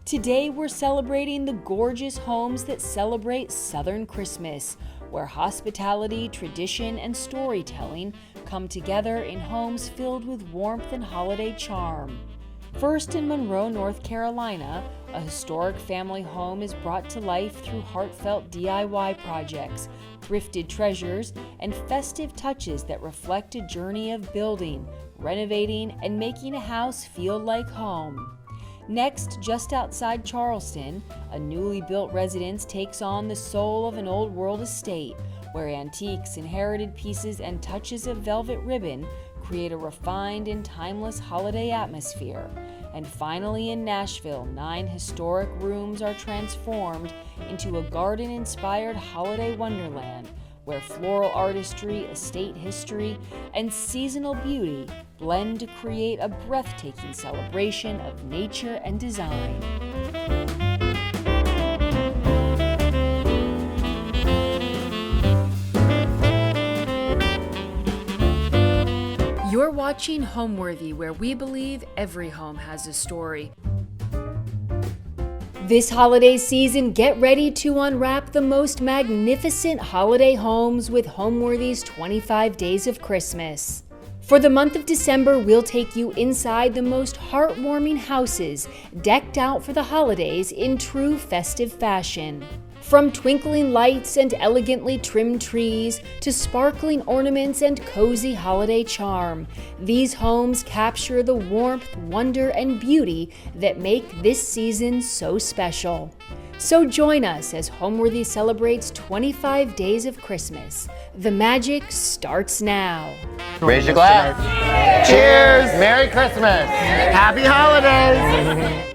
Today we're celebrating the gorgeous homes that celebrate Southern Christmas, where hospitality, tradition, and storytelling come together in homes filled with warmth and holiday charm. First in Monroe, North Carolina, a historic family home is brought to life through heartfelt DIY projects, thrifted treasures, and festive touches that reflect a journey of building, renovating, and making a house feel like home. Next, just outside Charleston, a newly built residence takes on the soul of an old world estate, where antiques, inherited pieces, and touches of velvet ribbon create a refined and timeless holiday atmosphere. And finally in Nashville, 9 historic rooms are transformed into a garden-inspired holiday wonderland, where floral artistry, estate history, and seasonal beauty blend to create a breathtaking celebration of nature and design. You're watching Homeworthy, where we believe every home has a story. This holiday season, get ready to unwrap the most magnificent holiday homes with Homeworthy's 25 Days of Christmas. For the month of December, we'll take you inside the most heartwarming houses, decked out for the holidays in true festive fashion. From twinkling lights and elegantly trimmed trees to sparkling ornaments and cozy holiday charm, these homes capture the warmth, wonder, and beauty that make this season so special. So join us as Homeworthy celebrates 25 Days of Christmas. The magic starts now. Raise your glass. Cheers! Merry Christmas! Happy holidays!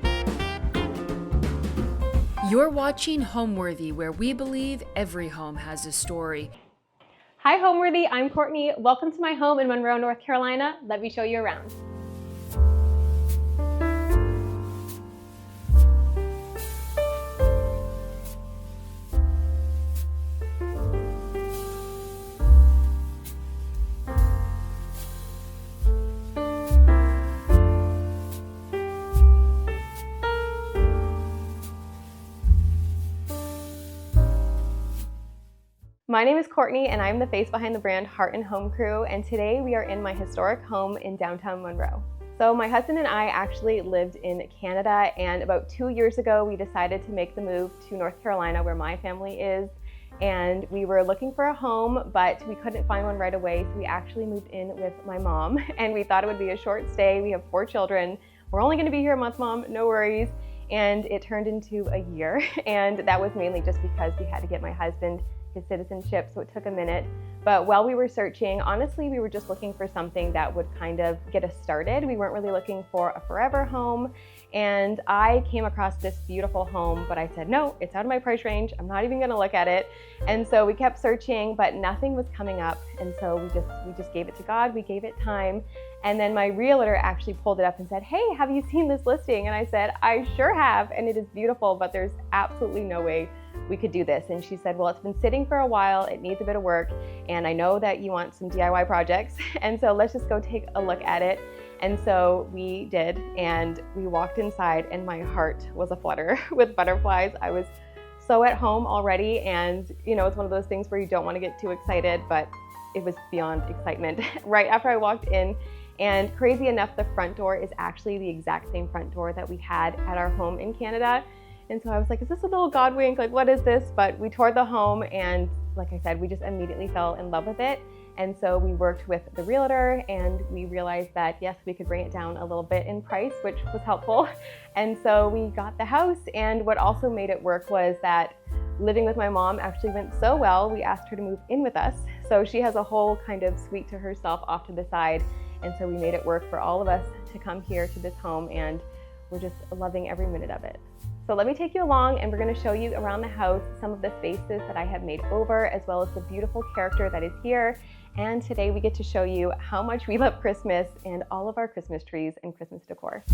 You're watching Homeworthy, where we believe every home has a story. Hi Homeworthy, I'm Courtney. Welcome to my home in Monroe, North Carolina. Let me show you around. My name is Courtney and I'm the face behind the brand Heart and Home Crew, and today we are in my historic home in downtown Monroe. So my husband and I actually lived in Canada, and about 2 years ago we decided to make the move to North Carolina, where my family is, and we were looking for a home but we couldn't find one right away, so we actually moved in with my mom, and we thought it would be a short stay. We have 4 children. We're only going to be here a month, Mom, no worries. And it turned into a year, and that was mainly just because we had to get my husband his citizenship, so it took a minute. But while we were searching, honestly, we were just looking for something that would kind of get us started. We weren't really looking for a forever home, and I came across this beautiful home, but I said, no, it's out of my price range. I'm not even gonna look at it. And so we kept searching, but nothing was coming up. And so we just gave it to God, we gave it time. And then my realtor actually pulled it up and said, hey, have you seen this listing? And I said, I sure have, and it is beautiful, but there's absolutely no way we could do this. And she said, well, it's been sitting for a while, it needs a bit of work, and I know that you want some DIY projects, and so let's just go take a look at it. And so we did, and we walked inside and my heart was aflutter with butterflies. I was so at home already, and you know, it's one of those things where you don't want to get too excited, but it was beyond excitement right after I walked in. And crazy enough, the front door is actually the exact same front door that we had at our home in Canada. And so I was like, is this a little God wink? Like, what is this? But we toured the home, and like I said, we just immediately fell in love with it. And so we worked with the realtor, and we realized that yes, we could bring it down a little bit in price, which was helpful. And so we got the house, and what also made it work was that living with my mom actually went so well, we asked her to move in with us. So she has a whole kind of suite to herself off to the side. And so we made it work for all of us to come here to this home, and we're just loving every minute of it. So let me take you along, and we're going to show you around the house some of the spaces that I have made over, as well as the beautiful character that is here. And today we get to show you how much we love Christmas and all of our Christmas trees and Christmas decor.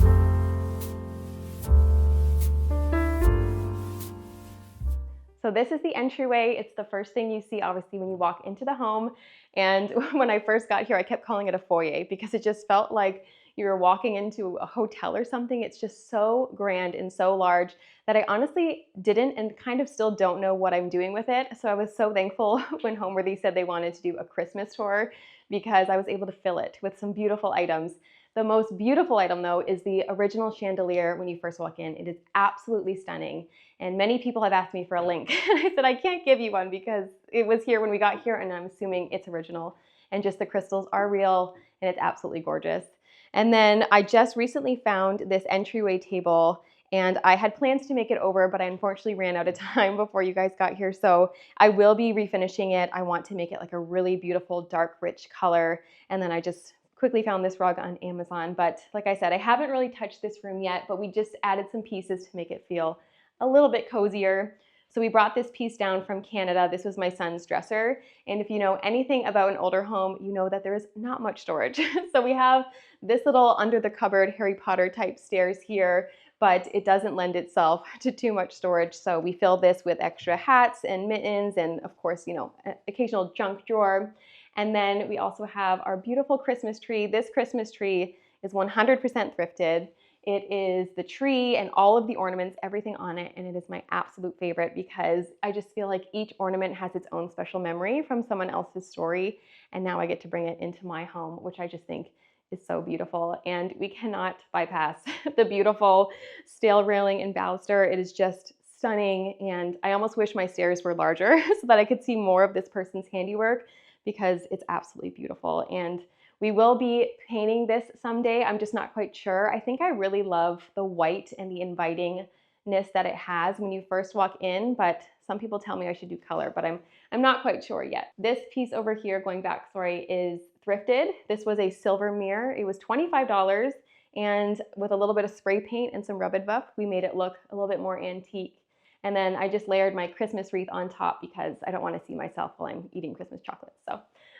So this is the entryway. It's the first thing you see, obviously, when you walk into the home. And when I first got here, I kept calling it a foyer because it just felt like, you're walking into a hotel or something. It's just so grand and so large that I honestly didn't and kind of still don't know what I'm doing with it. So I was so thankful when Homeworthy said they wanted to do a Christmas tour because I was able to fill it with some beautiful items. The most beautiful item though is the original chandelier when you first walk in. It is absolutely stunning. And many people have asked me for a link. I said, I can't give you one because it was here when we got here and I'm assuming it's original. And just the crystals are real and it's absolutely gorgeous. And then I just recently found this entryway table and I had plans to make it over, but I unfortunately ran out of time before you guys got here. So I will be refinishing it. I want to make it like a really beautiful, dark, rich color. And then I just quickly found this rug on Amazon. But like I said, I haven't really touched this room yet, but we just added some pieces to make it feel a little bit cozier. So we brought this piece down from Canada. This was my son's dresser. And if you know anything about an older home, you know that there is not much storage. So we have this little under the cupboard Harry Potter type stairs here, but it doesn't lend itself to too much storage. So we fill this with extra hats and mittens and of course, you know, an occasional junk drawer. And then we also have our beautiful Christmas tree. This Christmas tree is 100% thrifted. It is the tree and all of the ornaments, everything on it, and it is my absolute favorite because I just feel like each ornament has its own special memory from someone else's story, and now I get to bring it into my home, which I just think is so beautiful. And we cannot bypass the beautiful stale railing and baluster. It is just stunning, and I almost wish my stairs were larger so that I could see more of this person's handiwork because it's absolutely beautiful. And we will be painting this someday. I'm just not quite sure. I think I really love the white and the invitingness that it has when you first walk in, but some people tell me I should do color, but I'm not quite sure yet. This piece over here, going back, sorry, is thrifted. This was a silver mirror. It was $25, and with a little bit of spray paint and some rub and buff, we made it look a little bit more antique. And then I just layered my Christmas wreath on top because I don't want to see myself while I'm eating Christmas chocolate. So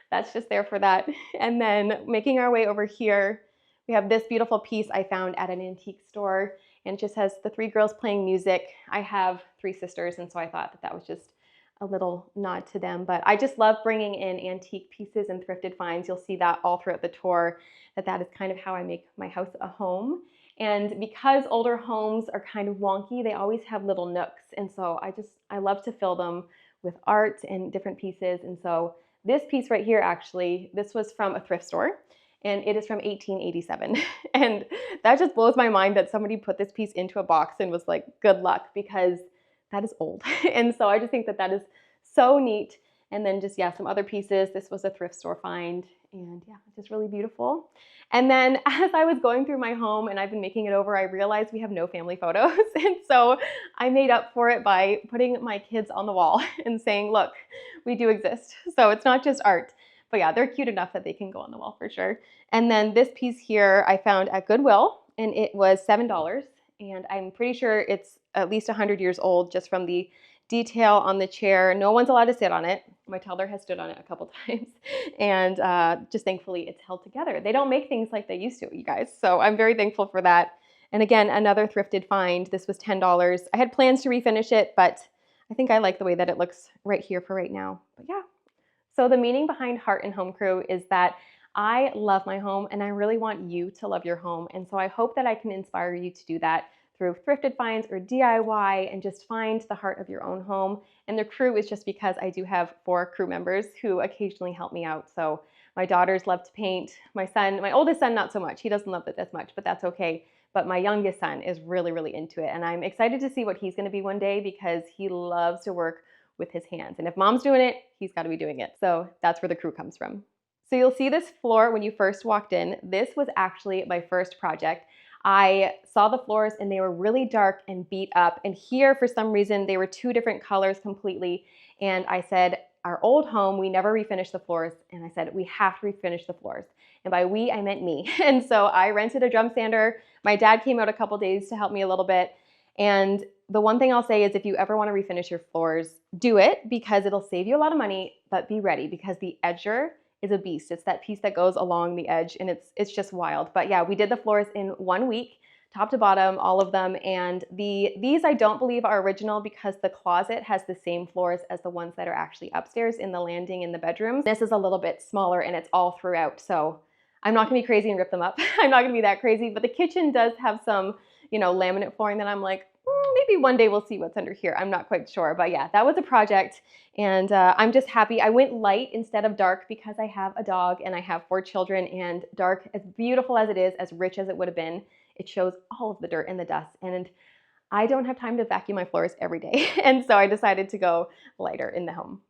that's just there for that. And then making our way over here, we have this beautiful piece I found at an antique store, and it just has the three girls playing music. I have three sisters, and so I thought that that was just a little nod to them. But I just love bringing in antique pieces and thrifted finds. You'll see that all throughout the tour, that is kind of how I make my house a home. And because older homes are kind of wonky, they always have little nooks. And so I love to fill them with art and different pieces. And so this piece right here, actually, this was from a thrift store and it is from 1887. And that just blows my mind that somebody put this piece into a box and was like, good luck, because that is old. And so I just think that that is so neat. And then just, yeah, some other pieces. This was a thrift store find, and yeah, just really beautiful. And then as I was going through my home and I've been making it over, I realized we have no family photos. And so I made up for it by putting my kids on the wall and saying, look, we do exist. So it's not just art, but yeah, they're cute enough that they can go on the wall for sure. And then this piece here I found at Goodwill, and it was $7. And I'm pretty sure it's at least 100 years old just from the detail on the chair. No one's allowed to sit on it. My toddler has stood on it a couple times, and just thankfully it's held together. They don't make things like they used to, you guys. So I'm very thankful for that. And again, another thrifted find. This was $10. I had plans to refinish it, but I think I like the way that it looks right here for right now. But yeah. So the meaning behind Heart and Home Crew is that I love my home and I really want you to love your home. And so I hope that I can inspire you to do that through thrifted finds or DIY, and just find the heart of your own home. And the crew is just because I do have 4 crew members who occasionally help me out. So my daughters love to paint. My son, my oldest son, not so much. He doesn't love it as much, but that's okay. But my youngest son is really, really into it. And I'm excited to see what he's gonna be one day because he loves to work with his hands. And if mom's doing it, he's gotta be doing it. So that's where the crew comes from. So you'll see this floor when you first walked in. This was actually my first project. I saw the floors and they were really dark and beat up. And here, for some reason, they were 2 different colors completely. And I said, our old home, we never refinished the floors. And I said, we have to refinish the floors. And by we, I meant me. And so I rented a drum sander. My dad came out a couple days to help me a little bit. And the one thing I'll say is if you ever want to refinish your floors, do it because it'll save you a lot of money, but be ready because the edger is a beast. It's that piece that goes along the edge and it's just wild. But yeah, we did the floors in 1 week, top to bottom, all of them. And these I don't believe are original because the closet has the same floors as the ones that are actually upstairs in the landing in the bedrooms. This is a little bit smaller and it's all throughout. So I'm not gonna be crazy and rip them up. I'm not gonna be that crazy, but the kitchen does have some, laminate flooring that I'm like, maybe one day we'll see what's under here. I'm not quite sure, but yeah, that was a project, and I'm just happy. I went light instead of dark because I have a dog and I have 4 children, and dark, as beautiful as it is, as rich as it would have been, it shows all of the dirt and the dust, and I don't have time to vacuum my floors every day. And so I decided to go lighter in the home.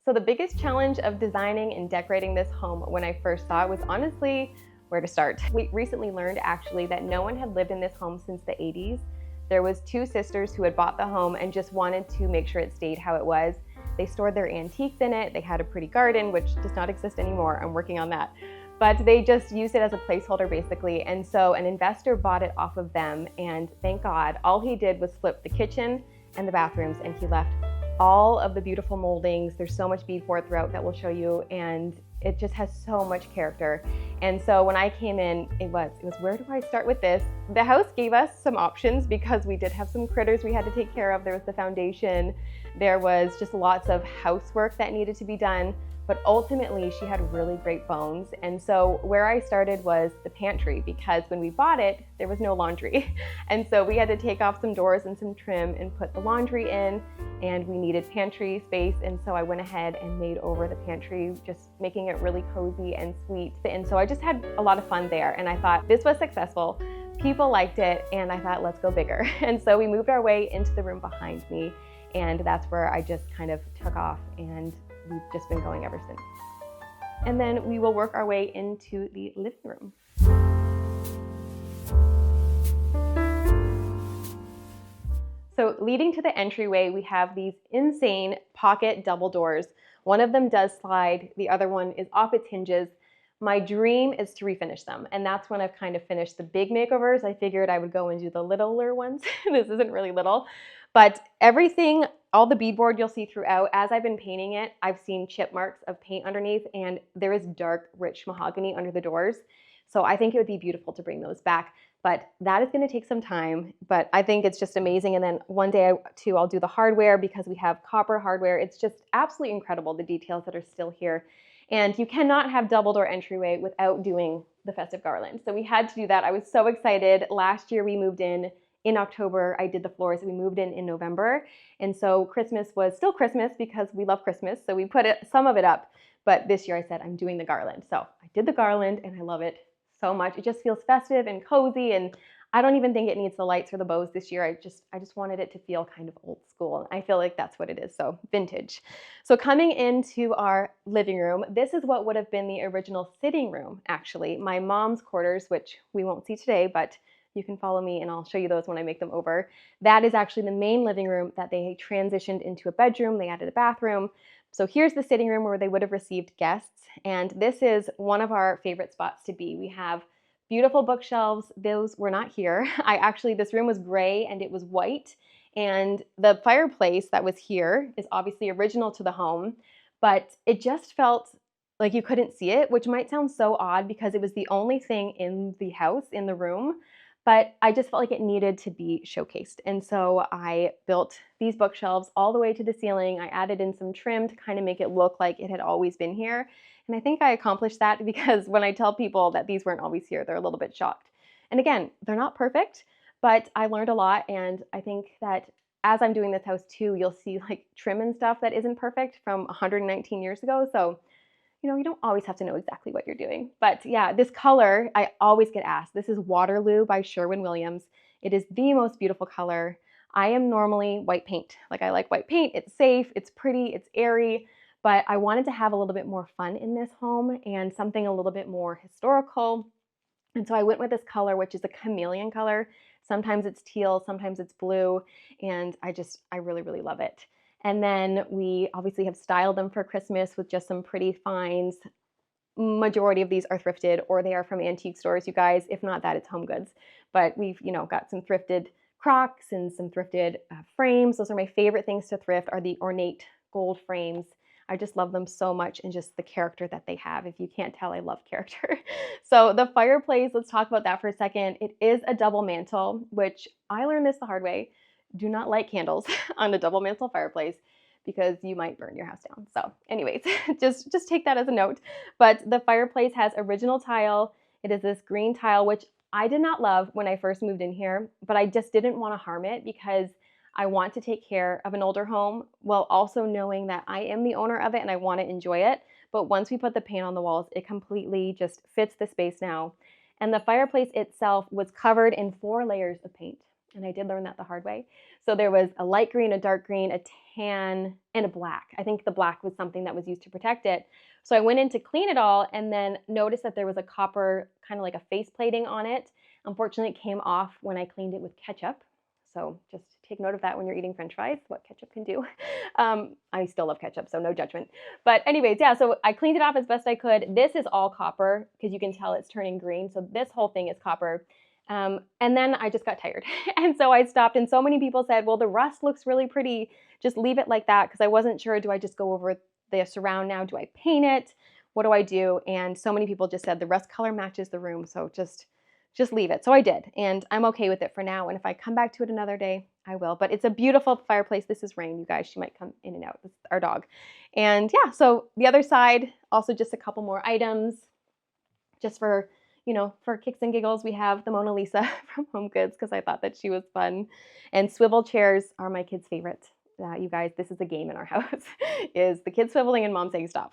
So the biggest challenge of designing and decorating this home when I first saw it was honestly where to start. We recently learned actually that no one had lived in this home since the 80s. There was 2 sisters who had bought the home and just wanted to make sure it stayed how it was. They stored their antiques in it. They had a pretty garden, which does not exist anymore. I'm working on that. But they just used it as a placeholder basically. And so an investor bought it off of them, and thank God, all he did was flip the kitchen and the bathrooms, and he left all of the beautiful moldings. There's so much beadboard throughout that we'll show you, and it just has so much character. And so when I came in, it was where do I start with this? The house gave us some options because we did have some critters we had to take care of. There was the foundation. There was just lots of housework that needed to be done. But ultimately, she had really great bones. And so where I started was the pantry, because when we bought it, there was no laundry. And so we had to take off some doors and some trim and put the laundry in, and we needed pantry space. And so I went ahead and made over the pantry, just making it really cozy and sweet. And so I just had a lot of fun there. And I thought this was successful. People liked it. And I thought, let's go bigger. And so we moved our way into the room behind me. And that's where I just kind of took off, and we've just been going ever since. And then we will work our way into the living room. So leading to the entryway, we have these insane pocket double doors. One of them does slide, the other one is off its hinges. My dream is to refinish them, and that's when I've kind of finished the big makeovers. I figured I would go and do the littler ones. This isn't really little, but everything, all the beadboard you'll see throughout, as I've been painting it, I've seen chip marks of paint underneath, and there is dark, rich mahogany under the doors. So I think it would be beautiful to bring those back, but that is gonna take some time, but I think it's just amazing. And then one day too, I'll do the hardware because we have copper hardware. It's just absolutely incredible, the details that are still here. And you cannot have double door entryway without doing the festive garland. So we had to do that. I was so excited. Last year we moved in October. I did the floors. We moved in November. And so Christmas was still Christmas because we love Christmas. So we put some of it up. But this year I said, I'm doing the garland. So I did the garland and I love it so much. It just feels festive and cozy, and I don't even think it needs the lights or the bows this year. I just wanted it to feel kind of old school. I feel like that's what it is, so vintage. So coming into our living room, this is what would have been the original sitting room, actually. My mom's quarters, which we won't see today, but you can follow me and I'll show you those when I make them over. That is actually the main living room that they transitioned into a bedroom. They added a bathroom. So here's the sitting room where they would have received guests. And this is one of our favorite spots to be. We have beautiful bookshelves. Those were not here. This room was gray and it was white. And the fireplace that was here is obviously original to the home, but it just felt like you couldn't see it, which might sound so odd because it was the only thing in the house, in the room. But I just felt like it needed to be showcased. And so I built these bookshelves all the way to the ceiling. I added in some trim to kind of make it look like it had always been here. And I think I accomplished that because when I tell people that these weren't always here, they're a little bit shocked. And again, they're not perfect, but I learned a lot. And I think that as I'm doing this house too, you'll see like trim and stuff that isn't perfect from 119 years ago. So you don't always have to know exactly what you're doing. But yeah, this color, I always get asked. This is Waterloo by Sherwin-Williams. It is the most beautiful color. I am normally white paint. Like, I like white paint. It's safe, it's pretty, it's airy, but I wanted to have a little bit more fun in this home and something a little bit more historical. And so I went with this color, which is a chameleon color. Sometimes it's teal, sometimes it's blue, and I really, really love it. And then we obviously have styled them for Christmas with just some pretty finds. Majority of these are thrifted or they are from antique stores, you guys. If not that, it's Home Goods. But we've, got some thrifted crocks and some thrifted frames. Those are my favorite things to thrift, are the ornate gold frames. I just love them so much, and just the character that they have. If you can't tell, I love character. So the fireplace, let's talk about that for a second. It is a double mantle, which I learned this the hard way. Do not light candles on a double mantle fireplace because you might burn your house down. So anyways, just take that as a note. But the fireplace has original tile. It is this green tile, which I did not love when I first moved in here, but I just didn't want to harm it because I want to take care of an older home while also knowing that I am the owner of it and I want to enjoy it. But once we put the paint on the walls, it completely just fits the space now. And the fireplace itself was covered in 4 layers of paint. And I did learn that the hard way. So there was a light green, a dark green, a tan, and a black. I think the black was something that was used to protect it. So I went in to clean it all and then noticed that there was a copper, kind of like a face plating on it. Unfortunately, it came off when I cleaned it with ketchup. So just take note of that when you're eating French fries, what ketchup can do. I still love ketchup, so no judgment. But anyways, yeah, so I cleaned it off as best I could. This is all copper because you can tell it's turning green. So this whole thing is copper. And then I just got tired. And so I stopped, and so many people said, well, the rust looks really pretty. Just leave it like that, because I wasn't sure, do I just go over the surround now? Do I paint it? What do I do? And so many people just said the rust color matches the room, so just leave it. So I did, and I'm okay with it for now. And if I come back to it another day, I will. But it's a beautiful fireplace. This is Rain, you guys. She might come in and out. This is our dog. And yeah, so the other side, also just a couple more items, just for, you know, for kicks and giggles. We have the Mona Lisa from Home Goods because I thought that she was fun. And swivel chairs are my kids' favorite. You guys, this is a game in our house, is the kids swiveling and mom saying stop.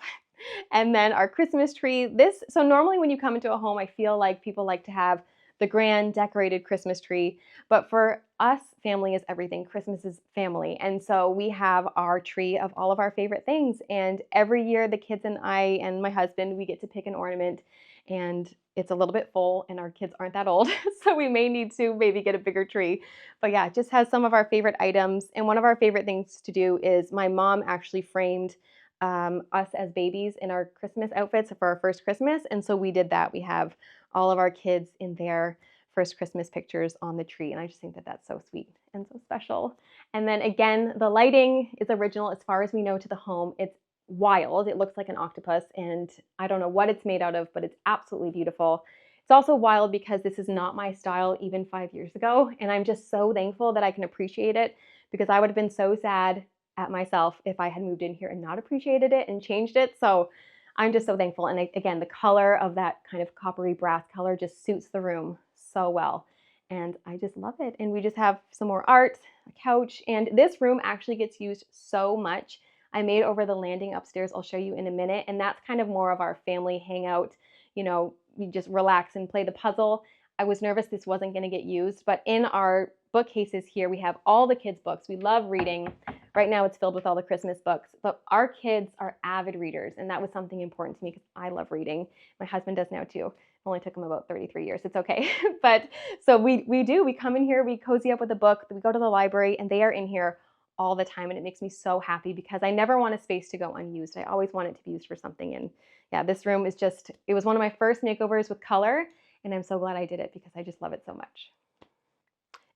And then our Christmas tree. So normally when you come into a home, I feel like people like to have the grand decorated Christmas tree. But for us, family is everything. Christmas is family. And so we have our tree of all of our favorite things. And every year the kids and I and my husband, we get to pick an ornament. And it's a little bit full, and our kids aren't that old, so we may need to maybe get a bigger tree. But yeah, it just has some of our favorite items. And one of our favorite things to do is my mom actually framed us as babies in our Christmas outfits for our first Christmas. And so we did that. We have all of our kids in their first Christmas pictures on the tree. And I just think that that's so sweet and so special. And then again, the lighting is original as far as we know to the home. It's wild. It looks like an octopus, and I don't know what it's made out of, but it's absolutely beautiful. It's also wild because this is not my style even 5 years ago, and I'm just so thankful that I can appreciate it, because I would have been so sad at myself if I had moved in here and not appreciated it and changed it. So I'm just so thankful. And again, the color of that kind of coppery brass color just suits the room so well, and I just love it. And we just have some more art, a couch, and this room actually gets used so much. I made over the landing upstairs. I'll show you in a minute. And that's kind of more of our family hangout. You know, we just relax and play the puzzle. I was nervous this wasn't going to get used, but in our bookcases here, we have all the kids' books. We love reading. Right now it's filled with all the Christmas books, but our kids are avid readers. And that was something important to me because I love reading. My husband does now too. It only took him about 33 years. It's okay. But so we come in here, we cozy up with a book, we go to the library, and they are in here all the time, and it makes me so happy because I never want a space to go unused. I always want it to be used for something. And yeah, this room is just, it was one of my first makeovers with color, and I'm so glad I did it because I just love it so much.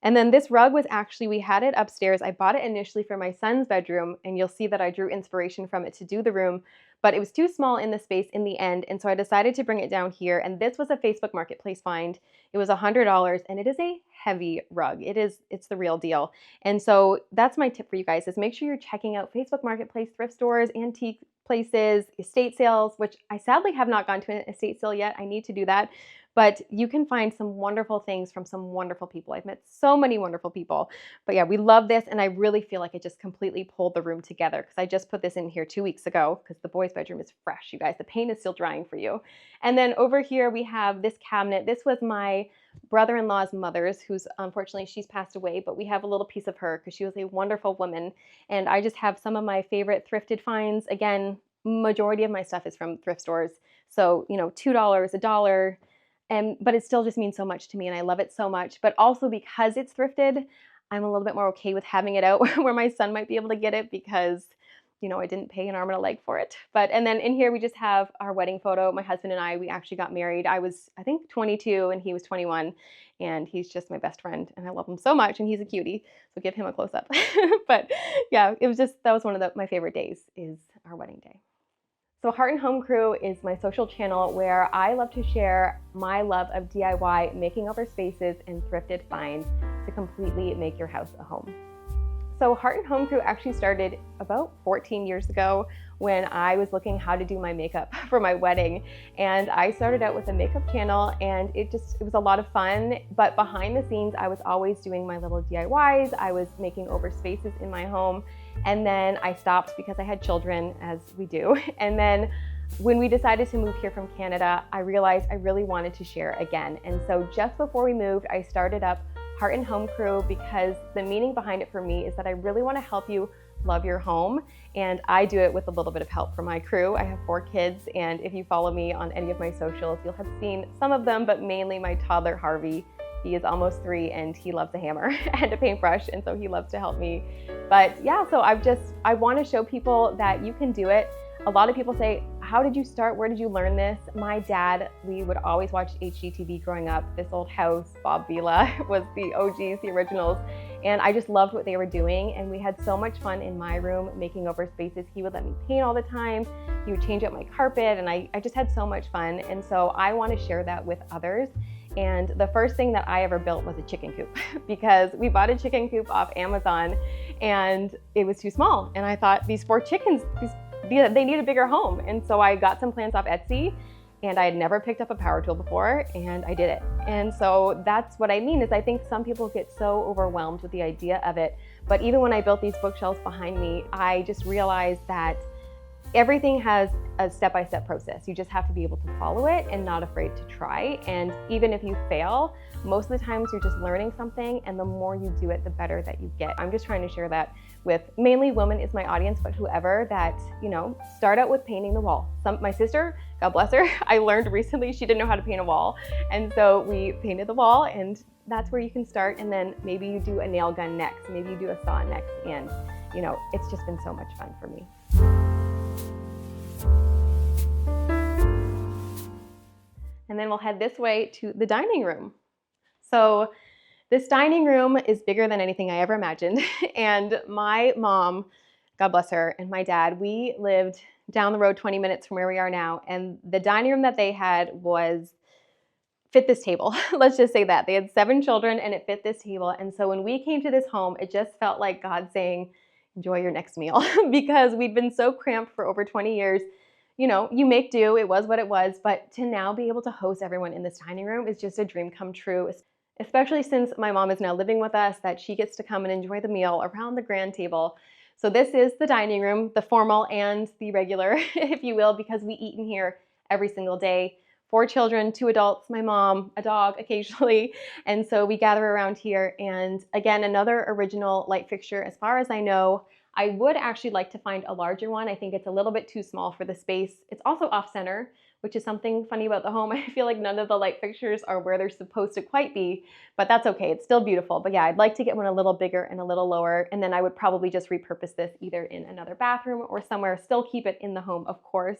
And then this rug was actually, we had it upstairs. I bought it initially for my son's bedroom, and you'll see that I drew inspiration from it to do the room, but it was too small in the space in the end. And so I decided to bring it down here. And this was a Facebook Marketplace find. It was $100, and it is a heavy rug. It's the real deal. And so that's my tip for you guys, is make sure you're checking out Facebook Marketplace, thrift stores, antique places, estate sales, which I sadly have not gone to an estate sale yet. I need to do that. But you can find some wonderful things from some wonderful people. I've met so many wonderful people. But yeah, we love this, and I really feel like it just completely pulled the room together because I just put this in here 2 weeks ago because the boys' bedroom is fresh, you guys. The paint is still drying for you. And then over here we have this cabinet. This was my brother-in-law's mother's, who's unfortunately, she's passed away, but we have a little piece of her because she was a wonderful woman. And I just have some of my favorite thrifted finds. Again, majority of my stuff is from thrift stores. So, you know, $2, $1. But it still just means so much to me, and I love it so much. But also because it's thrifted, I'm a little bit more okay with having it out where my son might be able to get it because, you know, I didn't pay an arm and a leg for it. And then in here we just have our wedding photo. My husband and I, we actually got married. I was, I think, 22 and he was 21, and he's just my best friend, and I love him so much, and he's a cutie. So give him a close up. But yeah, it was just, that was one of my favorite days, is our wedding day. So Heart and Home Crew is my social channel where I love to share my love of DIY, making over spaces, and thrifted finds to completely make your house a home. So Heart and Home Crew actually started about 14 years ago when I was looking how to do my makeup for my wedding. And I started out with a makeup channel, and it was a lot of fun. But behind the scenes, I was always doing my little DIYs. I was making over spaces in my home. And then I stopped because I had children, as we do. And then when we decided to move here from Canada, I realized I really wanted to share again. And so just before we moved, I started up Heart and Home Crew because the meaning behind it for me is that I really want to help you love your home. And I do it with a little bit of help from my crew. I have 4 kids, and if you follow me on any of my socials, you'll have seen some of them, but mainly my toddler, Harvey. He is almost 3 and he loves a hammer and a paintbrush, and so he loves to help me. But yeah, so I want to show people that you can do it. A lot of people say, how did you start? Where did you learn this? My dad, we would always watch HGTV growing up. This Old House, Bob Vila was the OGs, the originals. And I just loved what they were doing. And we had so much fun in my room making over spaces. He would let me paint all the time. He would change out my carpet, and I just had so much fun. And so I want to share that with others. And the first thing that I ever built was a chicken coop because we bought a chicken coop off Amazon and it was too small. And I thought, these 4 chickens, they need a bigger home. And so I got some plans off Etsy, and I had never picked up a power tool before, and I did it. And so that's what I mean is I think some people get so overwhelmed with the idea of it. But even when I built these bookshelves behind me, I just realized that everything has a step-by-step process. You just have to be able to follow it and not afraid to try. And even if you fail, most of the times you're just learning something, and the more you do it, the better that you get. I'm just trying to share that with mainly women is my audience, but whoever that, start out with painting the wall. My sister, God bless her, I learned recently she didn't know how to paint a wall. And so we painted the wall, and that's where you can start. And then maybe you do a nail gun next, maybe you do a saw next. And it's just been so much fun for me. And then we'll head this way to the dining room. So this dining room is bigger than anything I ever imagined. And my mom, God bless her, and my dad, we lived down the road 20 minutes from where we are now. And the dining room that they had fit this table. Let's just say that. They had 7 children and it fit this table. And so when we came to this home, it just felt like God saying, enjoy your next meal because we'd been so cramped for over 20 years. You make do, it was what it was, but to now be able to host everyone in this dining room is just a dream come true, especially since my mom is now living with us, that she gets to come and enjoy the meal around the grand table. So this is the dining room, the formal and the regular, if you will, because we eat in here every single day. 4 children, 2 adults, my mom, a dog occasionally. And so we gather around here. And again, another original light fixture, as far as I know. I would actually like to find a larger one. I think it's a little bit too small for the space. It's also off center, which is something funny about the home. I feel like none of the light fixtures are where they're supposed to quite be, but that's okay. It's still beautiful. But yeah, I'd like to get one a little bigger and a little lower. And then I would probably just repurpose this either in another bathroom or somewhere, still keep it in the home, of course.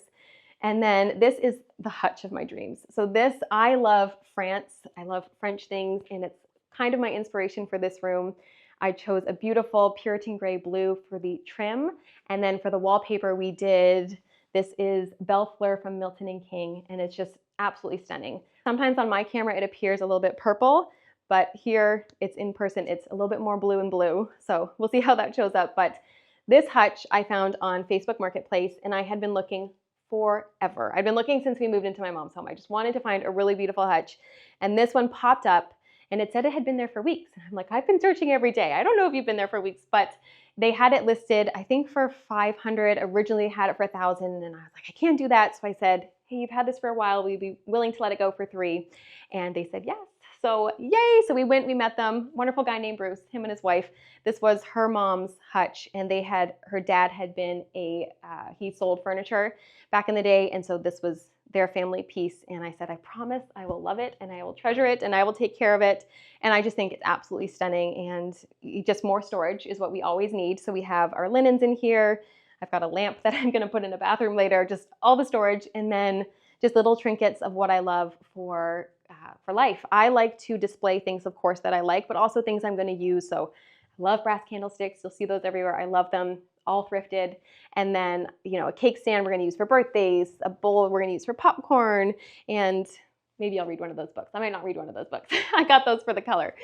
And then this is the hutch of my dreams. So this, I love France. I love French things, and it's kind of my inspiration for this room. I chose a beautiful Puritan gray blue for the trim. And then for the wallpaper, this is Belle Fleur from Milton & King, and it's just absolutely stunning. Sometimes on my camera, it appears a little bit purple, but here it's in person, it's a little bit more blue and blue. So we'll see how that shows up. But this hutch I found on Facebook Marketplace, and I had been looking forever. I've been looking since we moved into my mom's home. I just wanted to find a really beautiful hutch. And this one popped up, and it said it had been there for weeks. And I'm like, I've been searching every day. I don't know if you've been there for weeks, but they had it listed, I think for $500, originally had it for $1,000. And I was like, I can't do that. So I said, hey, you've had this for a while. We'd be willing to let it go for $3. And they said, yes. So yay. So we met them. Wonderful guy named Bruce, him and his wife. This was her mom's hutch, and her dad had been he sold furniture back in the day. And so this was their family piece. And I said, I promise I will love it and I will treasure it and I will take care of it. And I just think it's absolutely stunning, and just more storage is what we always need. So we have our linens in here. I've got a lamp that I'm going to put in a bathroom later, just all the storage, and then just little trinkets of what I love for life. I like to display things, of course, that I like, but also things I'm going to use. So I love brass candlesticks. You'll see those everywhere. I love them. All thrifted. And then, a cake stand we're going to use for birthdays, a bowl we're going to use for popcorn, and maybe I'll read one of those books. I might not read one of those books. I got those for the color.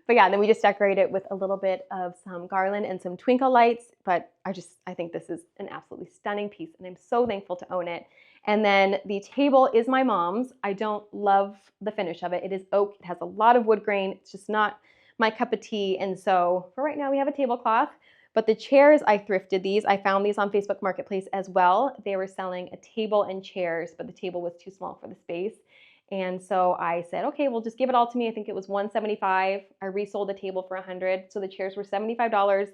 But yeah, then we just decorate it with a little bit of some garland and some twinkle lights. But I think this is an absolutely stunning piece, and I'm so thankful to own it. And then the table is my mom's. I don't love the finish of it. It is oak. It has a lot of wood grain. It's just not my cup of tea. And so for right now, we have a tablecloth. But the chairs, I thrifted these. I found these on Facebook Marketplace as well. They were selling a table and chairs, but the table was too small for the space. And so I said, okay, well, just give it all to me. I think it was $175. I resold the table for $100. So the chairs were $75.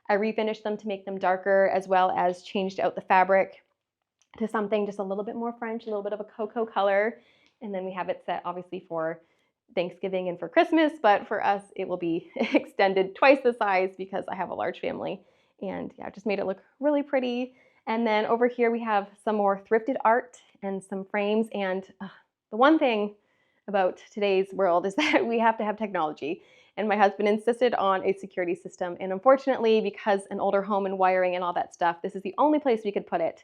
I refinished them to make them darker, as well as changed out the fabric to something just a little bit more French, a little bit of a cocoa color. And then we have it set obviously for Thanksgiving and for Christmas, but for us, it will be extended twice the size because I have a large family. And yeah, just made it look really pretty. And then over here, we have some more thrifted art and some frames. And the one thing about today's world is that we have to have technology. And my husband insisted on a security system. And unfortunately, because an older home and wiring and all that stuff, this is the only place we could put it,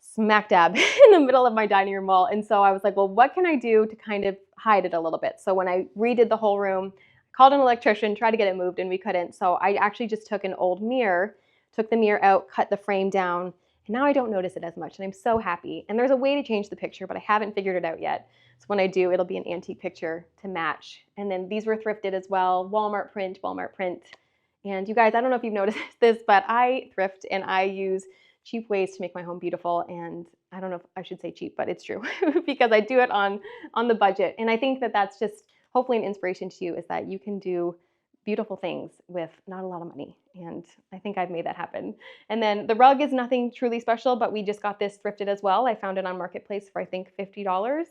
smack dab in the middle of my dining room wall. And so I was like, well, what can I do to kind of hide it a little bit? So when I redid the whole room, I called an electrician, tried to get it moved, and we couldn't. So I actually just took an old mirror, took the mirror out, cut the frame down, and now I don't notice it as much, and I'm so happy. And there's a way to change the picture, but I haven't figured it out yet. So when I do, it'll be an antique picture to match. And then these were thrifted as well, Walmart print. And you guys, I don't know if you've noticed this, but I thrift and I use cheap ways to make my home beautiful. And I don't know if I should say cheap, but it's true because I do it on the budget. And I think that that's just hopefully an inspiration to you, is that you can do beautiful things with not a lot of money. And I think I've made that happen. And then the rug is nothing truly special, but we just got this thrifted as well. I found it on Marketplace for I think $50.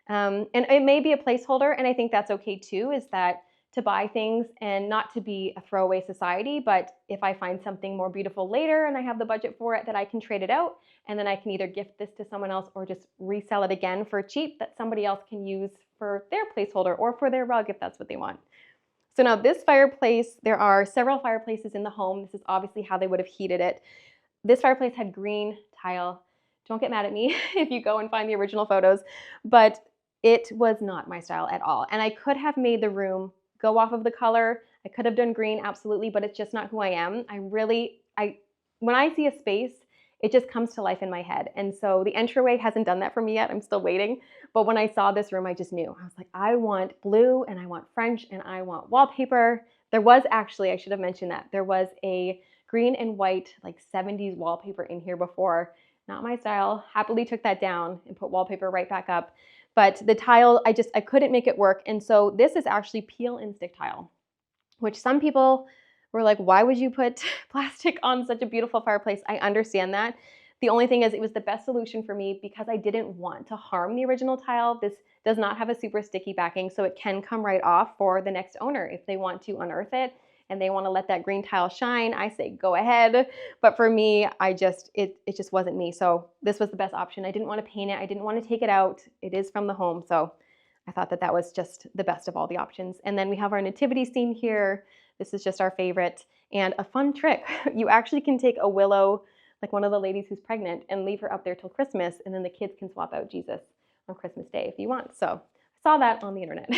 And it may be a placeholder, and I think that's okay too, is that to buy things and not to be a throwaway society, but if I find something more beautiful later and I have the budget for it, that I can trade it out, and then I can either gift this to someone else or just resell it again for cheap that somebody else can use for their placeholder or for their rug if that's what they want. So now this fireplace, there are several fireplaces in the home. This is obviously how they would have heated it. This fireplace had green tile. Don't get mad at me if you go and find the original photos, but it was not my style at all. And I could have made the room go off of the color. I could have done green, absolutely, but it's just not who I am. When I see a space, it just comes to life in my head. And so the entryway hasn't done that for me yet. I'm still waiting. But when I saw this room, I just knew. I was like, I want blue and I want French and I want wallpaper. There was actually, I should have mentioned that, there was a green and white, like 70s wallpaper in here before. Not my style. Happily took that down and put wallpaper right back up. But the tile, I couldn't make it work. And so this is actually peel and stick tile, which some people were like, why would you put plastic on such a beautiful fireplace? I understand that. The only thing is it was the best solution for me because I didn't want to harm the original tile. This does not have a super sticky backing, so it can come right off for the next owner if they want to unearth it and they want to let that green tile shine. I say go ahead, but for me, it just wasn't me. So this was the best option. I didn't want to paint it. I didn't want to take it out. It is from the home, so I thought that that was just the best of all the options. And then we have our nativity scene here. This is just our favorite. And a fun trick, you actually can take a willow, like one of the ladies who's pregnant, and leave her up there till Christmas, and then the kids can swap out Jesus on Christmas Day if you want. So I saw that on the internet.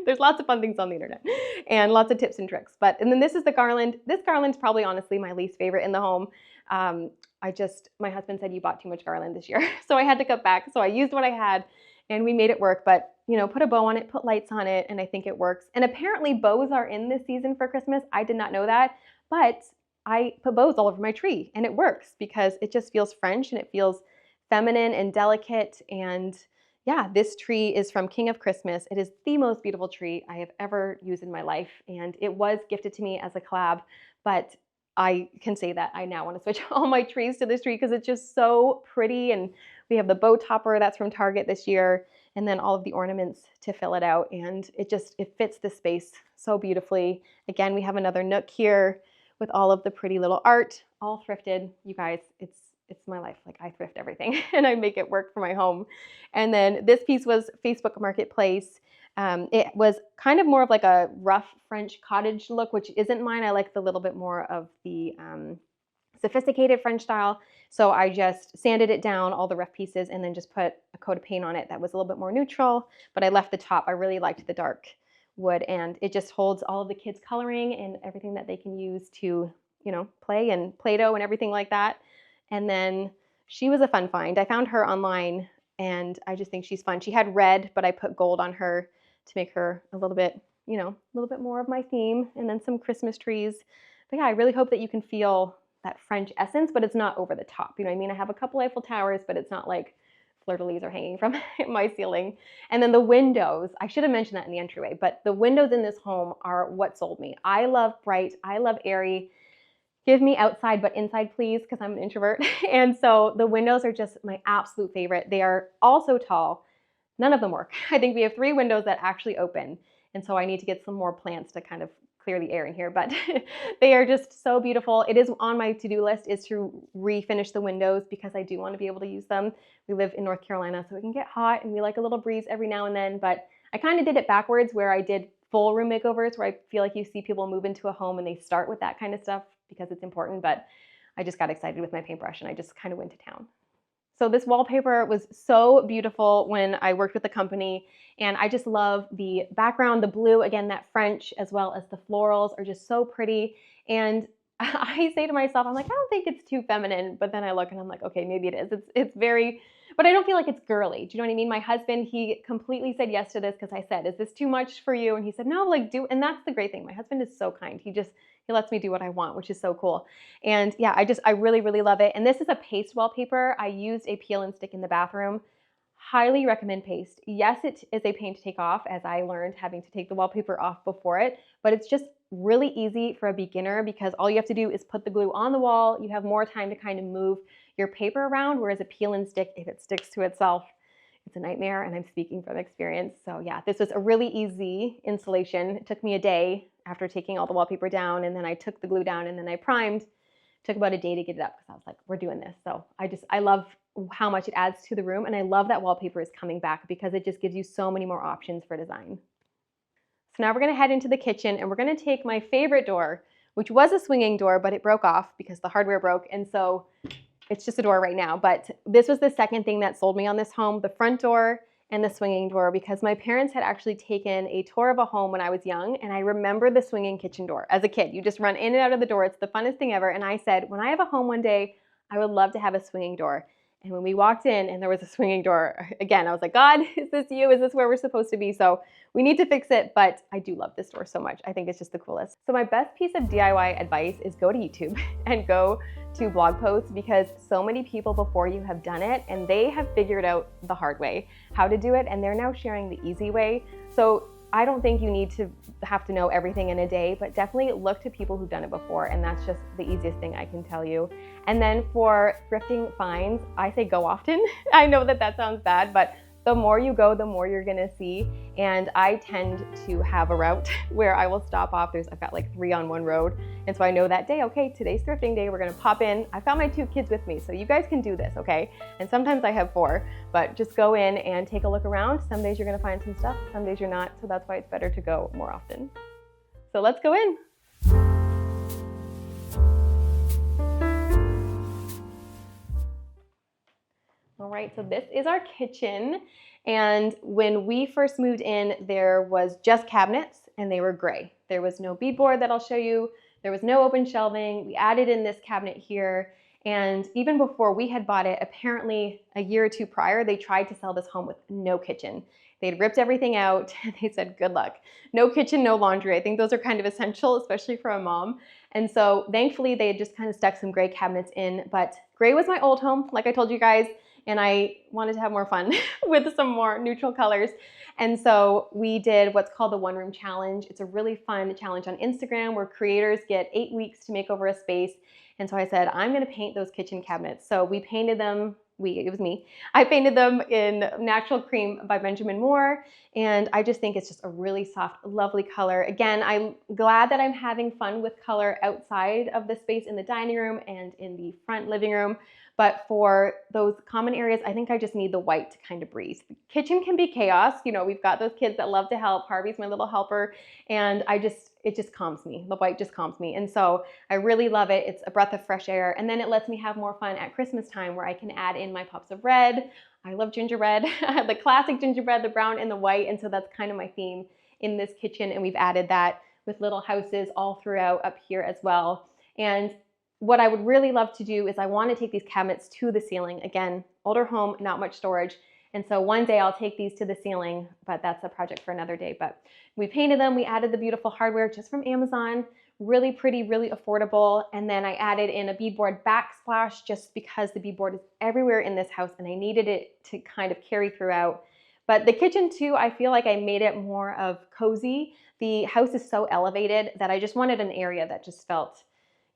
There's lots of fun things on the internet and lots of tips and tricks. And then this is the garland. This garland's probably honestly my least favorite in the home. My husband said you bought too much garland this year, so I had to cut back. So I used what I had and we made it work, but put a bow on it, put lights on it, and I think it works. And apparently bows are in this season for Christmas. I did not know that, but I put bows all over my tree and it works because it just feels French and it feels feminine and delicate. And yeah, this tree is from King of Christmas. It is the most beautiful tree I have ever used in my life. And it was gifted to me as a collab, but I can say that I now want to switch all my trees to this tree because it's just so pretty. And we have the bow topper that's from Target this year, and then all of the ornaments to fill it out. And it fits the space so beautifully. Again, we have another nook here with all of the pretty little art, all thrifted. You guys, it's my life. Like I thrift everything and I make it work for my home. And then this piece was Facebook Marketplace. It was kind of more of like a rough French cottage look, which isn't mine. I like the little bit more of the sophisticated French style. So I just sanded it down, all the rough pieces, and then just put a coat of paint on it that was a little bit more neutral, but I left the top. I really liked the dark wood, and it just holds all of the kids' coloring and everything that they can use to, play, and Play-Doh and everything like that. And then she was a fun find. I found her online, and I just think she's fun. She had red, but I put gold on her to make her a little bit, a little bit more of my theme, and then some Christmas trees. But yeah, I really hope that you can feel that French essence, but it's not over the top. You know what I mean? I have a couple Eiffel Towers, but it's not like fleur-de-lis are hanging from my ceiling. And then the windows, I should have mentioned that in the entryway, but the windows in this home are what sold me. I love bright, I love airy. Give me outside, but inside, please, because I'm an introvert. And so the windows are just my absolute favorite. They are all so tall. None of them work. I think we have 3 windows that actually open. And so I need to get some more plants to kind of clear the air in here, but they are just so beautiful. It is on my to-do list is to refinish the windows because I do want to be able to use them. We live in North Carolina, so it can get hot and we like a little breeze every now and then, but I kind of did it backwards where I did full room makeovers where I feel like you see people move into a home and they start with that kind of stuff because it's important, but I just got excited with my paintbrush and I just kind of went to town. So this wallpaper was so beautiful when I worked with the company, and I just love the background, the blue, again, that French, as well as the florals are just so pretty. And I say to myself, I'm like, I don't think it's too feminine, but then I look and I'm like, okay, maybe it is. It's very, but I don't feel like it's girly. Do you know what I mean? My husband, he completely said yes to this because I said, is this too much for you? And he said, no, like do, and that's the great thing. My husband is so kind. He lets me do what I want, which is so cool. And yeah, I really, really love it. And this is a paste wallpaper. I used a peel and stick in the bathroom. Highly recommend paste. Yes, it is a pain to take off, as I learned having to take the wallpaper off before it, but it's just really easy for a beginner because all you have to do is put the glue on the wall. You have more time to kind of move your paper around, whereas a peel and stick, if it sticks to itself, it's a nightmare, and I'm speaking from experience. So yeah, this was a really easy installation. It took me a day after taking all the wallpaper down, and then I took the glue down, and then I primed. It took about a day to get it up because I was like, we're doing this. So I love how much it adds to the room, and I love that wallpaper is coming back because it just gives you so many more options for design. So now we're gonna head into the kitchen, and we're gonna take my favorite door, which was a swinging door, but it broke off because the hardware broke, and so it's just a door right now. But this was the second thing that sold me on this home, the front door and the swinging door, because my parents had actually taken a tour of a home when I was young, and I remember the swinging kitchen door. As a kid, you just run in and out of the door. It's the funnest thing ever. And I said, when I have a home one day, I would love to have a swinging door. And when we walked in and there was a swinging door, again, I was like, God, is this you? Is this where we're supposed to be? So we need to fix it, but I do love this door so much. I think it's just the coolest. So my best piece of DIY advice is go to YouTube and go to blog posts, because so many people before you have done it and they have figured out the hard way how to do it, and they're now sharing the easy way. So I don't think you need to have to know everything in a day, but definitely look to people who've done it before, and that's just the easiest thing I can tell you. And then for thrifting finds, I say go often. I know that sounds bad, but the more you go, the more you're gonna see. And I tend to have a route where I will stop off. I've got like 3 on one road. And so I know that day, okay, today's thrifting day, we're gonna pop in. I've got my 2 kids with me, so you guys can do this, okay? And sometimes I have 4, but just go in and take a look around. Some days you're gonna find some stuff, some days you're not. So that's why it's better to go more often. So let's go in. All right, so this is our kitchen. And when we first moved in, there was just cabinets and they were gray. There was no beadboard that I'll show you. There was no open shelving. We added in this cabinet here. And even before we had bought it, apparently a year or 2 prior, they tried to sell this home with no kitchen. They'd ripped everything out and they said, good luck. No kitchen, no laundry. I think those are kind of essential, especially for a mom. And so thankfully they had just kind of stuck some gray cabinets in, but gray was my old home, like I told you guys, and I wanted to have more fun with some more neutral colors. And so we did what's called the 1 room challenge. It's a really fun challenge on Instagram where creators get 8 weeks to make over a space. And so I said, I'm gonna paint those kitchen cabinets. So we painted them, it was me. I painted them in Natural Cream by Benjamin Moore. And I just think it's just a really soft, lovely color. Again, I'm glad that I'm having fun with color outside of the space in the dining room and in the front living room. But for those common areas, I think I just need the white to kind of breathe. The kitchen can be chaos. You know, we've got those kids that love to help. Harvey's my little helper. And it just calms me. The white just calms me. And so I really love it. It's a breath of fresh air. And then it lets me have more fun at Christmas time where I can add in my pops of red. I love gingerbread. I have the classic gingerbread, the brown and the white. And so that's kind of my theme in this kitchen, and we've added that with little houses all throughout up here as well. And what I would really love to do is I want to take these cabinets to the ceiling. Again, older home, not much storage. And so one day I'll take these to the ceiling, but that's a project for another day. But we painted them, we added the beautiful hardware just from Amazon, really pretty, really affordable. And then I added in a beadboard backsplash just because the beadboard is everywhere in this house and I needed it to kind of carry throughout. But the kitchen too, I feel like I made it more of cozy. The house is so elevated that I just wanted an area that just felt,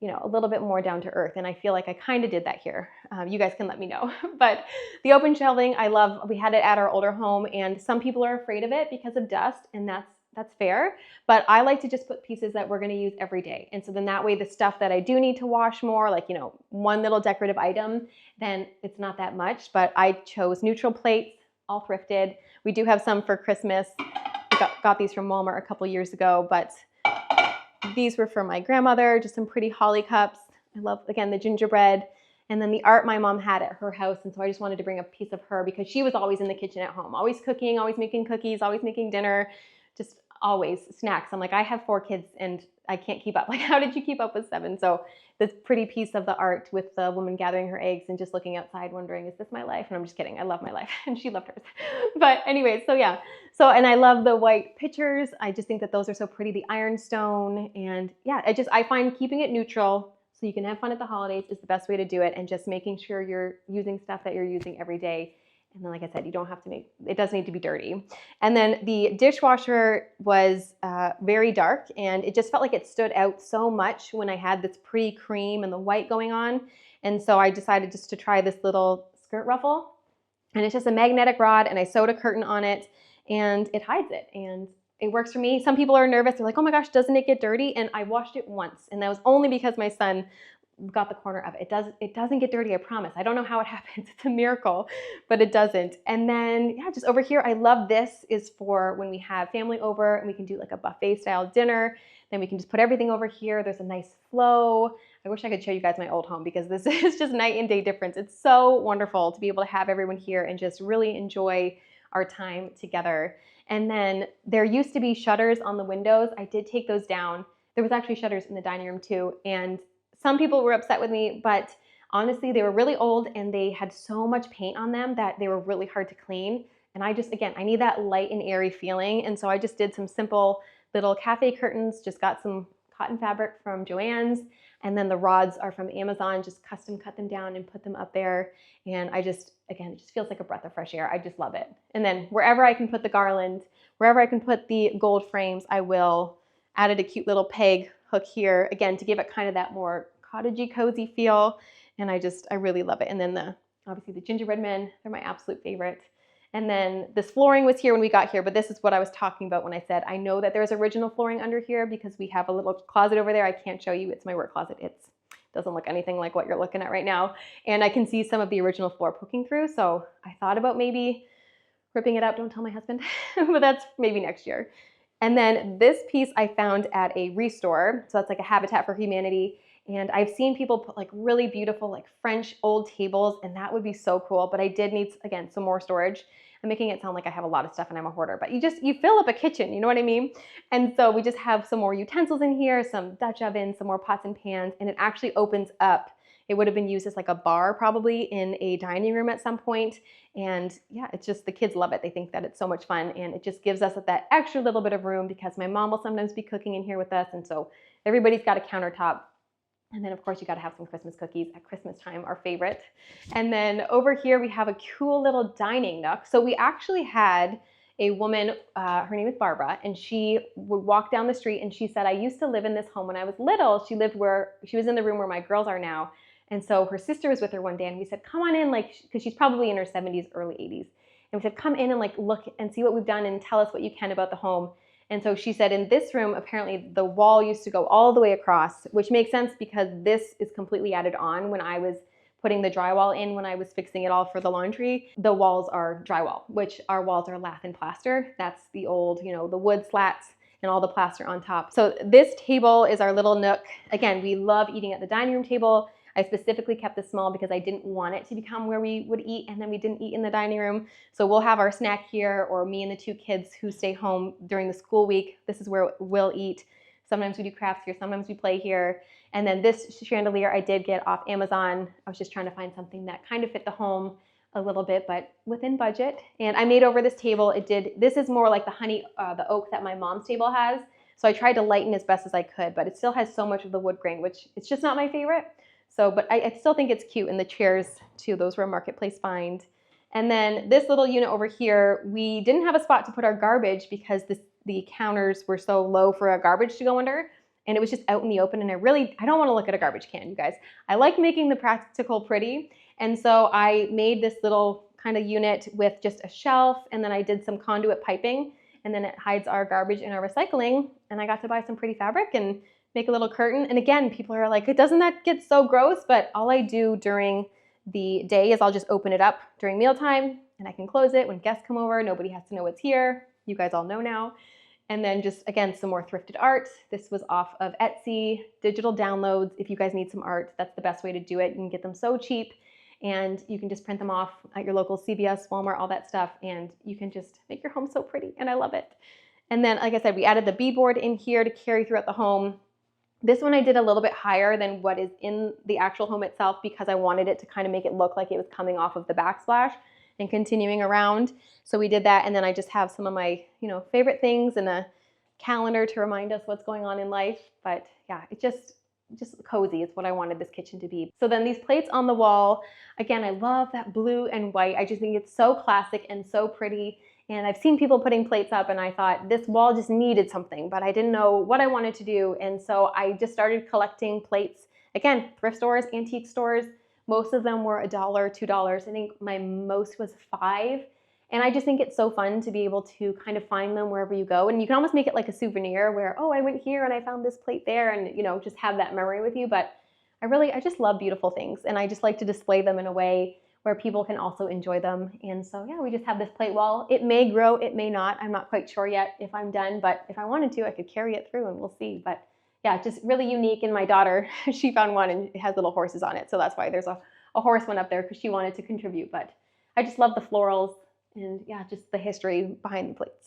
you know, a little bit more down to earth. And I feel like I kind of did that here. You guys can let me know. But the open shelving, I love. We had it at our older home and some people are afraid of it because of dust, and that's fair. But I like to just put pieces that we're going to use every day. And so then that way the stuff that I do need to wash more, like, you know, one little decorative item, then it's not that much. But I chose neutral plates, all thrifted. We do have some for Christmas. We got these from Walmart a couple years ago, but these were for my grandmother, just some pretty holly cups. I love, again, the gingerbread. And then the art my mom had at her house. And so I just wanted to bring a piece of her because she was always in the kitchen at home, always cooking, always making cookies, always making dinner, just always snacks. I'm like, I have 4 kids and I can't keep up. Like, how did you keep up with 7? So this pretty piece of the art with the woman gathering her eggs and just looking outside wondering, is this my life? And I'm just kidding. I love my life. And she loved hers. But anyways, so yeah. So, and I love the white pictures. I just think that those are so pretty. The ironstone. And yeah, I find keeping it neutral so you can have fun at the holidays is the best way to do it. And just making sure you're using stuff that you're using every day. And then, like I said, you don't have to it does need to be dirty. And then the dishwasher was very dark and it just felt like it stood out so much when I had this pretty cream and the white going on. And so I decided just to try this little skirt ruffle, and it's just a magnetic rod, and I sewed a curtain on it and it hides it. And it works for me. Some people are nervous. They're like, oh my gosh, doesn't it get dirty? And I washed it once, and that was only because my son got the corner of it. It doesn't get dirty, I promise. I don't know how it happens. It's a miracle, but it doesn't. And then, yeah, just over here, I love this is for when we have family over and we can do like a buffet style dinner. Then we can just put everything over here. There's a nice flow. I wish I could show you guys my old home because this is just night and day difference. It's so wonderful to be able to have everyone here and just really enjoy our time together. And then there used to be shutters on the windows. I did take those down. There was actually shutters in the dining room too. And some people were upset with me, but honestly, they were really old and they had so much paint on them that they were really hard to clean. And I need that light and airy feeling. And so I just did some simple little cafe curtains, just got some cotton fabric from Joann's. And then the rods are from Amazon, just custom cut them down and put them up there. And it just feels like a breath of fresh air. I just love it. And then wherever I can put the garland, wherever I can put the gold frames, I will. Added a cute little peg hook here, again, to give it kind of that more cottagey, cozy feel. And I really love it. And then obviously the gingerbread men, they're my absolute favorite. And then this flooring was here when we got here, but this is what I was talking about when I said, I know that there's original flooring under here because we have a little closet over there. I can't show you, it's my work closet. It doesn't look anything like what you're looking at right now. And I can see some of the original floor poking through. So I thought about maybe ripping it up. Don't tell my husband, but that's maybe next year. And then this piece I found at a restore. So that's like a Habitat for Humanity. And I've seen people put like really beautiful like French old tables, and that would be so cool. But I did need, again, some more storage. I'm making it sound like I have a lot of stuff and I'm a hoarder, but you fill up a kitchen, you know what I mean? And so we just have some more utensils in here, some Dutch ovens, some more pots and pans, and it actually opens up. It would have been used as like a bar probably in a dining room at some point. And yeah, it's just, the kids love it. They think that it's so much fun, and it just gives us that extra little bit of room because my mom will sometimes be cooking in here with us. And so everybody's got a countertop. And then of course you got to have some Christmas cookies at Christmas time, our favorite. And then over here we have a cool little dining nook. So we actually had a woman, her name is Barbara, and she would walk down the street and she said, I used to live in this home when I was little. She was in the room where my girls are now. And so her sister was with her one day and we said, come on in, like, because she's probably in her 70s, early 80s. And we said, come in and like look and see what we've done and tell us what you can about the home. And so she said in this room, apparently the wall used to go all the way across, which makes sense because this is completely added on when I was putting the drywall in, when I was fixing it all for the laundry. The walls are drywall, which our walls are lath and plaster. That's the old, the wood slats and all the plaster on top. So this table is our little nook. Again, we love eating at the dining room table. I specifically kept this small because I didn't want it to become where we would eat and then we didn't eat in the dining room. So we'll have our snack here, or me and the 2 kids who stay home during the school week, this is where we'll eat. Sometimes we do crafts here, sometimes we play here. And then this chandelier I did get off Amazon. I was just trying to find something that kind of fit the home a little bit, but within budget. And I made over this table. This is more like the oak that my mom's table has. So I tried to lighten as best as I could, but it still has so much of the wood grain, which it's just not my favorite. So, but I still think it's cute. And the chairs too, those were a marketplace find. And then this little unit over here, we didn't have a spot to put our garbage because the counters were so low for our garbage to go under. And it was just out in the open. And I don't want to look at a garbage can, you guys. I like making the practical pretty. And so I made this little kind of unit with just a shelf, and then I did some conduit piping, and then it hides our garbage and our recycling. And I got to buy some pretty fabric and make a little curtain. And again, people are like, doesn't that get so gross? But all I do during the day is I'll just open it up during mealtime, and I can close it when guests come over. Nobody has to know it's here. You guys all know now. And then just, again, some more thrifted art. This was off of Etsy, digital downloads. If you guys need some art, that's the best way to do it. You can get them so cheap, and you can just print them off at your local CVS, Walmart, all that stuff, and you can just make your home so pretty, and I love it. And then, like I said, we added the beadboard in here to carry throughout the home. This one I did a little bit higher than what is in the actual home itself because I wanted it to kind of make it look like it was coming off of the backsplash and continuing around. So we did that, and then I just have some of my, favorite things and a calendar to remind us what's going on in life. But yeah, it just cozy is what I wanted this kitchen to be. So then these plates on the wall, again, I love that blue and white. I just think it's so classic and so pretty. And I've seen people putting plates up, and I thought this wall just needed something, but I didn't know what I wanted to do. And so I just started collecting plates. Again, thrift stores, antique stores, most of them were $1, $2. I think my most was $5. And I just think it's so fun to be able to kind of find them wherever you go. And you can almost make it like a souvenir where, oh, I went here and I found this plate there, and just have that memory with you. But I just love beautiful things, and I just like to display them in a way where people can also enjoy them. And so yeah, we just have this plate wall. It may grow, it may not. I'm not quite sure yet if I'm done, but if I wanted to, I could carry it through and we'll see. But yeah, just really unique. And my daughter, she found one and it has little horses on it. So that's why there's a horse one up there, because she wanted to contribute. But I just love the florals and yeah, just the history behind the plates.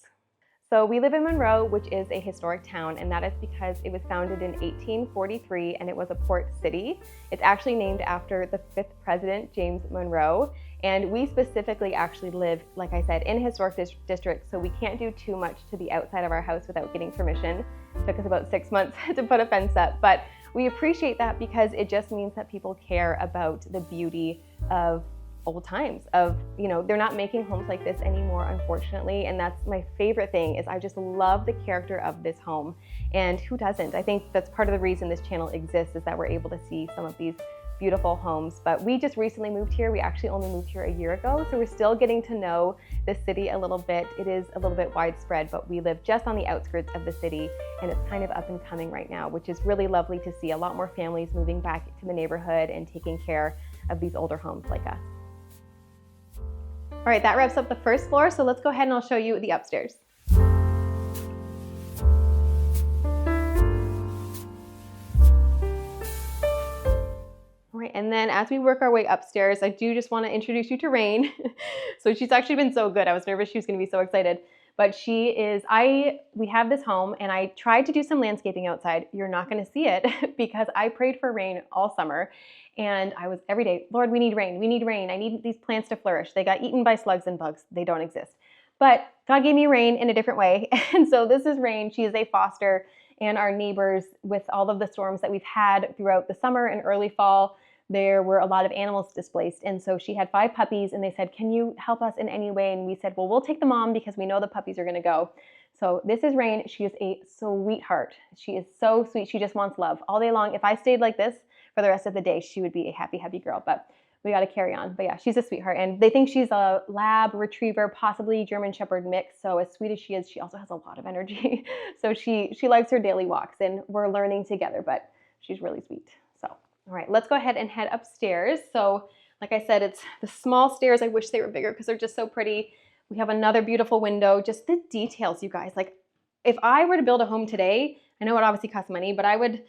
So we live in Monroe, which is a historic town, and that is because it was founded in 1843 and it was a port city. It's actually named after the 5th president, James Monroe. And we specifically actually live, like I said, in a historic district, so we can't do too much to the outside of our house without getting permission. It took us about 6 months to put a fence up, but we appreciate that because it just means that people care about the beauty of old times, of they're not making homes like this anymore, unfortunately. And that's my favorite thing, is I just love the character of this home, and who doesn't? I think that's part of the reason this channel exists, is that we're able to see some of these beautiful homes. But we just recently moved here. We actually only moved here a year ago, so we're still getting to know the city a little bit. It is a little bit widespread, but we live just on the outskirts of the city, and it's kind of up and coming right now, which is really lovely to see. A lot more families moving back to the neighborhood and taking care of these older homes like us. All right, that wraps up the first floor, so let's go ahead and I'll show you the upstairs. All right, and then as we work our way upstairs, I do just want to introduce you to Rain. So she's actually been so good. I was nervous she was going to be so excited, but we have this home, and I tried to do some landscaping outside. You're not going to see it because I prayed for rain all summer. And I was every day, Lord, we need rain. We need rain. I need these plants to flourish. They got eaten by slugs and bugs. They don't exist. But God gave me rain in a different way. And so this is Rain. She is a foster, and our neighbors, with all of the storms that we've had throughout the summer and early fall, there were a lot of animals displaced. And so she had 5 puppies, and they said, can you help us in any way? And we said, well, we'll take the mom because we know the puppies are going to go. So this is Rain. She is a sweetheart. She is so sweet. She just wants love all day long. If I stayed like this for the rest of the day, she would be a happy, happy girl, but we got to carry on. But yeah, she's a sweetheart, and they think she's a lab retriever, possibly German Shepherd mix. So as sweet as she is, she also has a lot of energy. So she likes her daily walks, and we're learning together, but she's really sweet. So, all right, let's go ahead and head upstairs. So like I said, it's the small stairs. I wish they were bigger because they're just so pretty. We have another beautiful window, just the details, you guys. Like if I were to build a home today, I know it obviously costs money, but I would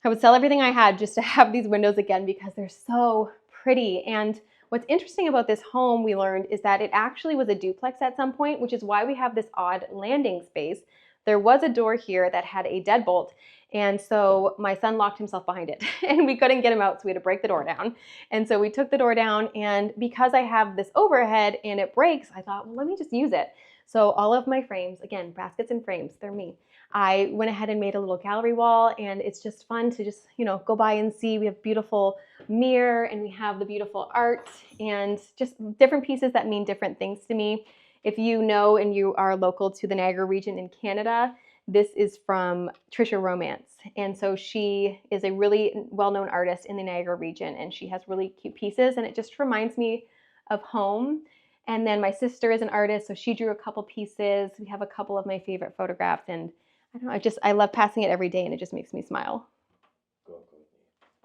I would sell everything I had just to have these windows again because they're so pretty. And what's interesting about this home, we learned, is that it actually was a duplex at some point, which is why we have this odd landing space. There was a door here that had a deadbolt, and so my son locked himself behind it and we couldn't get him out, so we had to break the door down. And so we took the door down, and because I have this overhead and it breaks, I thought, well, let me just use it. So all of my frames, again, baskets and frames, they're me. I went ahead and made a little gallery wall, and it's just fun to just, go by and see. We have beautiful mirror, and we have the beautiful art, and just different pieces that mean different things to me. If you know and you are local to the Niagara region in Canada, this is from Trisha Romance. And so she is a really well-known artist in the Niagara region, and she has really cute pieces, and it just reminds me of home. And then my sister is an artist, so she drew a couple pieces. We have a couple of my favorite photographs, and I don't know, I love passing it every day, and it just makes me smile.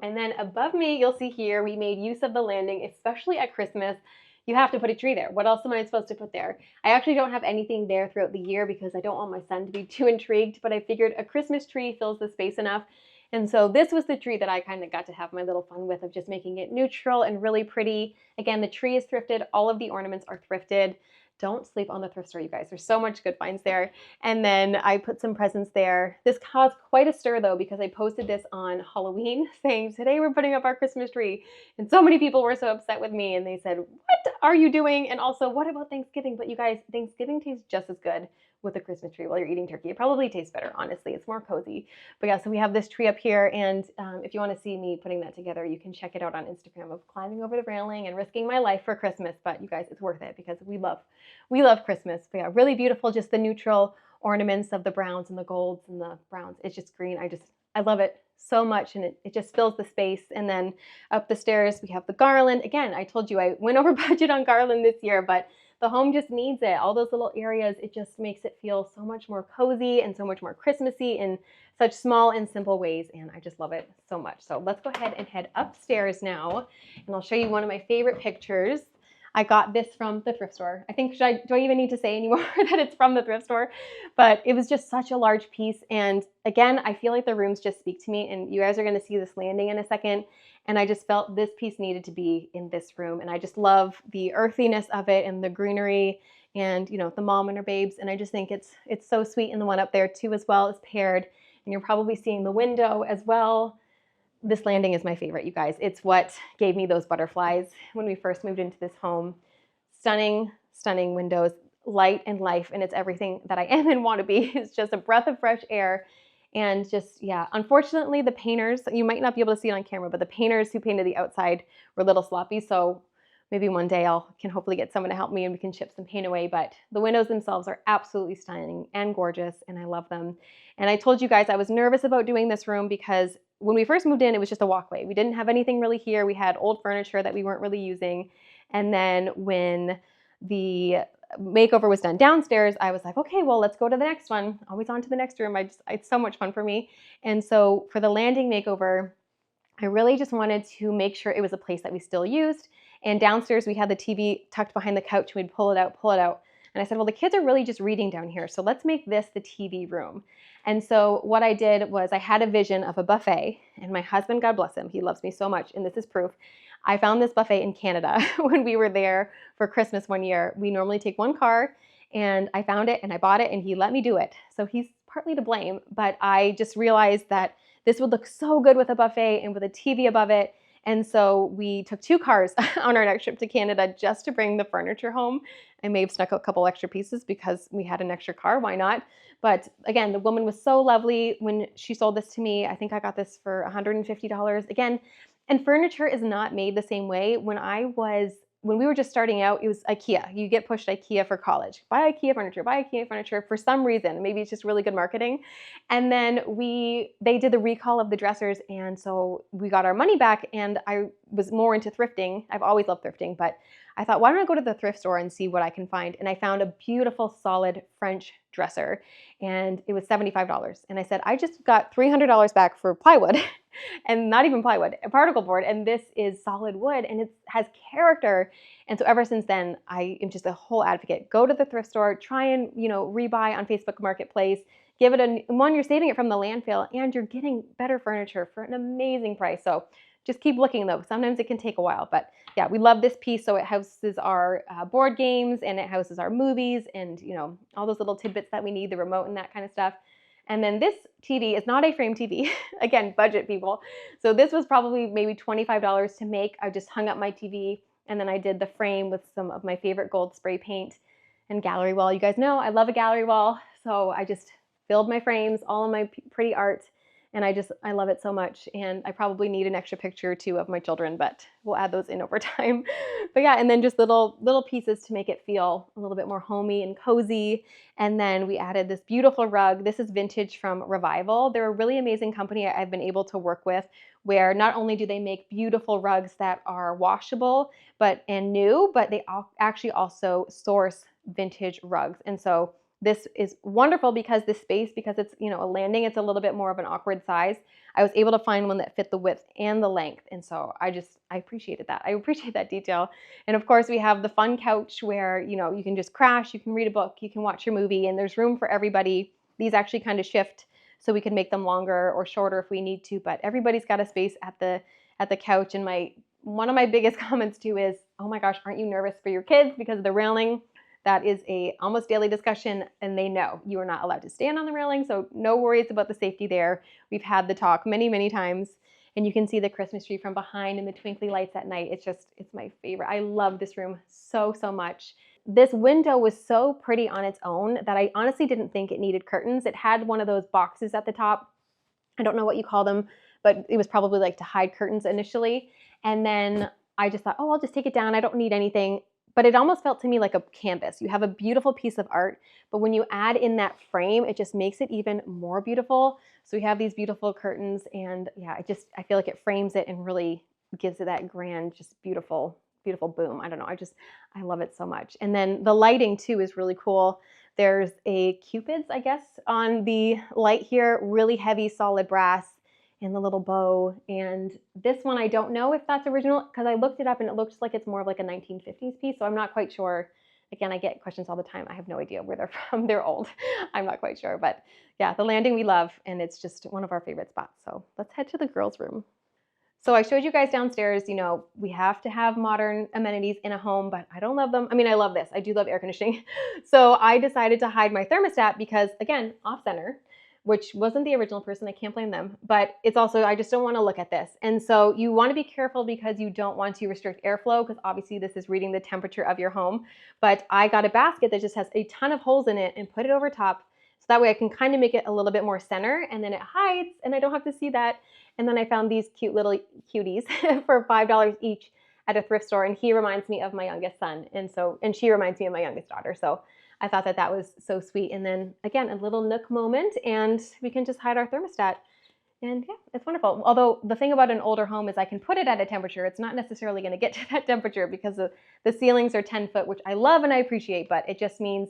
And then above me, you'll see here, we made use of the landing, especially at Christmas. You have to put a tree there. What else am I supposed to put there? I actually don't have anything there throughout the year because I don't want my son to be too intrigued, but I figured a Christmas tree fills the space enough. And so this was the tree that I kind of got to have my little fun with, of just making it neutral and really pretty. Again, the tree is thrifted. All of the ornaments are thrifted. Don't sleep on the thrift store, you guys. There's so much good finds there. And then I put some presents there. This caused quite a stir though, because I posted this on Halloween saying, today we're putting up our Christmas tree. And so many people were so upset with me, and they said, what are you doing? And also, what about Thanksgiving? But you guys, Thanksgiving tastes just as good with a Christmas tree while you're eating turkey. It probably tastes better, honestly. It's more cozy. But yeah, so we have this tree up here, and if you want to see me putting that together, you can check it out on Instagram, of climbing over the railing and risking my life for Christmas. But you guys, it's worth it because we love Christmas. But yeah, really beautiful, just the neutral ornaments of the browns and the golds and the browns. It's just green. I love it so much, and it just fills the space. And then up the stairs, we have the garland. Again, I told you I went over budget on garland this year, but the home just needs it. All those little areas, it just makes it feel so much more cozy and so much more Christmassy in such small and simple ways, and I just love it so much. So let's go ahead and head upstairs now, and I'll show you one of my favorite pictures. I got this from the thrift store. I think, do I even need to say anymore that it's from the thrift store? But it was just such a large piece, and again, I feel like the rooms just speak to me, and you guys are gonna see this landing in a second. And I just felt this piece needed to be in this room. And I just love the earthiness of it and the greenery and, the mom and her babes. And I just think it's so sweet. And the one up there too as well is paired. And you're probably seeing the window as well. This landing is my favorite, you guys. It's what gave me those butterflies when we first moved into this home. Stunning, stunning windows, light and life. And it's everything that I am and want to be. It's just a breath of fresh air. And just, yeah, unfortunately, the painters, you might not be able to see it on camera, but the painters who painted the outside were a little sloppy. So maybe one day can hopefully get someone to help me and we can chip some paint away. But the windows themselves are absolutely stunning and gorgeous, and I love them. And I told you guys I was nervous about doing this room because when we first moved in, it was just a walkway. We didn't have anything really here. We had old furniture that we weren't really using. And then when the makeover was done downstairs, I was like, okay, well, let's go to the next one. Always on to the next room. It's so much fun for me. And so for the landing makeover, I really just wanted to make sure it was a place that we still used. And downstairs, we had the TV tucked behind the couch. We'd pull it out. And I said, well, the kids are really just reading down here, so let's make this the TV room. And so what I did was I had a vision of a buffet, and my husband, God bless him, he loves me so much, and this is proof. I found this buffet in Canada when we were there for Christmas one year. We normally take one car, and I found it and I bought it and he let me do it. So he's partly to blame, but I just realized that this would look so good with a buffet and with a TV above it. And so we took 2 cars on our next trip to Canada just to bring the furniture home. I may have snuck a couple extra pieces because we had an extra car, why not? But again, the woman was so lovely when she sold this to me. I think I got this for $150. Again, and furniture is not made the same way. When we were just starting out, it was IKEA. You get pushed IKEA for college. Buy IKEA furniture for some reason. Maybe it's just really good marketing. And then they did the recall of the dressers, and so we got our money back, and I was more into thrifting. I've always loved thrifting, but I thought, why don't I go to the thrift store and see what I can find? And I found a beautiful, solid French dresser, and it was $75. And I said, I just got $300 back for plywood, and not even plywood, a particle board, and this is solid wood, and it has character. And so ever since then, I am just a whole advocate. Go to the thrift store, try and rebuy on Facebook Marketplace, give it one, you're saving it from the landfill and you're getting better furniture for an amazing price. So just keep looking though. Sometimes it can take a while, but yeah, we love this piece. So it houses our board games and it houses our movies and, you know, all those little tidbits that we need, the remote and that kind of stuff. And then this TV is not a frame TV. Again, budget people. So this was probably maybe $25 to make. I just hung up my TV and then I did the frame with some of my favorite gold spray paint and gallery wall. You guys know I love a gallery wall. So I just filled my frames, all of my pretty art. And I love it so much. And I probably need an extra picture or two of my children, but we'll add those in over time. But yeah, and then just little pieces to make it feel a little bit more homey and cozy. And then we added this beautiful rug. This is vintage from Revival. They're a really amazing company I've been able to work with, where not only do they make beautiful rugs that are washable and new, but they actually also source vintage rugs. And so this is wonderful because this space, because it's, you know, a landing, it's a little bit more of an awkward size. I was able to find one that fit the width and the length. And so I appreciated that. I appreciate that detail. And of course we have the fun couch where, you know, you can just crash, you can read a book, you can watch your movie, and there's room for everybody. These actually kind of shift so we can make them longer or shorter if we need to, but everybody's got a space at the couch. And one of my biggest comments too is, oh my gosh, aren't you nervous for your kids because of the railing? That is a almost daily discussion, and they know you are not allowed to stand on the railing, so no worries about the safety there. We've had the talk many, many times, and you can see the Christmas tree from behind and the twinkly lights at night. It's my favorite. I love this room so, so much. This window was so pretty on its own that I honestly didn't think it needed curtains. It had one of those boxes at the top. I don't know what you call them, but it was probably like to hide curtains initially. And then I just thought, oh, I'll just take it down. I don't need anything. But it almost felt to me like a canvas. You have a beautiful piece of art, but when you add in that frame, it just makes it even more beautiful. So we have these beautiful curtains, and yeah, I feel like it frames it and really gives it that grand, just beautiful, beautiful boom. I don't know, I love it so much. And then the lighting too is really cool. There's a Cupid's, I guess, on the light here, really heavy solid brass, and the little bow. And this one, I don't know if that's original because I looked it up and it looks like it's more of like a 1950s piece. So I'm not quite sure. Again, I get questions all the time. I have no idea where they're from. They're old. I'm not quite sure. But yeah, the landing we love, and it's just one of our favorite spots. So let's head to the girls' room. So I showed you guys downstairs, you know, we have to have modern amenities in a home, but I don't love them. I mean, I love this. I do love air conditioning. So I decided to hide my thermostat because, again, off center, which wasn't the original person. I can't blame them, but it's also, I just don't want to look at this. And so you want to be careful because you don't want to restrict airflow, because obviously this is reading the temperature of your home. But I got a basket that just has a ton of holes in it and put it over top. So that way I can kind of make it a little bit more center, and then it hides and I don't have to see that. And then I found these cute little cuties for $5 each at a thrift store. And he reminds me of my youngest son. And she reminds me of my youngest daughter. So I thought that was so sweet. And then again, a little nook moment, and we can just hide our thermostat. And yeah, it's wonderful. Although the thing about an older home is I can put it at a temperature. It's not necessarily going to get to that temperature because the ceilings are 10 foot, which I love and I appreciate, but it just means,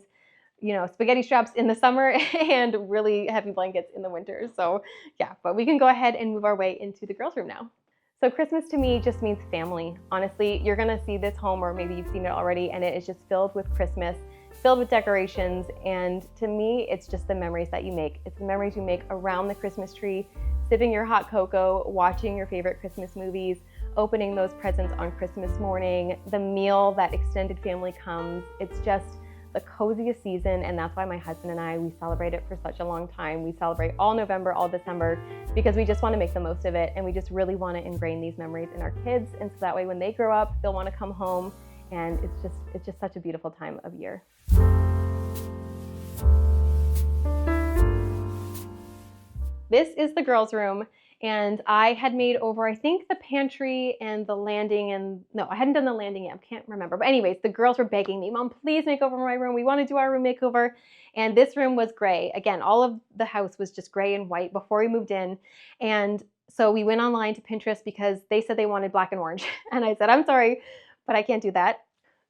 you know, spaghetti straps in the summer and really heavy blankets in the winter. So yeah, but we can go ahead and move our way into the girls' room now. So Christmas to me just means family. Honestly, you're gonna see this home, or maybe you've seen it already, and it is just filled with Christmas, filled with decorations. And to me, it's just the memories that you make. It's the memories you make around the Christmas tree, sipping your hot cocoa, watching your favorite Christmas movies, opening those presents on Christmas morning, the meal that extended family comes. It's just the coziest season, and that's why my husband and I, we celebrate it for such a long time. We celebrate all November, all December, because we just want to make the most of it, and we just really want to ingrain these memories in our kids, and so that way when they grow up, they'll want to come home, and it's just such a beautiful time of year. This is the girls' room. And I had made over, I think, the pantry and the landing, and no, I hadn't done the landing yet. I can't remember. But anyways, the girls were begging me, Mom, please make over my room. We want to do our room makeover. And this room was gray. Again, all of the house was just gray and white before we moved in. And so we went online to Pinterest because they said they wanted black and orange. And I said, I'm sorry, but I can't do that.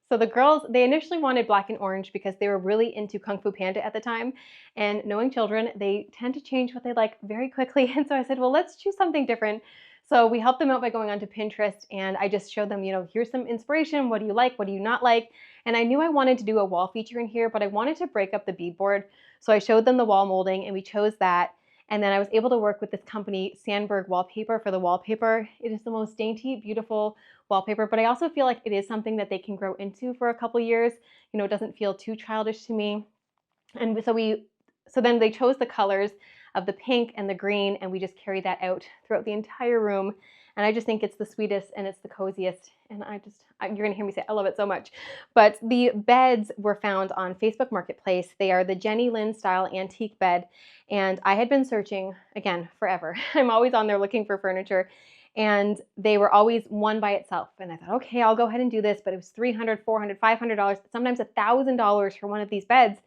So the girls, they initially wanted black and orange because they were really into Kung Fu Panda at the time. And knowing children, they tend to change what they like very quickly. And so I said, well, let's choose something different. So we helped them out by going onto Pinterest, and I just showed them, you know, here's some inspiration. What do you like? What do you not like? And I knew I wanted to do a wall feature in here, but I wanted to break up the beadboard. So I showed them the wall molding and we chose that. And then I was able to work with this company, Sandberg Wallpaper, for the wallpaper. It is the most dainty, beautiful wallpaper, but I also feel like it is something that they can grow into for a couple years. You know, it doesn't feel too childish to me. And so then they chose the colors of the pink and the green, and we just carried that out throughout the entire room. And I just think it's the sweetest and it's the coziest. And you're gonna hear me say, I love it so much. But the beds were found on Facebook Marketplace. They are the Jenny Lynn style antique bed. And I had been searching, again, forever. I'm always on there looking for furniture. And they were always one by itself. And I thought, okay, I'll go ahead and do this. But it was $300, $400, $500, sometimes $1,000 for one of these beds.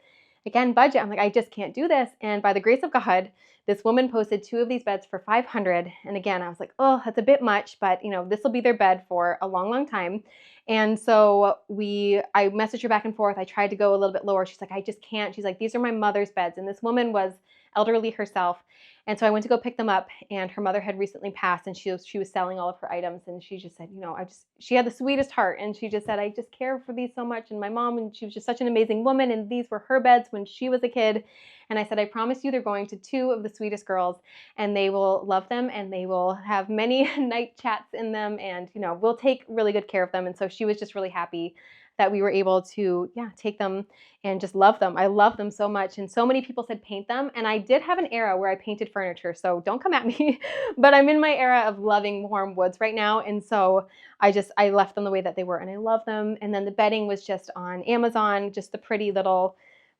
Again, budget. I'm like, I just can't do this. And by the grace of God, this woman posted 2 of these beds for $500. And again, I was like, oh, that's a bit much, but you know, this will be their bed for a long, long time. And so I messaged her back and forth. I tried to go a little bit lower. She's like, I just can't. She's like, these are my mother's beds. And this woman was elderly herself. And so I went to go pick them up, and her mother had recently passed, and she was selling all of her items. And she just said, you know, she had the sweetest heart. And she just said, I just care for these so much. And my mom, and she was just such an amazing woman. And these were her beds when she was a kid. And I said, I promise you they're going to 2 of the sweetest girls, and they will love them, and they will have many night chats in them. And, you know, we'll take really good care of them. And so she was just really happy that we were able to, take them and just love them. I love them so much. And so many people said paint them. And I did have an era where I painted furniture, so don't come at me. But I'm in my era of loving warm woods right now. And so I left them the way that they were, and I love them. And then the bedding was just on Amazon, just the pretty little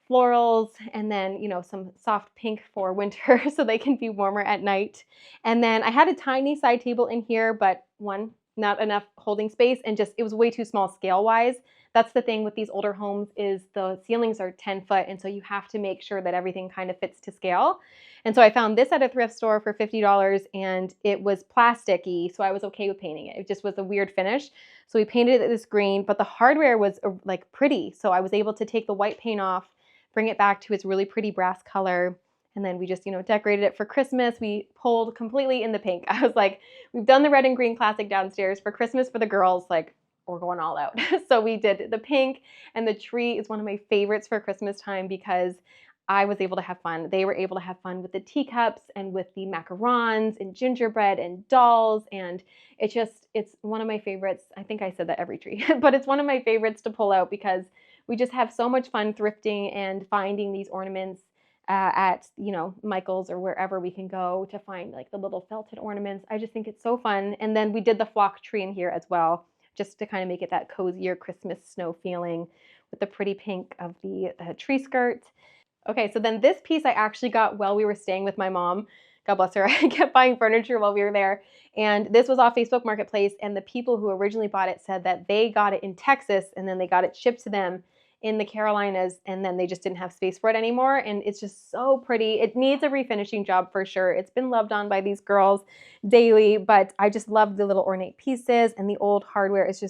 florals, and then, you know, some soft pink for winter so they can be warmer at night. And then I had a tiny side table in here, but not enough holding space, and it was way too small scale wise. That's the thing with these older homes, is the ceilings are 10 foot. And so you have to make sure that everything kind of fits to scale. And so I found this at a thrift store for $50, and it was plasticky. So I was okay with painting it. It just was a weird finish. So we painted it this green, but the hardware was like pretty. So I was able to take the white paint off, bring it back to its really pretty brass color. And then we just, decorated it for Christmas. We pulled completely in the pink. I was like, we've done the red and green classic downstairs. For Christmas for the girls, like, we're going all out. So we did the pink, and the tree is one of my favorites for Christmas time because I was able to have fun. They were able to have fun with the teacups and with the macarons and gingerbread and dolls. And it's one of my favorites. I think I said that every tree, but it's one of my favorites to pull out because we just have so much fun thrifting and finding these ornaments at, Michael's or wherever we can go to find like the little felted ornaments. I just think it's so fun. And then we did the flock tree in here as well, just to kind of make it that cozier Christmas snow feeling with the pretty pink of the tree skirt. Okay, so then this piece I actually got while we were staying with my mom. God bless her. I kept buying furniture while we were there. And this was off Facebook Marketplace, and the people who originally bought it said that they got it in Texas, and then they got it shipped to them in the Carolinas, and then they just didn't have space for it anymore. And it's just so pretty. It needs a refinishing job for sure. It's been loved on by these girls daily, but I just love the little ornate pieces, and the old hardware is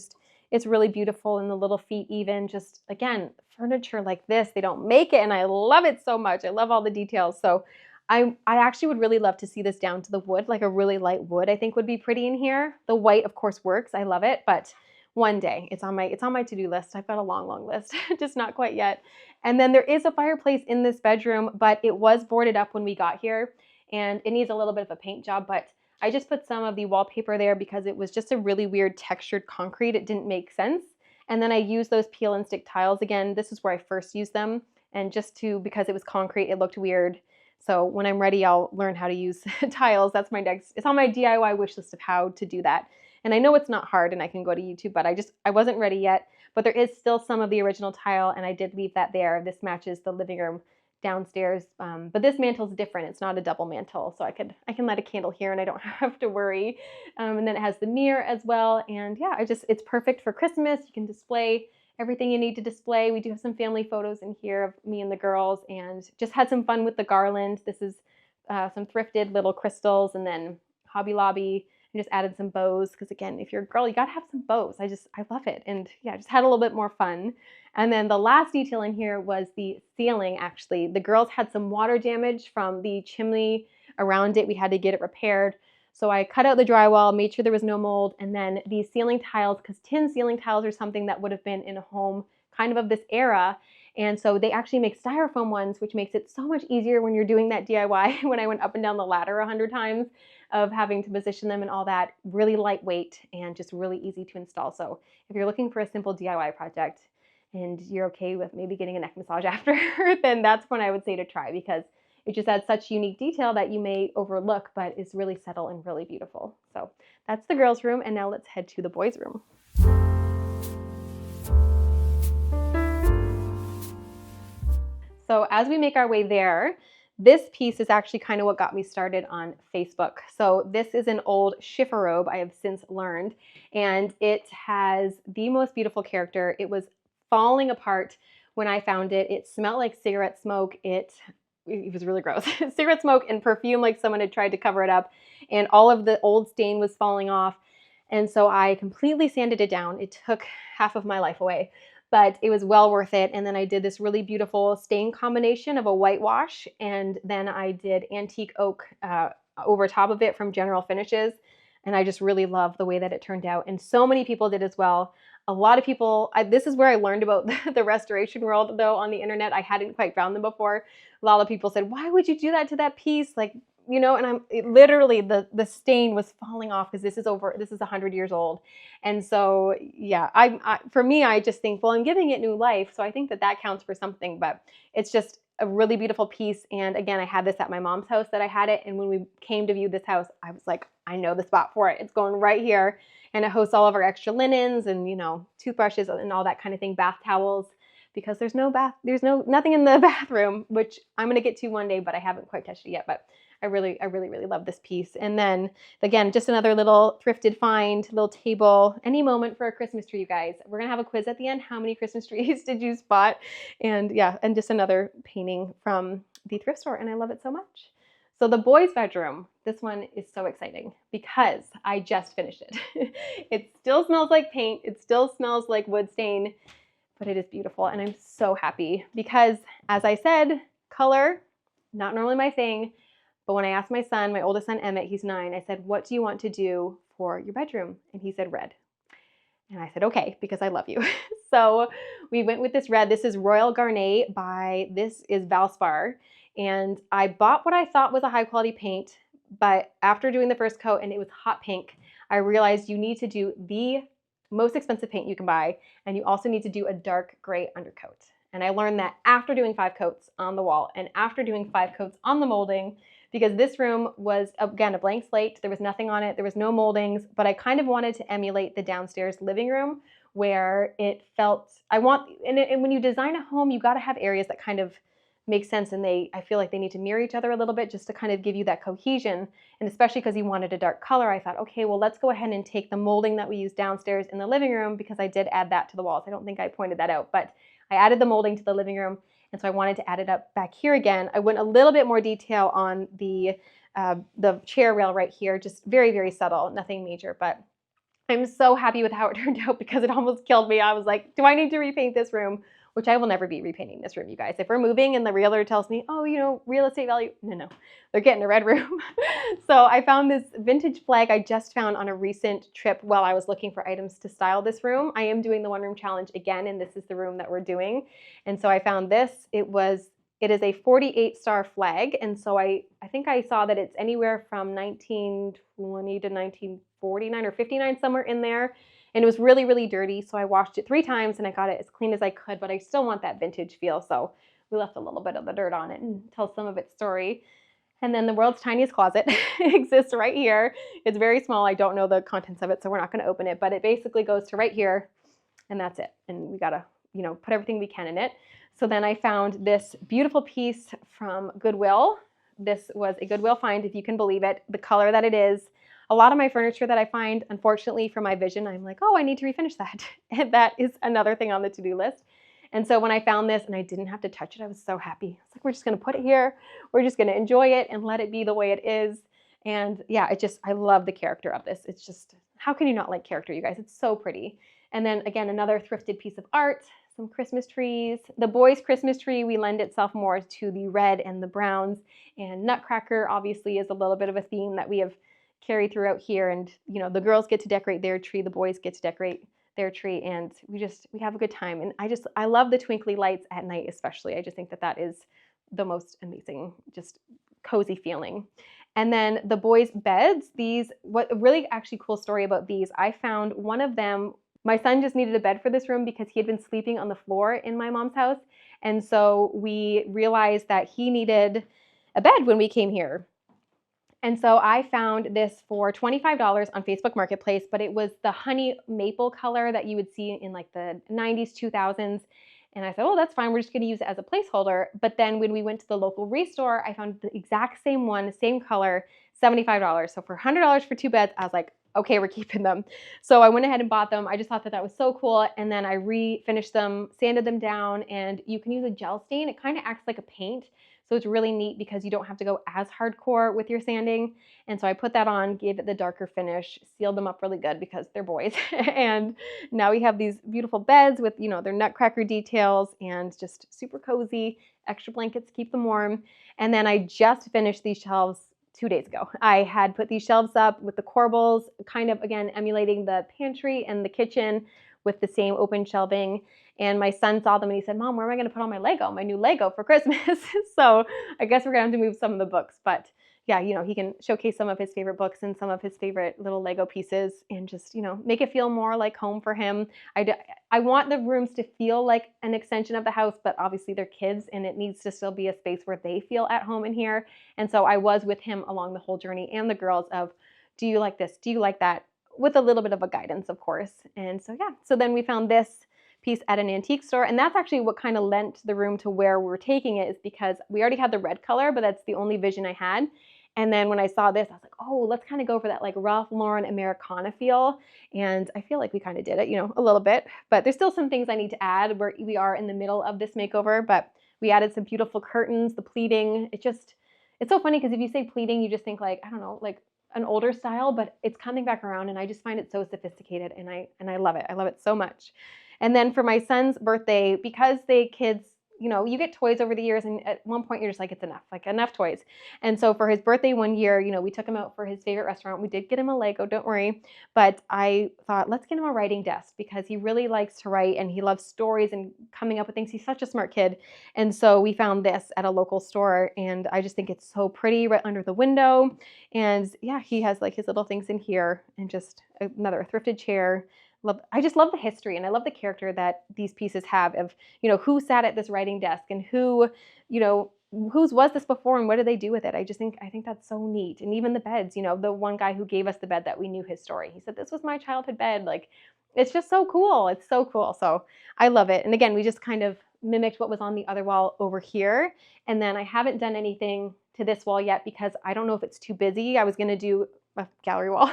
it's really beautiful, and the little feet even. Just, again, furniture like this, they don't make it, and I love it so much. I love all the details. So I actually would really love to see this down to the wood, like a really light wood I think would be pretty in here. The white, of course, works. I love it, but one day. It's on my to-do list. I've got a long, long list, just not quite yet. And then there is a fireplace in this bedroom, but it was boarded up when we got here, and it needs a little bit of a paint job, but I just put some of the wallpaper there because it was just a really weird textured concrete. It didn't make sense. And then I used those peel and stick tiles again. This is where I first used them, and because it was concrete, it looked weird. So when I'm ready, I'll learn how to use tiles. It's on my DIY wish list of how to do that. And I know it's not hard, and I can go to YouTube, but I wasn't ready yet. But there is still some of the original tile, and I did leave that there. This matches the living room downstairs, but this mantle is different. It's not a double mantle, so I can light a candle here, and I don't have to worry. And then it has the mirror as well, and yeah, it's perfect for Christmas. You can display everything you need to display. We do have some family photos in here of me and the girls, and just had some fun with the garland. This is some thrifted little crystals, and then Hobby Lobby. And just added some bows because, again, if you're a girl, you got to have some bows. I love it. And yeah, just had a little bit more fun. And then the last detail in here was the ceiling, actually. The girls had some water damage from the chimney around it. We had to get it repaired. So I cut out the drywall, made sure there was no mold, and then these ceiling tiles, because tin ceiling tiles are something that would have been in a home kind of this era. And so they actually make styrofoam ones, which makes it so much easier when you're doing that DIY. When I went up and down the ladder 100 times of having to position them and all that, really lightweight and just really easy to install. So if you're looking for a simple DIY project and you're okay with maybe getting a neck massage after, then that's one I would say to try, because it just adds such unique detail that you may overlook, but is really subtle and really beautiful. So that's the girls' room, and now let's head to the boys' room. So as we make our way there, this piece is actually kind of what got me started on Facebook. So this is an old chifforobe, I have since learned, and it has the most beautiful character. It was falling apart when I found it. It smelled like cigarette smoke. It was really gross. Cigarette smoke and perfume, like someone had tried to cover it up, and all of the old stain was falling off. And so I completely sanded it down. It took half of my life away, but it was well worth it. And then I did this really beautiful stain combination of a whitewash, and then I did antique oak over top of it from General Finishes. And I just really love the way that it turned out. And so many people did as well. A lot of people, this is where I learned about the restoration world, though, on the internet. I hadn't quite found them before. A lot of people said, why would you do that to that piece? Like, you know, and literally the stain was falling off because this is 100 years old. And so, yeah, for me, I just think, well, I'm giving it new life. So I think that counts for something, but it's just a really beautiful piece. And again, I had this at my mom's house that I had it. And when we came to view this house, I was like, I know the spot for it. It's going right here. And it hosts all of our extra linens and, you know, toothbrushes and all that kind of thing, bath towels, because there's nothing in the bathroom, which I'm going to get to one day, but I haven't quite touched it yet. But I really love this piece. And then again, just another little thrifted find, little table, any moment for a Christmas tree, you guys. We're going to have a quiz at the end. How many Christmas trees did you spot? And yeah, and just another painting from the thrift store. And I love it so much. So the boys' bedroom, this one is so exciting because I just finished it. It still smells like paint. It still smells like wood stain, but it is beautiful. And I'm so happy because, as I said, color, not normally my thing. But when I asked my son, my oldest son, Emmett, he's 9, I said, what do you want to do for your bedroom? And he said, red. And I said, okay, because I love you. So we went with this red. This is Royal Garnet this is Valspar. And I bought what I thought was a high quality paint, but after doing the first coat and it was hot pink, I realized you need to do the most expensive paint you can buy, and you also need to do a dark gray undercoat. And I learned that after doing 5 coats on the wall and after doing 5 coats on the molding, because this room was, again, a blank slate. There was nothing on it. There was no moldings, but I kind of wanted to emulate the downstairs living room where it felt, and when you design a home, you got to have areas that kind of make sense, and I feel like they need to mirror each other a little bit just to kind of give you that cohesion. And especially because you wanted a dark color, I thought, okay, well, let's go ahead and take the molding that we used downstairs in the living room, because I did add that to the walls. I don't think I pointed that out, but I added the molding to the living room, and so I wanted to add it up back here again. I went a little bit more detail on the chair rail right here, just very, very subtle, nothing major, but I'm so happy with how it turned out because it almost killed me. I was like, do I need to repaint this room? Which I will never be repainting this room, you guys. If we're moving and the realtor tells me, oh, you know, real estate value, no, they're getting a red room. So I found this vintage flag I just found on a recent trip while I was looking for items to style this room. I am doing the 1 room challenge again, and this is the room that we're doing. And so I found this. It is a 48-star flag. And so I think I saw that it's anywhere from 1920 to 1949 or 59, somewhere in there. And it was really, really dirty. So I washed it 3 times and I got it as clean as I could, but I still want that vintage feel. So we left a little bit of the dirt on it and tell some of its story. And then the world's tiniest closet exists right here. It's very small. I don't know the contents of it, so we're not going to open it, but it basically goes to right here, and that's it. And we got to, you know, put everything we can in it. So then I found this beautiful piece from Goodwill. This was a Goodwill find, if you can believe it, the color that it is. A lot of my furniture that I find, unfortunately for my vision, I'm like, oh, I need to refinish that. And that is another thing on the to-do list. And so when I found this and I didn't have to touch it, I was so happy. It's like, we're just going to put it here. We're just going to enjoy it and let it be the way it is. And yeah, I love the character of this. It's just, how can you not like character, you guys? It's so pretty. And then again, another thrifted piece of art, some Christmas trees. The boys' Christmas tree, we lend itself more to the red and the browns. And Nutcracker obviously is a little bit of a theme that we have carried throughout here. And, you know, the girls get to decorate their tree. The boys get to decorate their tree, and we have a good time. And I love the twinkly lights at night, especially. I just think that that is the most amazing, just cozy feeling. And then the boys' beds, what a really actually cool story about these. I found one of them, my son just needed a bed for this room because he had been sleeping on the floor in my mom's house. And so we realized that he needed a bed when we came here. And so I found this for $25 on Facebook Marketplace, but it was the honey maple color that you would see in like the 90s, 2000s. And I said, oh, that's fine. We're just going to use it as a placeholder. But then when we went to the local restore, I found the exact same one, same color, $75. So for $100 for 2 beds, I was like, okay, we're keeping them. So I went ahead and bought them. I just thought that that was so cool. And then I refinished them, sanded them down, and you can use a gel stain. It kind of acts like a paint. So it's really neat because you don't have to go as hardcore with your sanding. And so I put that on, gave it the darker finish, sealed them up really good because they're boys. And now we have these beautiful beds with, their nutcracker details and just super cozy, extra blankets to keep them warm. And then I just finished these shelves 2 days ago. I had put these shelves up with the corbels, kind of again emulating the pantry and the kitchen with the same open shelving. And my son saw them and he said, Mom, where am I going to put all my new Lego for Christmas? So I guess we're going to have to move some of the books. But yeah, he can showcase some of his favorite books and some of his favorite little Lego pieces and just, make it feel more like home for him. I want the rooms to feel like an extension of the house, but obviously they're kids and it needs to still be a space where they feel at home in here. And so I was with him along the whole journey and the girls of, do you like this? Do you like that? With a little bit of a guidance, of course. And so, yeah, so then we found this piece at an antique store. And that's actually what kind of lent the room to where we're taking it, is because we already had the red color, but that's the only vision I had. And then when I saw this, I was like, oh, let's kind of go for that like Ralph Lauren Americana feel. And I feel like we kind of did it, a little bit, but there's still some things I need to add. We are in the middle of this makeover, but we added some beautiful curtains, the pleating. It's so funny because if you say pleating, you just think like, I don't know, like an older style, but it's coming back around and I just find it so sophisticated and I love it. I love it so much. And then for my son's birthday, because kids, you get toys over the years and at one point you're just like, it's enough toys. And so for his birthday one year, we took him out for his favorite restaurant. We did get him a Lego, don't worry. But I thought, let's get him a writing desk because he really likes to write and he loves stories and coming up with things. He's such a smart kid. And so we found this at a local store and I just think it's so pretty right under the window. And yeah, he has like his little things in here and just another thrifted chair. I just love the history and I love the character that these pieces have of, who sat at this writing desk and whose was this before and what did they do with it? I think that's so neat. And even the beds, the one guy who gave us the bed that we knew his story. He said, this was my childhood bed. Like, it's just so cool. It's so cool. So I love it. And again, we just kind of mimicked what was on the other wall over here. And then I haven't done anything to this wall yet because I don't know if it's too busy. I was going to do a gallery wall,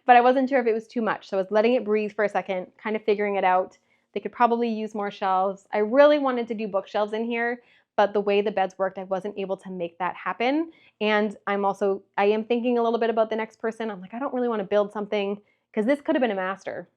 but I wasn't sure if it was too much. So I was letting it breathe for a second, kind of figuring it out. They could probably use more shelves. I really wanted to do bookshelves in here, but the way the beds worked, I wasn't able to make that happen. And I am thinking a little bit about the next person. I'm like, I don't really want to build something because this could have been a master.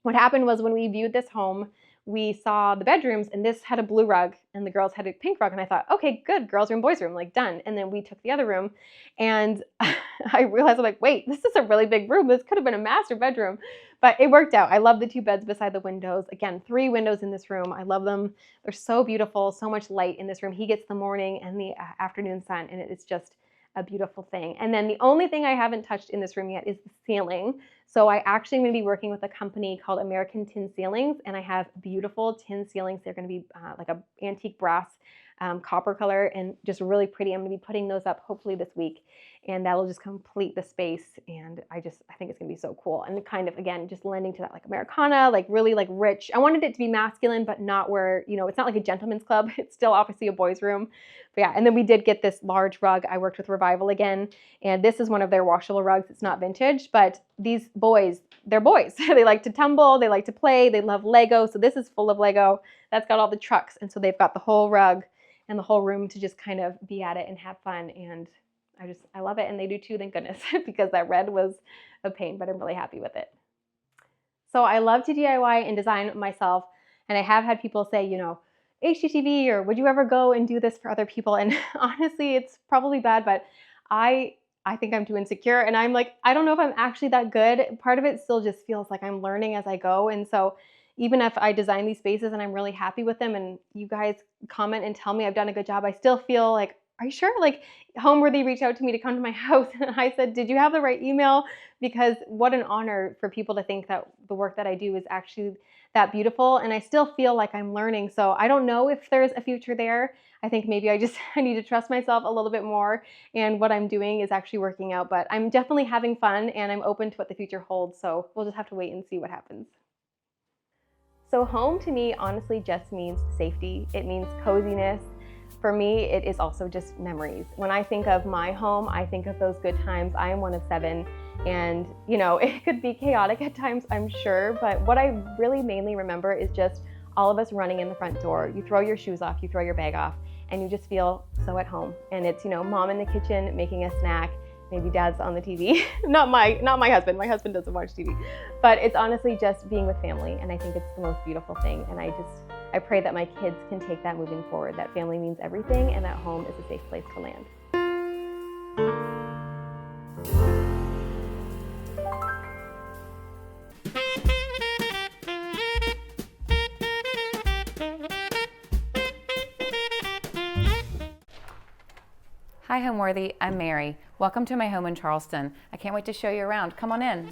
What happened was when we viewed this home, we saw the bedrooms and this had a blue rug and the girls had a pink rug. And I thought, okay, good, girls room, boys room, like done. And then we took the other room and I realized I'm like, wait, this is a really big room. This could have been a master bedroom, but it worked out. I love the 2 beds beside the windows. Again, 3 windows in this room. I love them. They're so beautiful, so much light in this room. He gets the morning and the afternoon sun and it's just a beautiful thing. And then the only thing I haven't touched in this room yet is the ceiling. So I actually am going to be working with a company called American Tin Ceilings, and I have beautiful tin ceilings. They're going to be like a antique brass copper color and just really pretty. I'm going to be putting those up hopefully this week, and that'll just complete the space. And I think it's going to be so cool and kind of, again, just lending to that like Americana, like really like rich. I wanted it to be masculine, but not where, it's not like a gentleman's club. It's still obviously a boys' room. But yeah, and then we did get this large rug. I worked with Revival again, and this is one of their washable rugs. It's not vintage, but these boys, they're boys. They like to tumble, they like to play, they love Lego. So this is full of Lego. That's got all the trucks. And so they've got the whole rug and the whole room to just kind of be at it and have fun. And I love it. And they do too, thank goodness, because that red was a pain, but I'm really happy with it. So I love to DIY and design myself. And I have had people say, HGTV, or would you ever go and do this for other people? And honestly, it's probably bad, but I I think I'm too insecure. And I'm like, I don't know if I'm actually that good. Part of it still just feels like I'm learning as I go. And so even if I design these spaces and I'm really happy with them and you guys comment and tell me I've done a good job, I still feel like, are you sure? Like Homeworthy reached out to me to come to my house and I said, did you have the right email? Because what an honor for people to think that the work that I do is actually that beautiful. And I still feel like I'm learning. So I don't know if there's a future there. I think maybe I need to trust myself a little bit more and what I'm doing is actually working out, but I'm definitely having fun and I'm open to what the future holds. So we'll just have to wait and see what happens. So home to me honestly just means safety. It means coziness. For me, it is also just memories. When I think of my home, I think of those good times. I am one of 7 and it could be chaotic at times, I'm sure, but what I really mainly remember is just all of us running in the front door. You throw your shoes off, you throw your bag off, and you just feel so at home. And it's, mom in the kitchen making a snack, maybe dad's on the TV. Not my husband. My husband doesn't watch TV. But it's honestly just being with family, and I think it's the most beautiful thing. And I pray that my kids can take that moving forward, that family means everything and that home is a safe place to land. Hi Homeworthy, I'm Mary. Welcome to my home in Charleston. I can't wait to show you around. Come on in.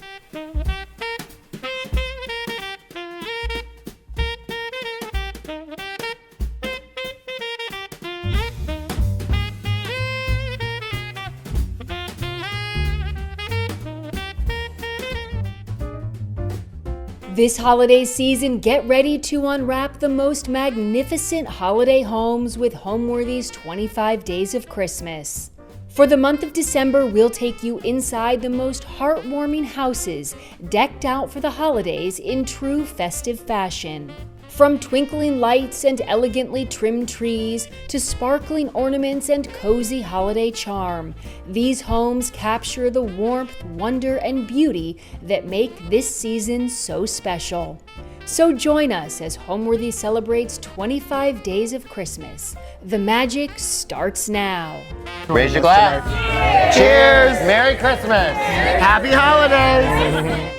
This holiday season, get ready to unwrap the most magnificent holiday homes with Homeworthy's 25 Days of Christmas. For the month of December, we'll take you inside the most heartwarming houses, decked out for the holidays in true festive fashion. From twinkling lights and elegantly trimmed trees to sparkling ornaments and cozy holiday charm, these homes capture the warmth, wonder, and beauty that make this season so special. So join us as Homeworthy celebrates 25 Days of Christmas. The magic starts now. Raise your glass. Cheers! Merry Christmas! Happy holidays!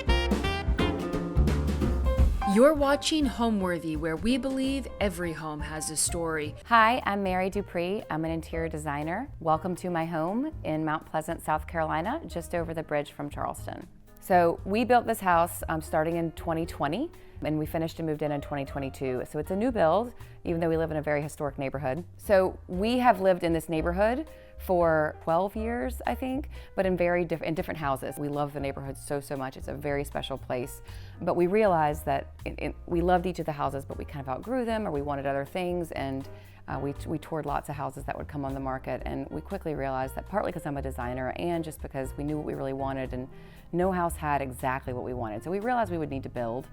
You're watching Homeworthy, where we believe every home has a story. Hi, I'm Mary Dupree. I'm an interior designer. Welcome to my home in Mount Pleasant, South Carolina, just over the bridge from Charleston. So we built this house starting in 2020, and we finished and moved in 2022. So it's a new build, even though we live in a very historic neighborhood. So we have lived in this neighborhood for 12 years, I think, but in different houses. We love the neighborhood so much. It's a very special place. But we realized that we loved each of the houses, but we kind of outgrew them, or we wanted other things, and we toured lots of houses that would come on the market, and we quickly realized that partly because I'm a designer and just because we knew what we really wanted, and no house had exactly what we wanted. So we realized we would need to build.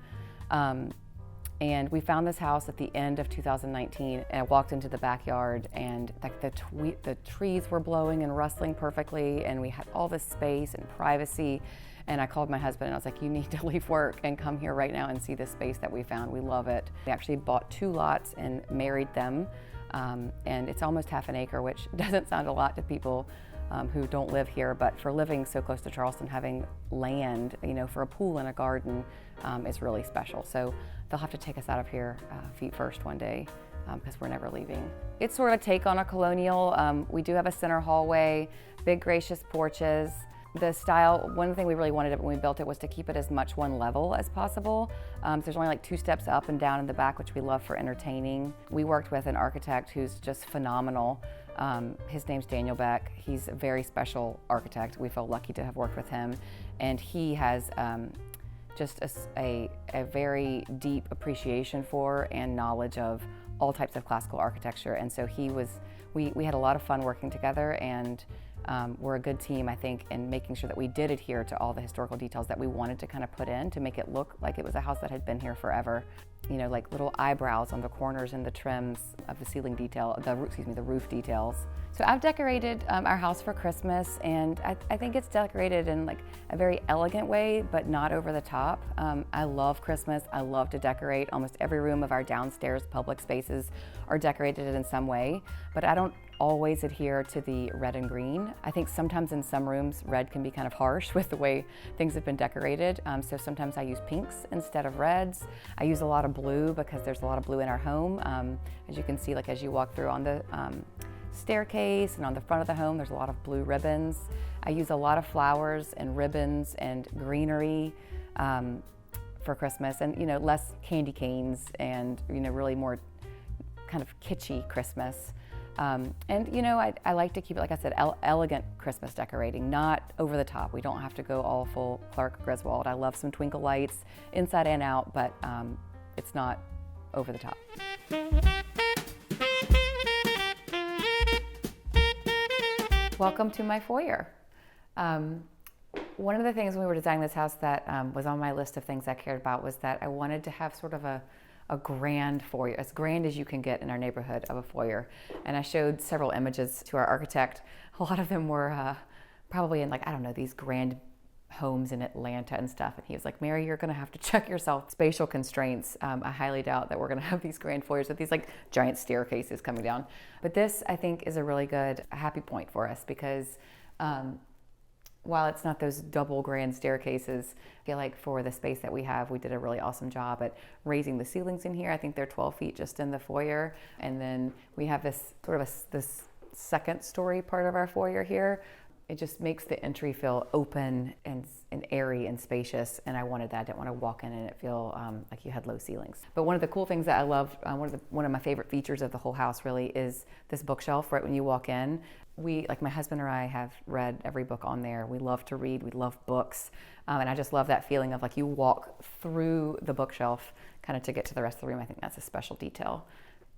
And we found this house at the end of 2019, and I walked into the backyard, and like the trees were blowing and rustling perfectly, and we had all this space and privacy. And I called my husband and I was like, you need to leave work and come here right now and see this space that we found. We love it. We actually bought 2 lots and married them. And it's almost half an acre, which doesn't sound a lot to people who don't live here, but for living so close to Charleston, having land, for a pool and a garden is really special. So they'll have to take us out of here feet first one day because we're never leaving. It's sort of a take on a colonial. We do have a center hallway, big gracious porches. The style, one thing we really wanted when we built it was to keep it as much one level as possible. So there's only like 2 steps up and down in the back, which we love for entertaining. We worked with an architect who's just phenomenal. His name's Daniel Beck. He's a very special architect. We feel lucky to have worked with him. And he has just a very deep appreciation for and knowledge of all types of classical architecture. And so we had a lot of fun working together, and we're a good team, I think, in making sure that we did adhere to all the historical details that we wanted to kind of put in to make it look like it was a house that had been here forever. Like little eyebrows on the corners and the trims of the ceiling detail, the roof details. So I've decorated our house for Christmas, and I think it's decorated in like a very elegant way, but not over the top. I love Christmas. I love to decorate. Almost every room of our downstairs public spaces are decorated in some way, but I don't always adhere to the red and green. I think sometimes in some rooms, red can be kind of harsh with the way things have been decorated. So sometimes I use pinks instead of reds. I use a lot of blue because there's a lot of blue in our home. As you can see, like as you walk through on the staircase and on the front of the home, there's a lot of blue ribbons. I use a lot of flowers and ribbons and greenery for Christmas, and less candy canes and really more kind of kitschy Christmas. And I like to keep it, like I said, elegant Christmas decorating, not over the top. We don't have to go all full Clark Griswold. I love some twinkle lights inside and out, but it's not over the top. Welcome to my foyer. One of the things when we were designing this house that was on my list of things I cared about was that I wanted to have sort of a grand foyer, as grand as you can get in our neighborhood of a foyer. And I showed several images to our architect. A lot of them were probably in these grand homes in Atlanta and stuff. And he was like, Mary, you're gonna have to check yourself. Spatial constraints. I highly doubt that we're gonna have these grand foyers with these giant staircases coming down. But this, I think, is a really good happy point for us because while it's not those double grand staircases, I feel like for the space that we have, we did a really awesome job at raising the ceilings in here. I think they're 12 feet just in the foyer. And then we have this sort of this second story part of our foyer here. It just makes the entry feel open and airy and spacious, and I wanted that. I didn't want to walk in and it feel like you had low ceilings. But one of the cool things that I love, one of my favorite features of the whole house really is this bookshelf right when you walk in. My husband or I have read every book on there. We love to read, we love books, and I just love that feeling of you walk through the bookshelf kind of to get to the rest of the room. I think that's a special detail.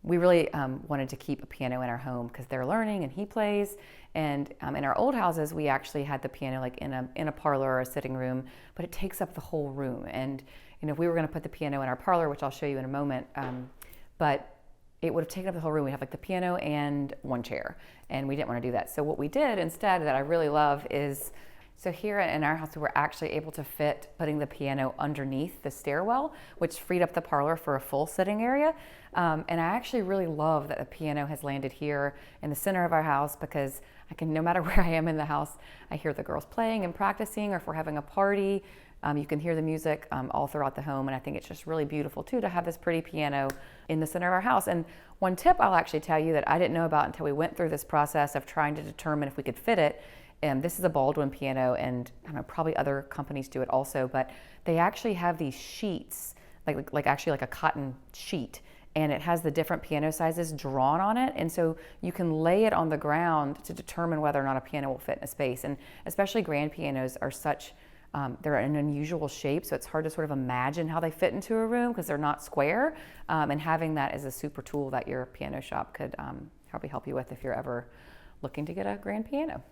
We really wanted to keep a piano in our home because they're learning and he plays. And in our old houses, we actually had the piano in a parlor or a sitting room, but it takes up the whole room. And if we were going to put the piano in our parlor, which I'll show you in a moment, but it would have taken up the whole room. We'd have the piano and one chair, and we didn't want to do that. So what we did instead that I really love is, so here in our house, we were actually able to fit putting the piano underneath the stairwell, which freed up the parlor for a full sitting area. And I actually really love that the piano has landed here in the center of our house because no matter where I am in the house, I hear the girls playing and practicing, or if we're having a party, you can hear the music all throughout the home. And I think it's just really beautiful too to have this pretty piano in the center of our house. And one tip I'll actually tell you that I didn't know about until we went through this process of trying to determine if we could fit it. This is a Baldwin piano, and I don't know, probably other companies do it also, but they actually have these sheets, like a cotton sheet, and it has the different piano sizes drawn on it, and so you can lay it on the ground to determine whether or not a piano will fit in a space. And especially grand pianos are they're an unusual shape, so it's hard to sort of imagine how they fit into a room because they're not square, and having that as a super tool that your piano shop could probably help you with if you're ever looking to get a grand piano.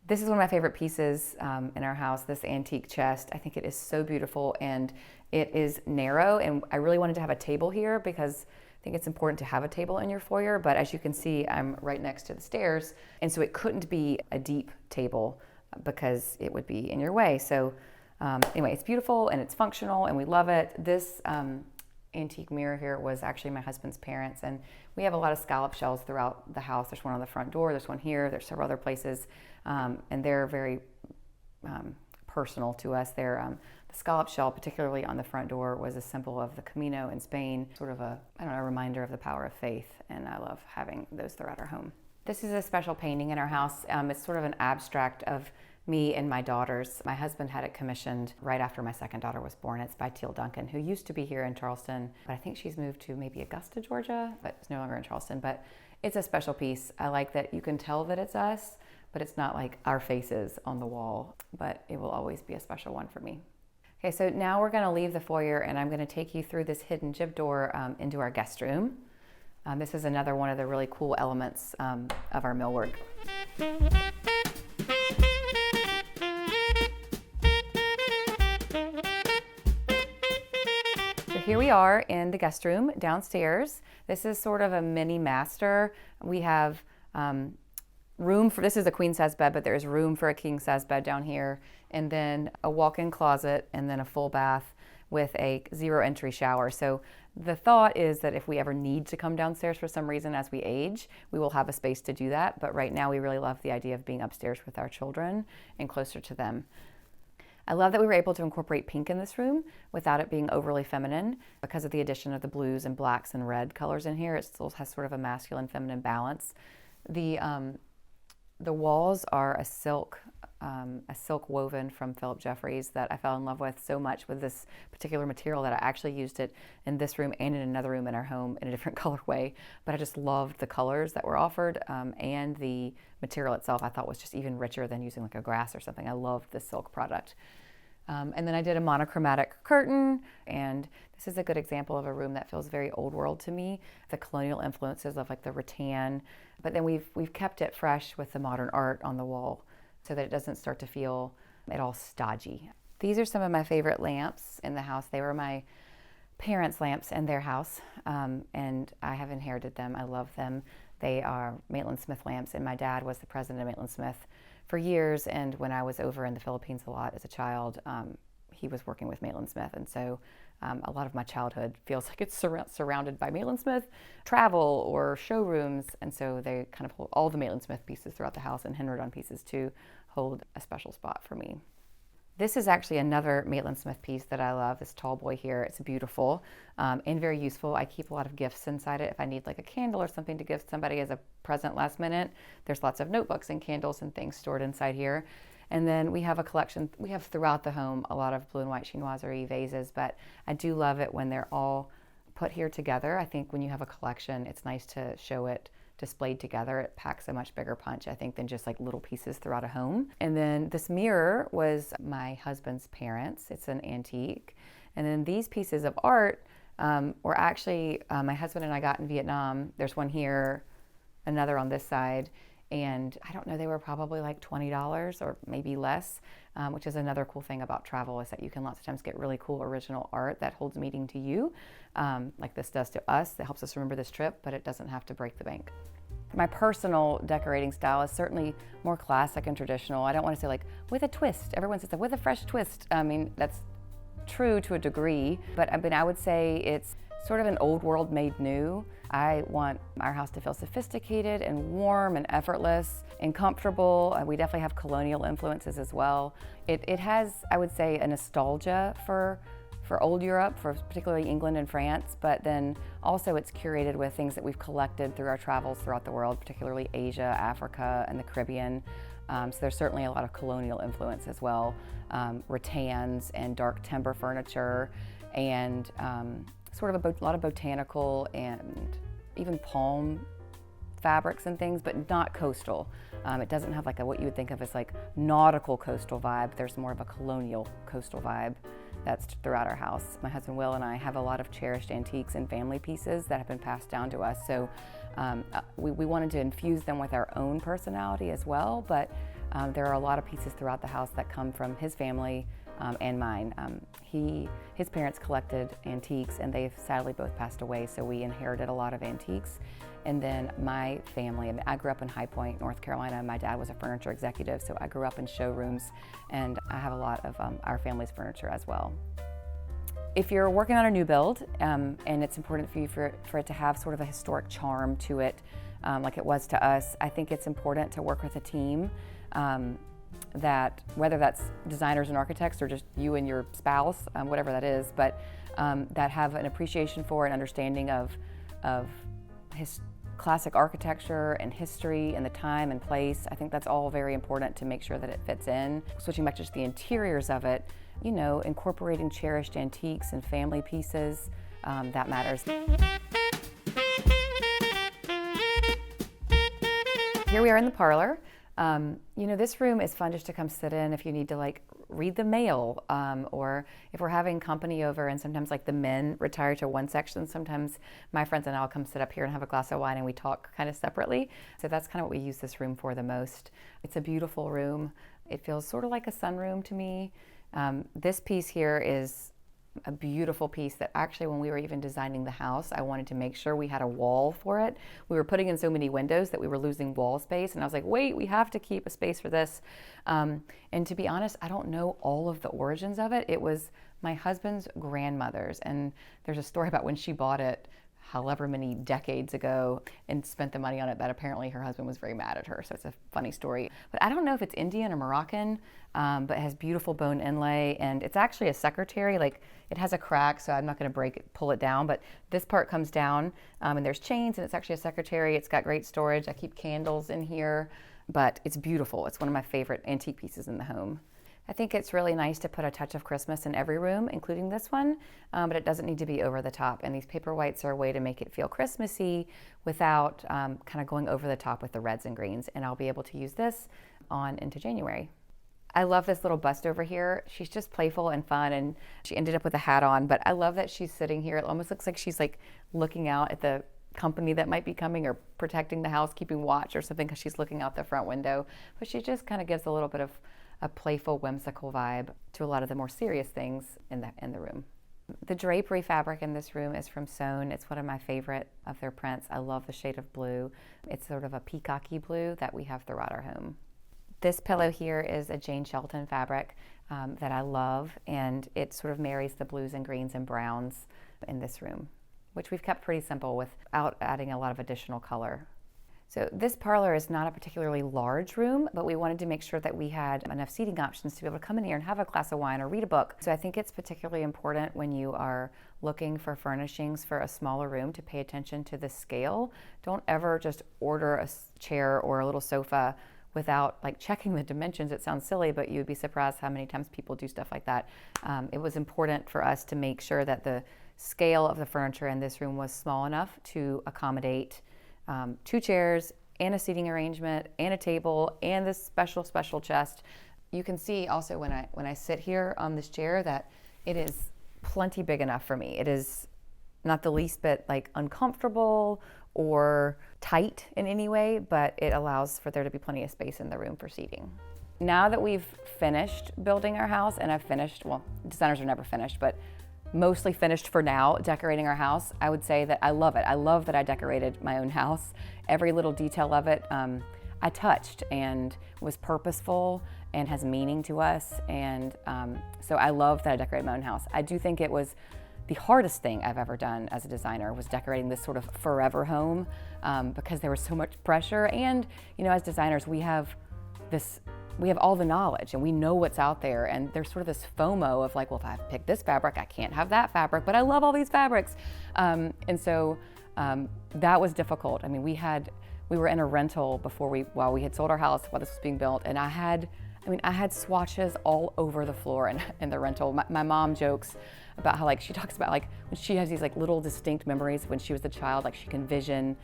This is one of my favorite pieces in our house, this antique chest. I think it is so beautiful, and it is narrow, and I really wanted to have a table here because I think it's important to have a table in your foyer, but as you can see, I'm right next to the stairs, and so it couldn't be a deep table because it would be in your way. So anyway, it's beautiful and it's functional and we love it. This antique mirror here was actually my husband's parents, and we have a lot of scallop shells throughout the house. There's one on the front door, there's one here, there's several other places, and they're very personal to us. The scallop shell, particularly on the front door, was a symbol of the Camino in Spain, sort of a reminder of the power of faith, and I love having those throughout our home. This is a special painting in our house. It's sort of an abstract of me and my daughters. My husband had it commissioned right after my second daughter was born. It's by Teal Duncan, who used to be here in Charleston, but I think she's moved to maybe Augusta, Georgia, but it's no longer in Charleston. But it's a special piece. I like that you can tell that it's us, but it's not like our faces on the wall, but it will always be a special one for me. Okay, so now we're gonna leave the foyer and I'm gonna take you through this hidden jib door into our guest room. This is another one of the really cool elements of our millwork. So here we are in the guest room downstairs. This is sort of a mini master. We have room for, this is a queen size bed, but there's room for a king size bed down here, and then a walk-in closet, and then a full bath. with a 0 entry shower. So the thought is that if we ever need to come downstairs for some reason as we age, we will have a space to do that. But right now we really love the idea of being upstairs with our children and closer to them. I love that we were able to incorporate pink in this room without it being overly feminine. Because of the addition of the blues and blacks and red colors in here, it still has sort of a masculine feminine balance. The walls are a silk woven from Philip Jeffries that I fell in love with so much with this particular material that I actually used it in this room and in another room in our home in a different colorway. But I just loved the colors that were offered, and the material itself I thought was just even richer than using like a grass or something. I loved this silk product. And then I did a monochromatic curtain, and this is a good example of a room that feels very old world to me. The colonial influences of like the rattan, but then we've kept it fresh with the modern art on the wall so that it doesn't start to feel at all stodgy. These are some of my favorite lamps in the house. They were my parents' lamps in their house, and I have inherited them. I love them. They are Maitland Smith lamps, and my dad was the president of Maitland Smith for years, and when I was over in the Philippines a lot as a child, he was working with Maitland Smith, and so a lot of my childhood feels like it's surrounded by Maitland Smith travel or showrooms, and so they kind of hold all the Maitland Smith pieces throughout the house, and Henredon pieces too hold a special spot for me. This is actually another Maitland Smith piece that I love, this tall boy here. It's beautiful and very useful. I keep a lot of gifts inside it. If I need like a candle or something to give somebody as a present last minute, there's lots of notebooks and candles and things stored inside here. And then we have a collection, we have throughout the home a lot of blue and white chinoiserie vases, but I do love it when they're all put here together. I think when you have a collection, it's nice to show it displayed together. It packs a much bigger punch, I think, than just like little pieces throughout a home. And then this mirror was my husband's parents. It's an antique. And then these pieces of art were actually my husband and I got in Vietnam. There's one here, another on this side. And I don't know, they were probably like $20 or maybe less, which is another cool thing about travel, is that you can lots of times get really cool original art that holds meaning to you, like this does to us. That helps us remember this trip, but it doesn't have to break the bank. My personal decorating style is certainly more classic and traditional. I don't want to say like with a twist. Everyone says that with a fresh twist. I mean, that's true to a degree, but I would say it's sort of an old world made new. I want our house to feel sophisticated and warm and effortless and comfortable. We definitely have colonial influences as well. It has, I would say, a nostalgia for old Europe, for particularly England and France, but then also it's curated with things that we've collected through our travels throughout the world, particularly Asia, Africa, and the Caribbean. So there's certainly a lot of colonial influence as well. Rattans and dark timber furniture, and sort of a lot of botanical and even palm fabrics and things, but not coastal. It doesn't have like what you would think of as like nautical coastal vibe. There's more of a colonial coastal vibe that's throughout our house. My husband Will and I have a lot of cherished antiques and family pieces that have been passed down to us. So we wanted to infuse them with our own personality as well, but there are a lot of pieces throughout the house that come from his family and mine. His parents collected antiques, and they've sadly both passed away, so we inherited a lot of antiques. And then my family, I grew up in High Point, North Carolina. My dad was a furniture executive, so I grew up in showrooms, and I have a lot of our family's furniture as well. If you're working on a new build, and it's important for you for it to have sort of a historic charm to it, like it was to us, I think it's important to work with a team that, whether that's designers and architects or just you and your spouse, whatever that is, but that have an appreciation for and understanding of classic architecture and history and the time and place. I think that's all very important to make sure that it fits in. Switching back to just the interiors of it, you know, incorporating cherished antiques and family pieces, that matters. Here we are in the parlor. You know, this room is fun just to come sit in if you need to like read the mail, or if we're having company over, and sometimes like the men retire to one section, sometimes my friends and I'll come sit up here and have a glass of wine and we talk kind of separately. So that's kind of what we use this room for the most. It's a beautiful room. It feels sort of like a sunroom to me. This piece here is a beautiful piece that actually, when we were even designing the house, I wanted to make sure we had a wall for it. We were putting in so many windows that we were losing wall space, and I was like, wait, we have to keep a space for this. And to be honest, I don't know all of the origins of it. It was my husband's grandmother's, and there's a story about when she bought it however many decades ago and spent the money on it that apparently her husband was very mad at her. So it's a funny story. But I don't know if it's Indian or Moroccan, but it has beautiful bone inlay, and it's actually a secretary. Like, it has a crack, so I'm not going to pull it down, but this part comes down, and there's chains, and it's actually a secretary. It's got great storage. I keep candles in here, but it's beautiful. It's one of my favorite antique pieces in the home. I think it's really nice to put a touch of Christmas in every room, including this one, but it doesn't need to be over the top. And these paper whites are a way to make it feel Christmassy without kind of going over the top with the reds and greens. And I'll be able to use this on into January. I love this little bust over here. She's just playful and fun, and she ended up with a hat on, but I love that she's sitting here. It almost looks like she's like looking out at the company that might be coming, or protecting the house, keeping watch or something, because she's looking out the front window. But she just kind of gives a little bit of a playful, whimsical vibe to a lot of the more serious things in the room. The drapery fabric in this room is from Sewn. It's one of my favorite of their prints. I love the shade of blue. It's sort of a peacocky blue that we have throughout our home. This pillow here is a Jane Shelton fabric that I love, and it sort of marries the blues and greens and browns in this room, which we've kept pretty simple without adding a lot of additional color. So this parlor is not a particularly large room, but we wanted to make sure that we had enough seating options to be able to come in here and have a glass of wine or read a book. So I think it's particularly important when you are looking for furnishings for a smaller room to pay attention to the scale. Don't ever just order a chair or a little sofa without like checking the dimensions. It sounds silly, but you'd be surprised how many times people do stuff like that. It was important for us to make sure that the scale of the furniture in this room was small enough to accommodate 2 chairs and a seating arrangement and a table and this special chest. You can see also when I sit here on this chair that it is plenty big enough for me. It is not the least bit like uncomfortable or tight in any way, but it allows for there to be plenty of space in the room for seating. Now that we've finished building our house, and I've finished, well, designers are never finished, but mostly finished for now, decorating our house, I would say that I love it. I love that I decorated my own house. Every little detail of it I touched and was purposeful and has meaning to us. And so I love that I decorated my own house. I do think it was the hardest thing I've ever done as a designer, was decorating this sort of forever home, because there was so much pressure. And, you know, as designers, we have all the knowledge and we know what's out there, and there's sort of this FOMO of like, well, if I pick this fabric, I can't have that fabric, but I love all these fabrics. And so that was difficult. I mean, we were in a rental while we had sold our house, while this was being built, and I had swatches all over the floor in the rental. My mom jokes about how, like, she talks about like when she has these like little distinct memories when she was a child, like she can vision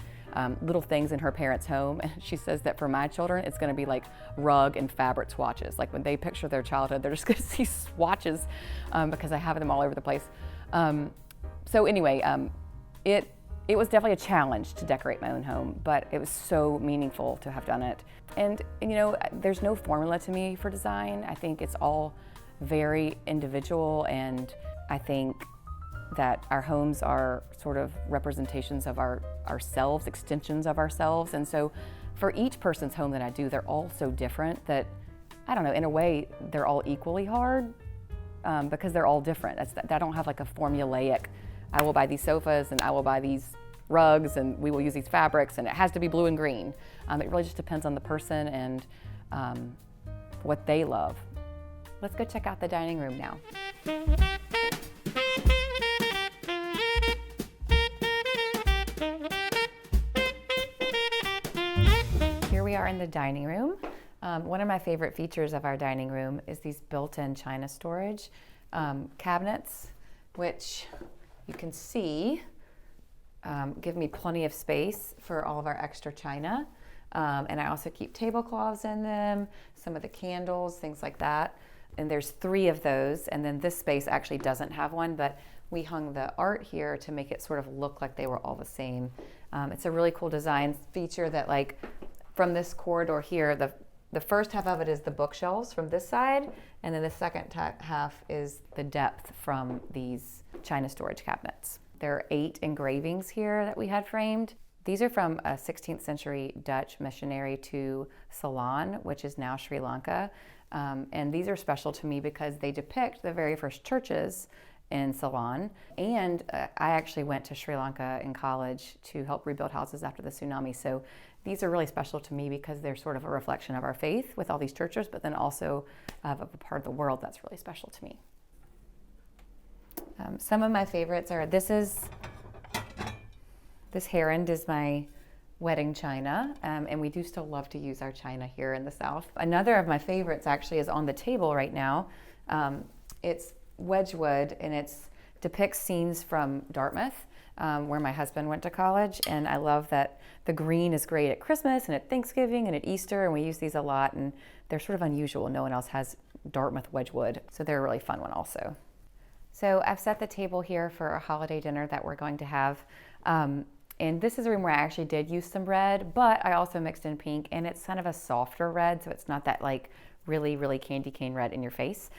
little things in her parents' home. And she says that for my children, it's going to be like rug and fabric swatches. Like when they picture their childhood, they're just going to see swatches because I have them all over the place. So anyway, it was definitely a challenge to decorate my own home, but it was so meaningful to have done it. And you know, there's no formula to me for design. I think it's all very individual, and I think that our homes are sort of representations of ourselves, extensions of ourselves. And so for each person's home that I do, they're all so different that, I don't know, in a way, they're all equally hard because they're all different. I don't have like a formulaic, I will buy these sofas and I will buy these rugs and we will use these fabrics and it has to be blue and green. It really just depends on the person and what they love. Let's go check out the dining room now. Here we are in the dining room. One of my favorite features of our dining room is these built-in china storage cabinets, which you can see give me plenty of space for all of our extra china. And I also keep tablecloths in them, some of the candles, things like that. And there's 3 of those, and then this space actually doesn't have one, but we hung the art here to make it sort of look like they were all the same. It's a really cool design feature that, like, from this corridor here, the first half of it is the bookshelves from this side, and then the second half is the depth from these china storage cabinets. There are 8 engravings here that we had framed. These are from a 16th century Dutch missionary to Ceylon, which is now Sri Lanka. And these are special to me because they depict the very first churches in Ceylon. And I actually went to Sri Lanka in college to help rebuild houses after the tsunami. So these are really special to me because they're sort of a reflection of our faith with all these churches, but then also of a part of the world that's really special to me. Some of my favorites are, this herond is my wedding china, and we do still love to use our china here in the South. Another of my favorites actually is on the table right now. It's Wedgwood, and it depicts scenes from Dartmouth, where my husband went to college, and I love that the green is great at Christmas and at Thanksgiving and at Easter, and we use these a lot, and they're sort of unusual. No one else has Dartmouth Wedgwood, so they're a really fun one also. So I've set the table here for a holiday dinner that we're going to have. And this is a room where I actually did use some red, but I also mixed in pink, and it's kind of a softer red, so it's not that like really, really candy cane red in your face.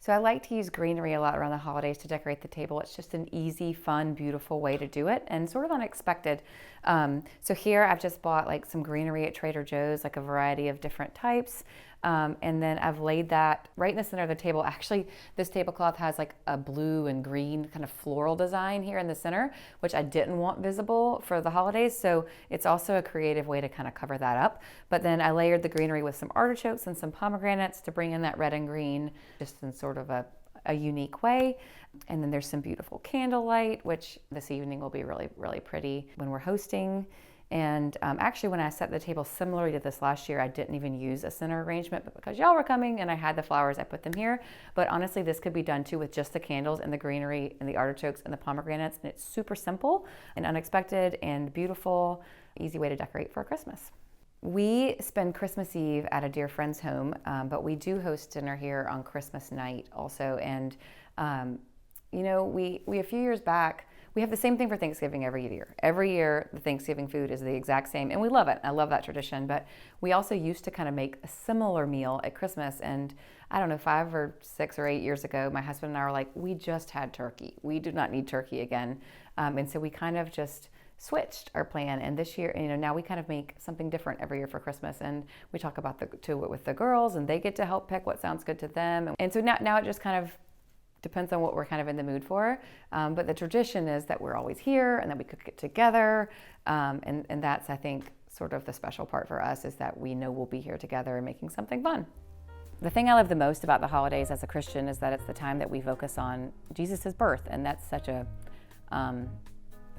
So I like to use greenery a lot around the holidays to decorate the table. It's just an easy, fun, beautiful way to do it, and sort of unexpected. So here I've just bought like some greenery at Trader Joe's, like a variety of different types. And then I've laid that right in the center of the table. Actually, this tablecloth has like a blue and green kind of floral design here in the center, which I didn't want visible for the holidays. So it's also a creative way to kind of cover that up. But then I layered the greenery with some artichokes and some pomegranates to bring in that red and green, just in sort of a unique way. And then there's some beautiful candlelight, which this evening will be really, really pretty when we're hosting. And actually, when I set the table similarly to this last year, I didn't even use a center arrangement, but because y'all were coming and I had the flowers, I put them here. But honestly, this could be done too with just the candles and the greenery and the artichokes and the pomegranates. And it's super simple and unexpected and beautiful, easy way to decorate for Christmas. We spend Christmas Eve at a dear friend's home, but we do host dinner here on Christmas night also. And, you know, we a few years back, we have the same thing for Thanksgiving every year. Every year, the Thanksgiving food is the exact same, and we love it. I love that tradition, but we also used to kind of make a similar meal at Christmas, and I don't know, 5 or 6 or 8 years ago, my husband and I were like, we just had turkey. We do not need turkey again. And so we kind of just switched our plan, and this year, you know, now we kind of make something different every year for Christmas, and we talk about it with the girls, and they get to help pick what sounds good to them. And so now it just kind of depends on what we're kind of in the mood for. But the tradition is that we're always here and that we cook it together. And that's, I think, sort of the special part for us, is that we know we'll be here together and making something fun. The thing I love the most about the holidays as a Christian is that it's the time that we focus on Jesus' birth. And that's such a, I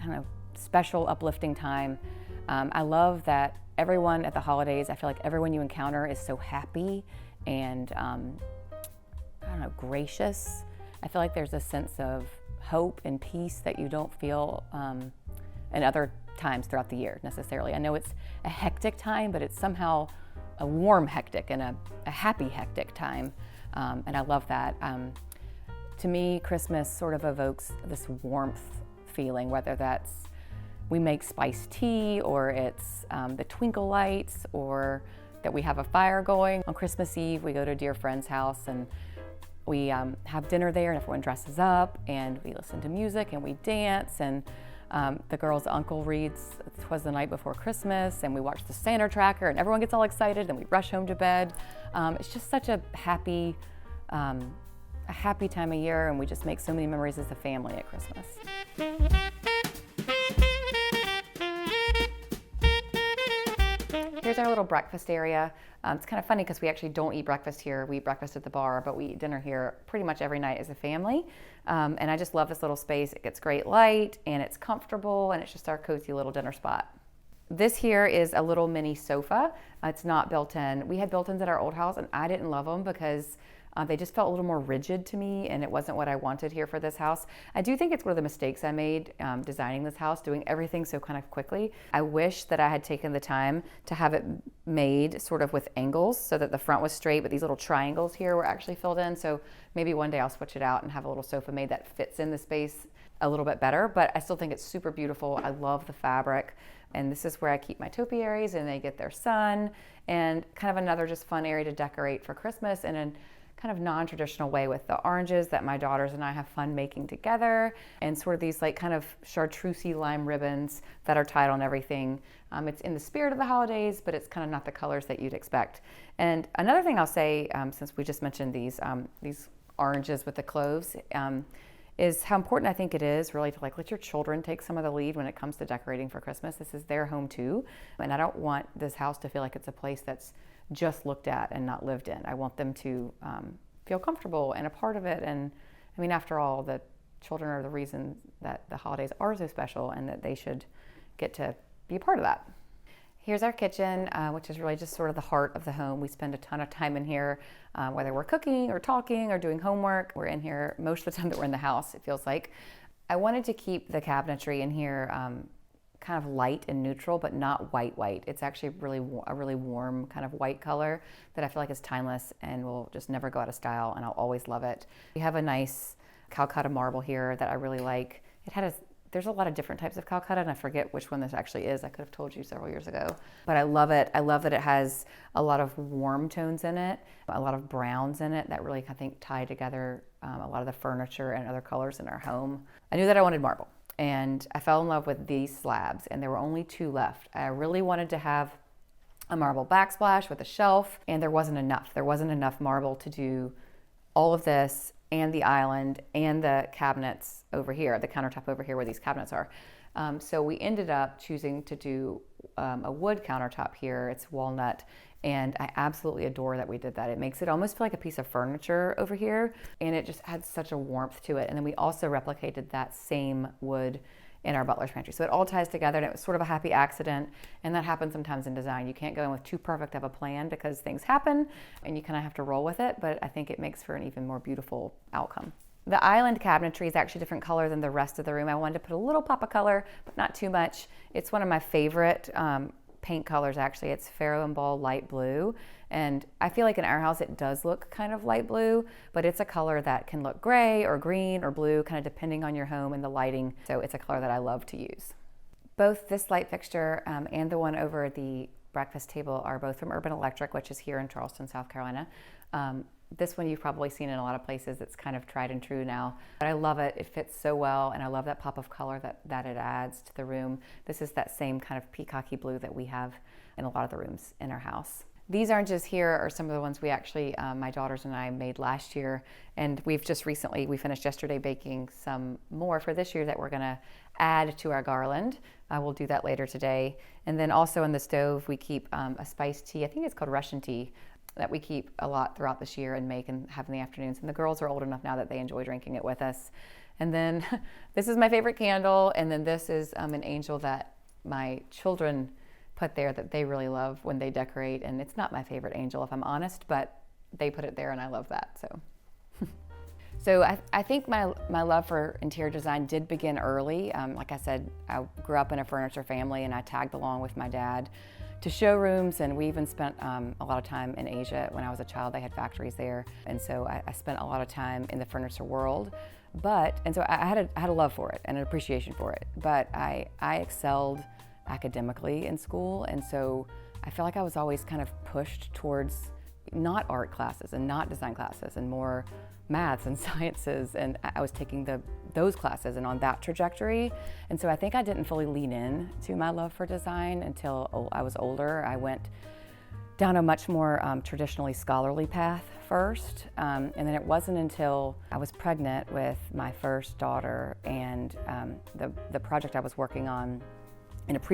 don't know, special, uplifting time. I love that everyone at the holidays, I feel like everyone you encounter is so happy and, I don't know, gracious. I feel like there's a sense of hope and peace that you don't feel in other times throughout the year necessarily. I know it's a hectic time, but it's somehow a warm hectic and a happy hectic time. And I love that. To me, Christmas sort of evokes this warmth feeling, whether that's we make spiced tea, or it's the twinkle lights, or that we have a fire going. On Christmas Eve, we go to a dear friend's house and we have dinner there, and everyone dresses up, and we listen to music, and we dance, and the girl's uncle reads "'Twas the Night Before Christmas," and we watch the Santa tracker, and everyone gets all excited, and we rush home to bed. It's just such a happy time of year, and we just make so many memories as a family at Christmas. Here's our little breakfast area. It's kind of funny because we actually don't eat breakfast here. We eat breakfast at the bar, but we eat dinner here pretty much every night as a family. And I just love this little space. It gets great light, and it's comfortable, and it's just our cozy little dinner spot. This here is a little mini sofa. It's not built in. We had built-ins at our old house, and I didn't love them because they just felt a little more rigid to me, and it wasn't what I wanted here for this house. I do think it's one of the mistakes I made designing this house, doing everything so kind of quickly. I wish that I had taken the time to have it made sort of with angles so that the front was straight, but these little triangles here were actually filled in. So maybe one day I'll switch it out and have a little sofa made that fits in the space a little bit better, but I still think it's super beautiful. I love the fabric. And this is where I keep my topiaries, and they get their sun, and kind of another just fun area to decorate for Christmas, and then kind of non-traditional way with the oranges that my daughters and I have fun making together, and sort of these like kind of chartreusey lime ribbons that are tied on everything. It's in the spirit of the holidays, but it's kind of not the colors that you'd expect. And another thing I'll say, since we just mentioned these oranges with the cloves, is how important I think it is really to like let your children take some of the lead when it comes to decorating for Christmas. This is their home too, and I don't want this house to feel like it's a place that's just looked at and not lived in. I want them to feel comfortable and a part of it. And I mean, after all, the children are the reason that the holidays are so special, and that they should get to be a part of that. Here's our kitchen, which is really just sort of the heart of the home. We spend a ton of time in here, whether we're cooking or talking or doing homework. We're in here most of the time that we're in the house, it feels like. I wanted to keep the cabinetry in here kind of light and neutral, but not white. It's actually a really warm kind of white color that I feel like is timeless and will just never go out of style, and I'll always love it. We have a nice Calcutta marble here that I really like. There's a lot of different types of Calcutta, and I forget which one this actually is. I could have told you several years ago. But I love it. I love that it has a lot of warm tones in it, a lot of browns in it that really, I think, tie together a lot of the furniture and other colors in our home. I knew that I wanted marble, and I fell in love with these slabs, and there were only 2 left. I really wanted to have a marble backsplash with a shelf, and there wasn't enough. There wasn't enough marble to do all of this and the island and the cabinets over here, the countertop over here where these cabinets are. So we ended up choosing to do a wood countertop here. It's walnut, and I absolutely adore that we did that. It makes it almost feel like a piece of furniture over here, and it just adds such a warmth to it. And then we also replicated that same wood in our butler's pantry. So it all ties together, and it was sort of a happy accident, and that happens sometimes in design. You can't go in with too perfect of a plan because things happen, and you kind of have to roll with it, but I think it makes for an even more beautiful outcome. The island cabinetry is actually a different color than the rest of the room. I wanted to put a little pop of color, but not too much. It's one of my favorite paint colors, actually. It's Faro and Ball light blue, and I feel like in our house it does look kind of light blue, but it's a color that can look gray or green or blue, kind of depending on your home and the lighting. So it's a color that I love to use. Both this light fixture and the one over the breakfast table are both from Urban Electric, which is here in Charleston, South Carolina. This one you've probably seen in a lot of places. It's kind of tried and true now, but I love it. It fits so well, and I love that pop of color that it adds to the room. This is that same kind of peacocky blue that we have in a lot of the rooms in our house. These oranges here are some of the ones we actually, my daughters and I made last year, and we finished yesterday baking some more for this year that we're gonna add to our garland. I will do that later today. And then also in the stove, we keep a spiced tea. I think it's called Russian tea, that we keep a lot throughout this year and make and have in the afternoons. And the girls are old enough now that they enjoy drinking it with us. And then this is my favorite candle. And then this is an angel that my children put there that they really love when they decorate. And it's not my favorite angel, if I'm honest, but they put it there and I love that. So I think my love for interior design did begin early. Like I said, I grew up in a furniture family, and I tagged along with my dad to showrooms, and we even spent a lot of time in Asia. When I was a child, they had factories there, and so I spent a lot of time in the furniture world. So I had a love for it and an appreciation for it, but I excelled academically in school, and so I feel like I was always kind of pushed towards not art classes and not design classes and more maths and sciences, and I was taking those classes and on that trajectory. And so I think I didn't fully lean in to my love for design until I was older. I went down a much more traditionally scholarly path first, and then it wasn't until I was pregnant with my first daughter and the project I was working on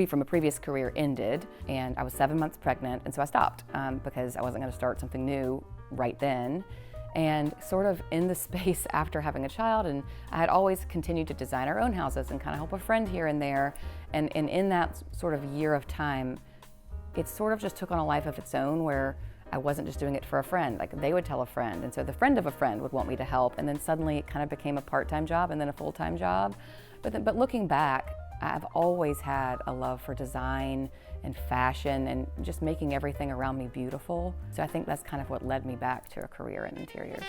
from a previous career ended, and I was 7 months pregnant, and so I stopped because I wasn't going to start something new right then. And sort of in the space after having a child, and I had always continued to design our own houses and kind of help a friend here and there, and in that sort of year of time, it sort of just took on a life of its own where I wasn't just doing it for a friend. Like, they would tell a friend, and so the friend of a friend would want me to help, and then suddenly it kind of became a part-time job and then a full-time job. But looking back, I've always had a love for design and fashion and just making everything around me beautiful. So I think that's kind of what led me back to a career in interiors.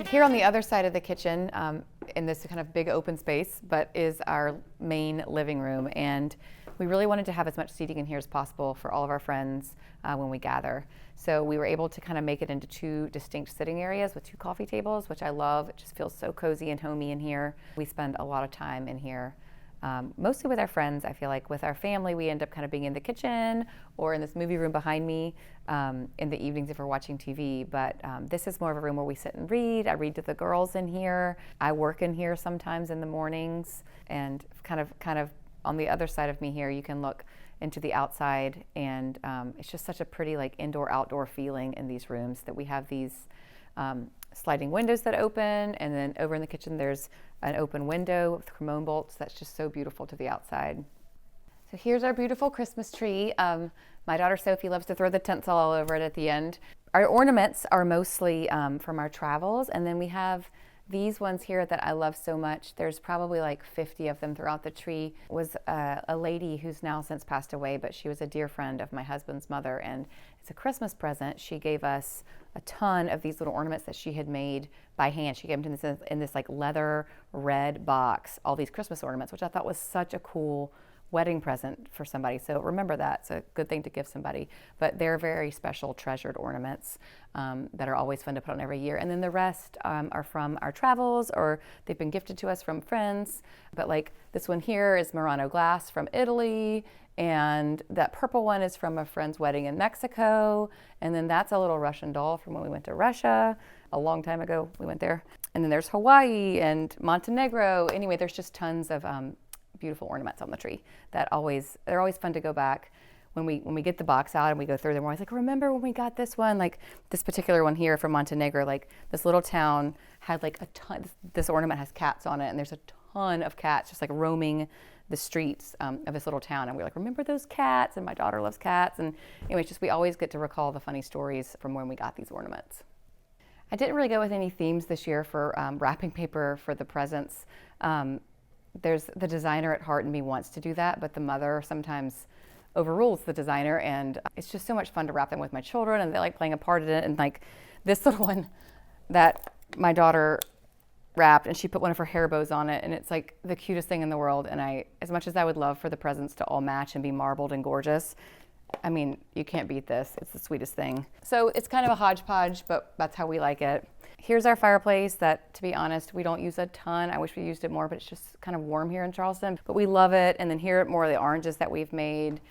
Here on the other side of the kitchen, in this kind of big open space, but is our main living room. And we really wanted to have as much seating in here as possible for all of our friends when we gather. So we were able to kind of make it into 2 distinct sitting areas with 2 coffee tables, which I love. It just feels so cozy and homey in here. We spend a lot of time in here, mostly with our friends. I feel like with our family, we end up kind of being in the kitchen or in this movie room behind me in the evenings if we're watching TV. But this is more of a room where we sit and read. I read to the girls in here. I work in here sometimes in the mornings, and kind of on the other side of me here, you can look into the outside, and it's just such a pretty like indoor-outdoor feeling in these rooms that we have these sliding windows that open, and then over in the kitchen there's an open window with cremone bolts that's just so beautiful to the outside. So here's our beautiful Christmas tree. My daughter Sophie loves to throw the tinsel all over it at the end. Our ornaments are mostly from our travels, and then we have these ones here that I love so much. There's probably like 50 of them throughout the tree. Was a lady who's now since passed away, but she was a dear friend of my husband's mother, and it's a Christmas present. She gave us a ton of these little ornaments that she had made by hand. She gave them to in this like leather red box, all these Christmas ornaments, which I thought was such a cool wedding present for somebody. So remember that. It's a good thing to give somebody. But they're very special, treasured ornaments that are always fun to put on every year. And then the rest are from our travels, or they've been gifted to us from friends. But like this one here is Murano glass from Italy. And that purple one is from a friend's wedding in Mexico. And then that's a little Russian doll from when we went to Russia a long time ago. We went there. And then there's Hawaii and Montenegro. Anyway, there's just tons of beautiful ornaments on the tree that they're always fun to go back when we get the box out and we go through them. We're always like, remember when we got this one? Like this particular one here from Montenegro, like this little town had like a ton. This ornament has cats on it, and there's a ton of cats just like roaming the streets of this little town. And we're like, remember those cats? And my daughter loves cats. And anyway, it's just we always get to recall the funny stories from when we got these ornaments. I didn't really go with any themes this year for wrapping paper for the presents. There's the designer at heart in me wants to do that, but the mother sometimes overrules the designer, and it's just so much fun to wrap them with my children, and they like playing a part in it. And like this little one that my daughter wrapped, and she put one of her hair bows on it, and it's like the cutest thing in the world. And as much as I would love for the presents to all match and be marbled and gorgeous, I mean, you can't beat this. It's the sweetest thing. So it's kind of a hodgepodge, but that's how we like it. Here's our fireplace that, to be honest, we don't use a ton. I wish we used it more, but it's just kind of warm here in Charleston. But we love it. And then here are more of the oranges that we've made.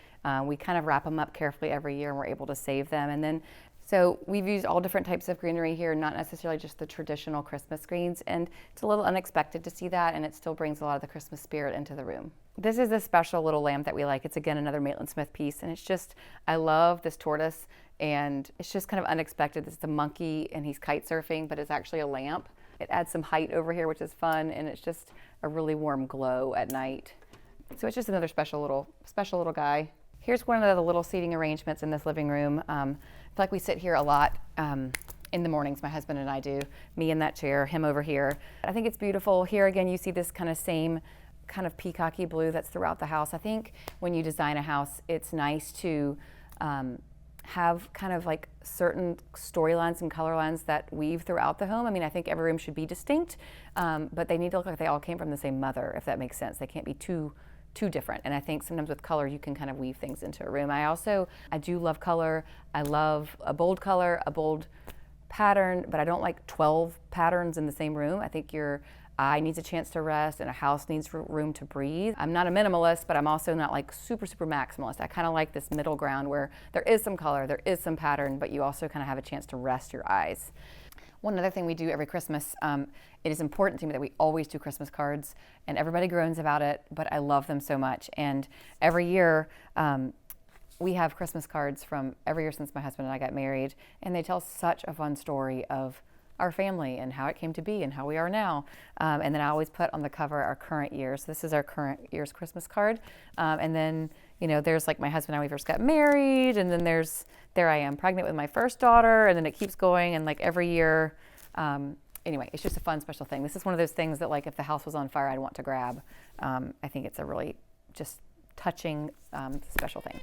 We kind of wrap them up carefully every year, and we're able to save them. And then, so we've used all different types of greenery here, not necessarily just the traditional Christmas greens. And it's a little unexpected to see that, and it still brings a lot of the Christmas spirit into the room. This is a special little lamp that we like. It's again another Maitland Smith piece, and it's just, I love this tortoise, and it's just kind of unexpected. This is a monkey, and he's kite surfing, but it's actually a lamp. It adds some height over here, which is fun, and it's just a really warm glow at night. So it's just another special little guy. Here's one of the little seating arrangements in this living room. I feel like we sit here a lot in the mornings, my husband and I do. Me in that chair, him over here. I think it's beautiful. Here again, you see this kind of same kind of peacocky blue that's throughout the house. I think when you design a house, it's nice to have kind of like certain storylines and color lines that weave throughout the home. I mean, I think every room should be distinct, but they need to look like they all came from the same mother, if that makes sense. They can't be too different. And I think sometimes with color, you can kind of weave things into a room. I do love color. I love a bold color, a bold pattern, but I don't like 12 patterns in the same room. I think your eye needs a chance to rest, and a house needs room to breathe. I'm not a minimalist, but I'm also not like super maximalist. I kind of like this middle ground where there is some color, there is some pattern, but you also kind of have a chance to rest your eyes. One other thing we do every Christmas, it is important to me that we always do Christmas cards, and everybody groans about it, but I love them so much. And every year, we have Christmas cards from every year since my husband and I got married, and they tell such a fun story of our family and how it came to be and how we are now. And then I always put on the cover our current year. So this is our current year's Christmas card. And then, you know, there's like my husband and I, we first got married, and then there I am pregnant with my first daughter, and then it keeps going, and like every year, anyway, it's just a fun, special thing. This is one of those things that like if the house was on fire, I'd want to grab. I think it's a really just touching, special thing.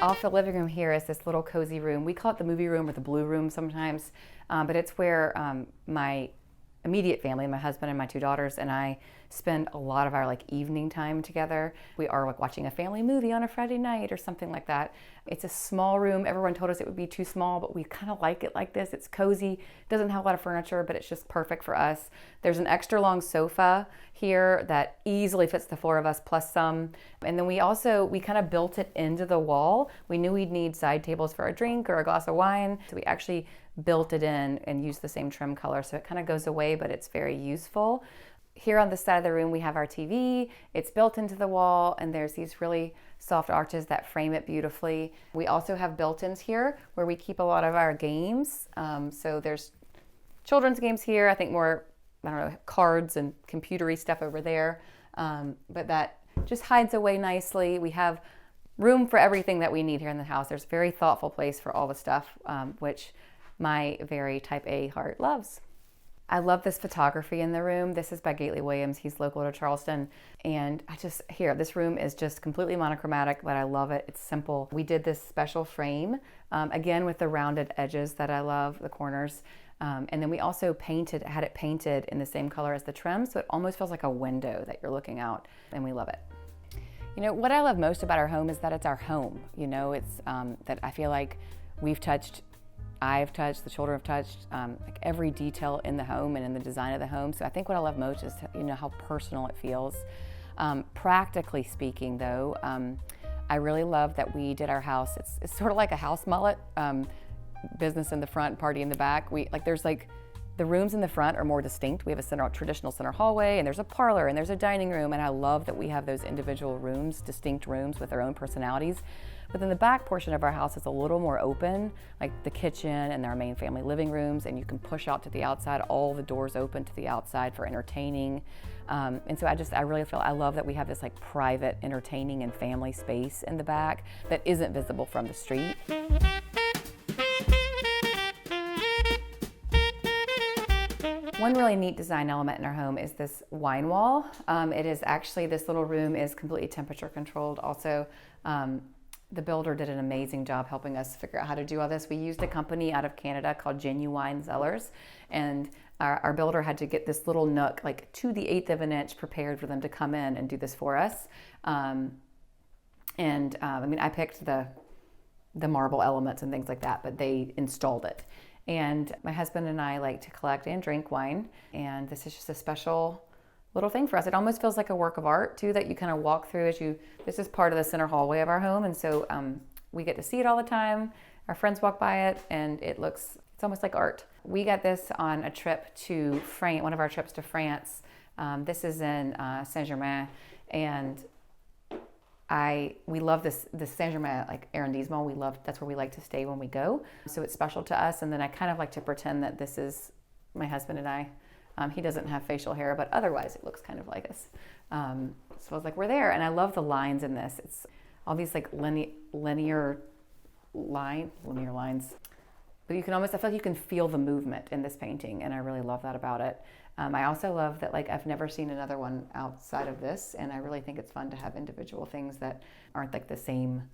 Off the living room here is this little cozy room. We call it the movie room or the blue room sometimes, but it's where my immediate family, my husband and my 2 daughters and I spend a lot of our like evening time together. We are like watching a family movie on a Friday night or something like that. It's a small room. Everyone told us it would be too small, but we kind of like it like this. It's cozy. It doesn't have a lot of furniture, but it's just perfect for us. There's an extra long sofa here that easily fits the 4 of us plus some. And then we kind of built it into the wall. We knew we'd need side tables for a drink or a glass of wine. So we actually built it in and used the same trim color. So it kind of goes away, but it's very useful. Here on this side of the room, we have our TV. It's built into the wall, and there's these really soft arches that frame it beautifully. We also have built-ins here where we keep a lot of our games. So there's children's games here. I think more, cards and computery stuff over there. But that just hides away nicely. We have room for everything that we need here in the house. There's a very thoughtful place for all the stuff, which my very type A heart loves. I love this photography in the room. This is by Gately Williams. He's local to Charleston. And this room is just completely monochromatic, but I love it. It's simple. We did this special frame, again, with the rounded edges that I love, the corners. And then we also had it painted in the same color as the trim, so it almost feels like a window that you're looking out, and we love it. What I love most about our home is that it's our home. It's that I feel like I've touched, the children have touched, like every detail in the home and in the design of the home. So I think what I love most is how personal it feels. Practically speaking, though, I really love that we did our house. It's sort of like a house mullet, business in the front, party in the back. The rooms in the front are more distinct. We have a traditional center hallway, and there's a parlor, and there's a dining room, and I love that we have those individual rooms, distinct rooms with their own personalities. But then the back portion of our house is a little more open, like the kitchen and our main family living rooms, and you can push out to the outside, all the doors open to the outside for entertaining. And so I really feel, I love that we have this like private entertaining and family space in the back that isn't visible from the street. One really neat design element in our home is this wine wall. It is actually, this little room is completely temperature controlled. Also, the builder did an amazing job helping us figure out how to do all this. We used a company out of Canada called Genuine Cellars, and our builder had to get this little nook, like to the 1/8 of an inch, prepared for them to come in and do this for us. I picked the marble elements and things like that, but they installed it. And my husband and I like to collect and drink wine, and this is just a special little thing for us. It almost feels like a work of art too, that you kind of walk through this is part of the center hallway of our home, and so we get to see it all the time. Our friends walk by it, and it's almost like art. We got this on a trip to France, one of our trips to France. This is in Saint-Germain, and we love this Saint-Germain, like arrondissement. That's where we like to stay when we go. So it's special to us. And then I kind of like to pretend that this is my husband and I. He doesn't have facial hair, but otherwise it looks kind of like us. So I was like, we're there. And I love the lines in this. It's all these like linear lines. But I feel like you can feel the movement in this painting, and I really love that about it. I also love that I've never seen another one outside of this, and I really think it's fun to have individual things that aren't like the same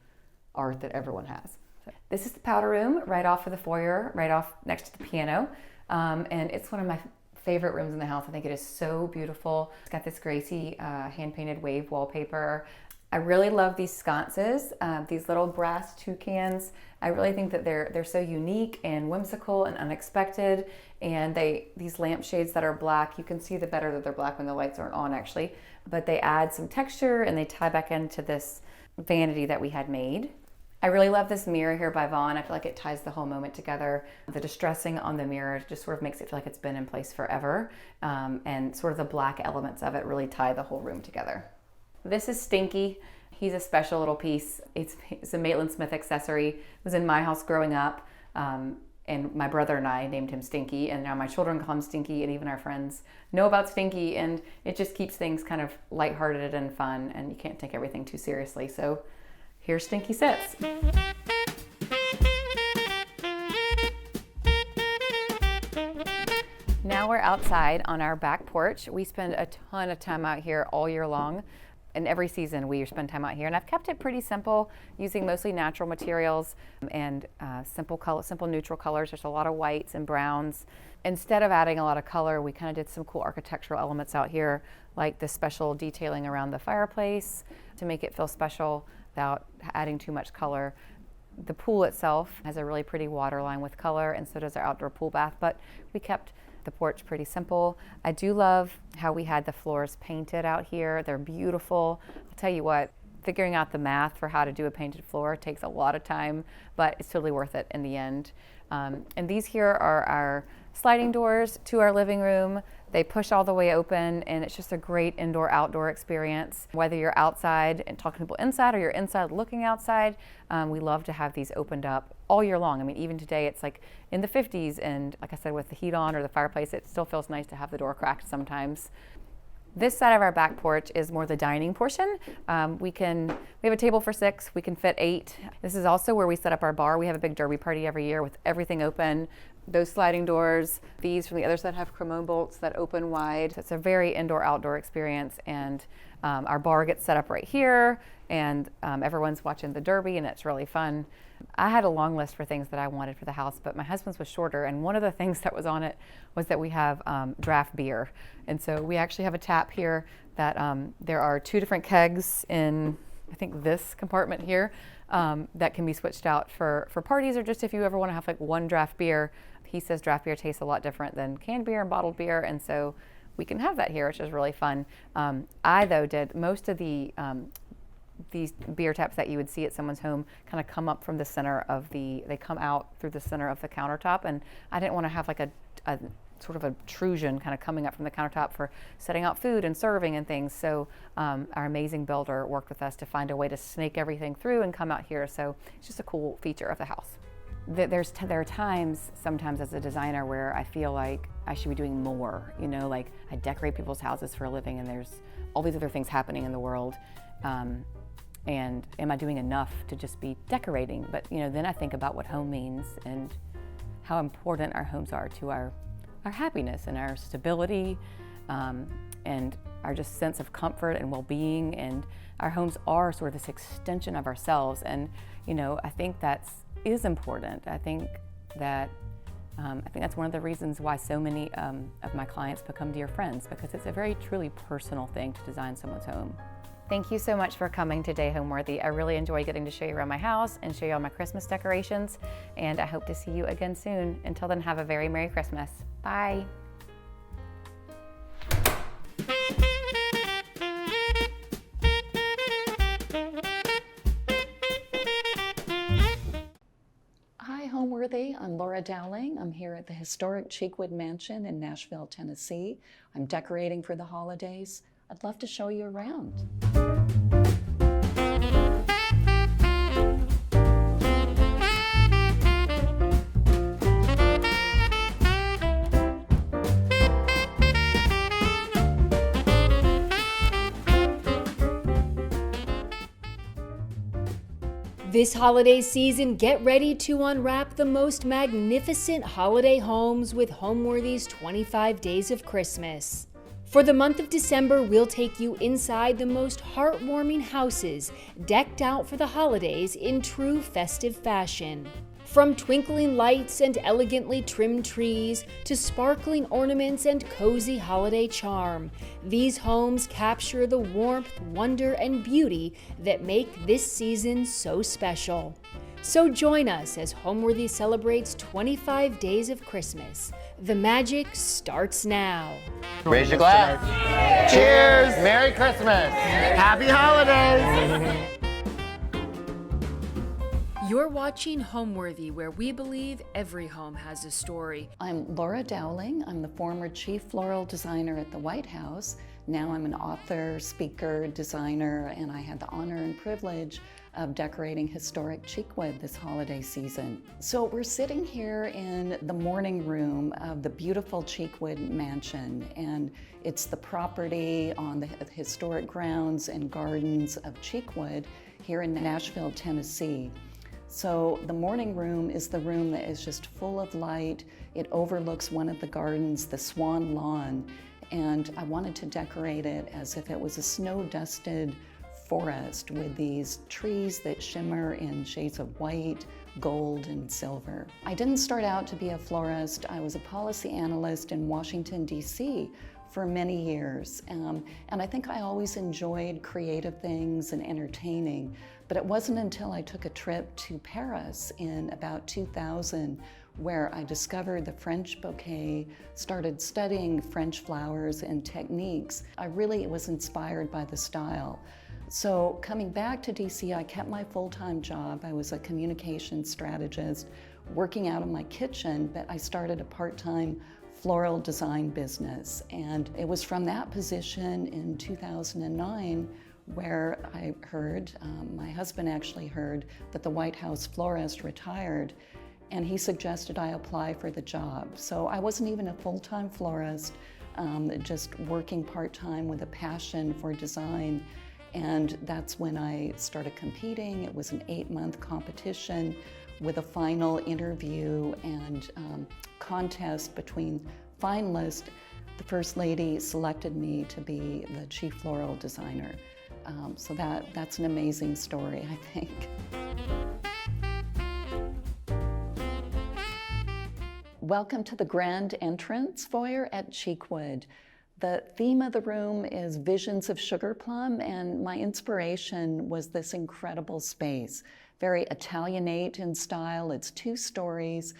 art that everyone has. So, this is the powder room right off of the foyer, right off next to the piano, and it's one of my favorite rooms in the house. I think it is so beautiful. It's got this Gracie hand-painted wave wallpaper. I really love these sconces, these little brass toucans. I really think that they're so unique and whimsical and unexpected. And these lampshades that are black, you can see the better that they're black when the lights aren't on actually, but they add some texture and they tie back into this vanity that we had made. I really love this mirror here by Vaughn. I feel like it ties the whole moment together. The distressing on the mirror just sort of makes it feel like it's been in place forever. And sort of the black elements of it really tie the whole room together. This is Stinky. He's a special little piece. It's a Maitland Smith accessory. It was in my house growing up. And my brother and I named him Stinky, and now my children call him Stinky, and even our friends know about Stinky, and it just keeps things kind of lighthearted and fun, and you can't take everything too seriously. So here Stinky sits. Now we're outside on our back porch. We spend a ton of time out here all year long. in every season we spend time out here, and I've kept it pretty simple, using mostly natural materials and simple neutral colors. There's a lot of whites and browns. Instead of adding a lot of color, we kind of did some cool architectural elements out here, like the special detailing around the fireplace to make it feel special without adding too much color. The pool itself has a really pretty water line with color, and so does our outdoor pool bath, but we kept the porch pretty simple. I do love how we had the floors painted out here. They're beautiful. I'll tell you what, figuring out the math for how to do a painted floor takes a lot of time, but it's totally worth it in the end. And these here are our sliding doors to our living room. They push all the way open, and it's just a great indoor-outdoor experience. Whether you're outside and talking to people inside or you're inside looking outside, we love to have these opened up all year long. I mean, even today it's like in the 50s, and like I said, with the heat on or the fireplace, it still feels nice to have the door cracked sometimes. This side of our back porch is more the dining portion. We have a table for 6, we can fit 8. This is also where we set up our bar. We have a big derby party every year with everything open. Those sliding doors, these from the other side have cremone bolts that open wide. So it's a very indoor-outdoor experience, and our bar gets set up right here, and everyone's watching the derby, and it's really fun. I had a long list for things that I wanted for the house, but my husband's was shorter, and one of the things that was on it was that we have draft beer. And so we actually have a tap here that there are 2 different kegs in, I think, this compartment here that can be switched out for parties, or just if you ever want to have like one draft beer. He says draft beer tastes a lot different than canned beer and bottled beer, and so we can have that here, which is really fun. I, though, did most of these beer taps that you would see at someone's home kind of come up from the center of they come out through the center of the countertop, and I didn't want to have like a sort of obtrusion kind of coming up from the countertop for setting out food and serving and things. So our amazing builder worked with us to find a way to snake everything through and come out here. So it's just a cool feature of the house. There are times sometimes as a designer where I feel like I should be doing more, you know, like I decorate people's houses for a living, and there's all these other things happening in the world. And am I doing enough to just be decorating? But, you know, then I think about what home means and how important our homes are to our happiness and our stability, and our just sense of comfort and well-being. And our homes are sort of this extension of ourselves. And, you know, I think that is important. I think that's one of the reasons why so many of my clients become dear friends, because it's a very truly personal thing to design someone's home. Thank you so much for coming today, Homeworthy. I really enjoyed getting to show you around my house and show you all my Christmas decorations, and I hope to see you again soon. Until then, have a very Merry Christmas. Bye. Hi, Homeworthy. I'm Laura Dowling. I'm here at the historic Cheekwood Mansion in Nashville, Tennessee. I'm decorating for the holidays. I'd love to show you around. This holiday season, get ready to unwrap the most magnificent holiday homes with Homeworthy's 25 Days of Christmas. For the month of December, we'll take you inside the most heartwarming houses, decked out for the holidays in true festive fashion. From twinkling lights and elegantly trimmed trees to sparkling ornaments and cozy holiday charm, these homes capture the warmth, wonder, and beauty that make this season so special. So join us as Homeworthy celebrates 25 Days of Christmas. The magic starts now. Raise your glass. Cheers. Merry Christmas. Happy holidays. You're watching Homeworthy, where we believe every home has a story. I'm Laura Dowling. I'm the former chief floral designer at the White House. Now I'm an author, speaker, designer, and I had the honor and privilege of decorating historic Cheekwood this holiday season. So we're sitting here in the morning room of the beautiful Cheekwood Mansion, and it's the property on the historic grounds and gardens of Cheekwood here in Nashville, Tennessee. So the morning room is the room that is just full of light. It overlooks one of the gardens, the Swan Lawn, and I wanted to decorate it as if it was a snow-dusted forest with these trees that shimmer in shades of white, gold, and silver. I didn't start out to be a florist. I was a policy analyst in Washington, D.C. for many years. And I think I always enjoyed creative things and entertaining, but it wasn't until I took a trip to Paris in about 2000 where I discovered the French bouquet, started studying French flowers and techniques. I really was inspired by the style. So coming back to DC, I kept my full-time job. I was a communication strategist working out of my kitchen, but I started a part-time floral design business. And it was from that position in 2009 where I heard, my husband actually heard that the White House florist retired, and he suggested I apply for the job. So I wasn't even a full-time florist, just working part-time with a passion for design. And that's when I started competing. It was an 8-month competition with a final interview and contest between finalists. The First Lady selected me to be the chief floral designer. So that's an amazing story, I think. Welcome to the grand entrance foyer at Cheekwood. The theme of the room is Visions of Sugar Plum, and my inspiration was this incredible space. Very Italianate in style. It's 2 stories.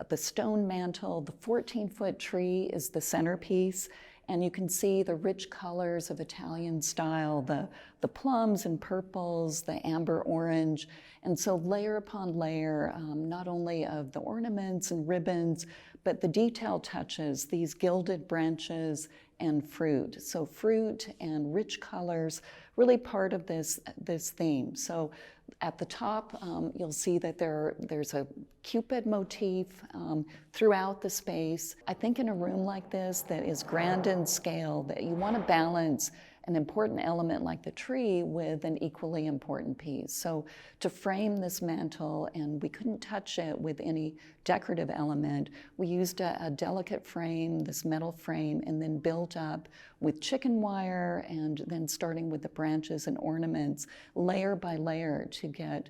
The stone mantle, the 14-foot tree is the centerpiece, and you can see the rich colors of Italian style, the plums and purples, the amber orange, and so layer upon layer, not only of the ornaments and ribbons, but the detail touches, these gilded branches and fruit. So fruit and rich colors, really part of this theme. So at the top, you'll see that there's a Cupid motif throughout the space. I think in a room like this that is grand in scale, that you want to balance an important element like the tree with an equally important piece. So to frame this mantle, and we couldn't touch it with any decorative element, we used a delicate frame, this metal frame, and then built up with chicken wire, and then starting with the branches and ornaments, layer by layer, to get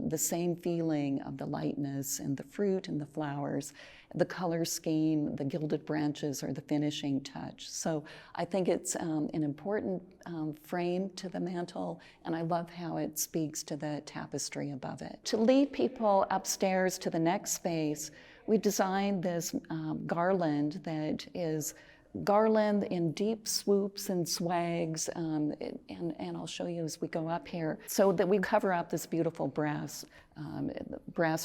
the same feeling of the lightness and the fruit and the flowers. The color scheme, the gilded branches are the finishing touch. So I think it's an important frame to the mantle, and I love how it speaks to the tapestry above it. To lead people upstairs to the next space, we designed this garland that is garland in deep swoops and swags, and I'll show you as we go up here, so that we cover up this beautiful brass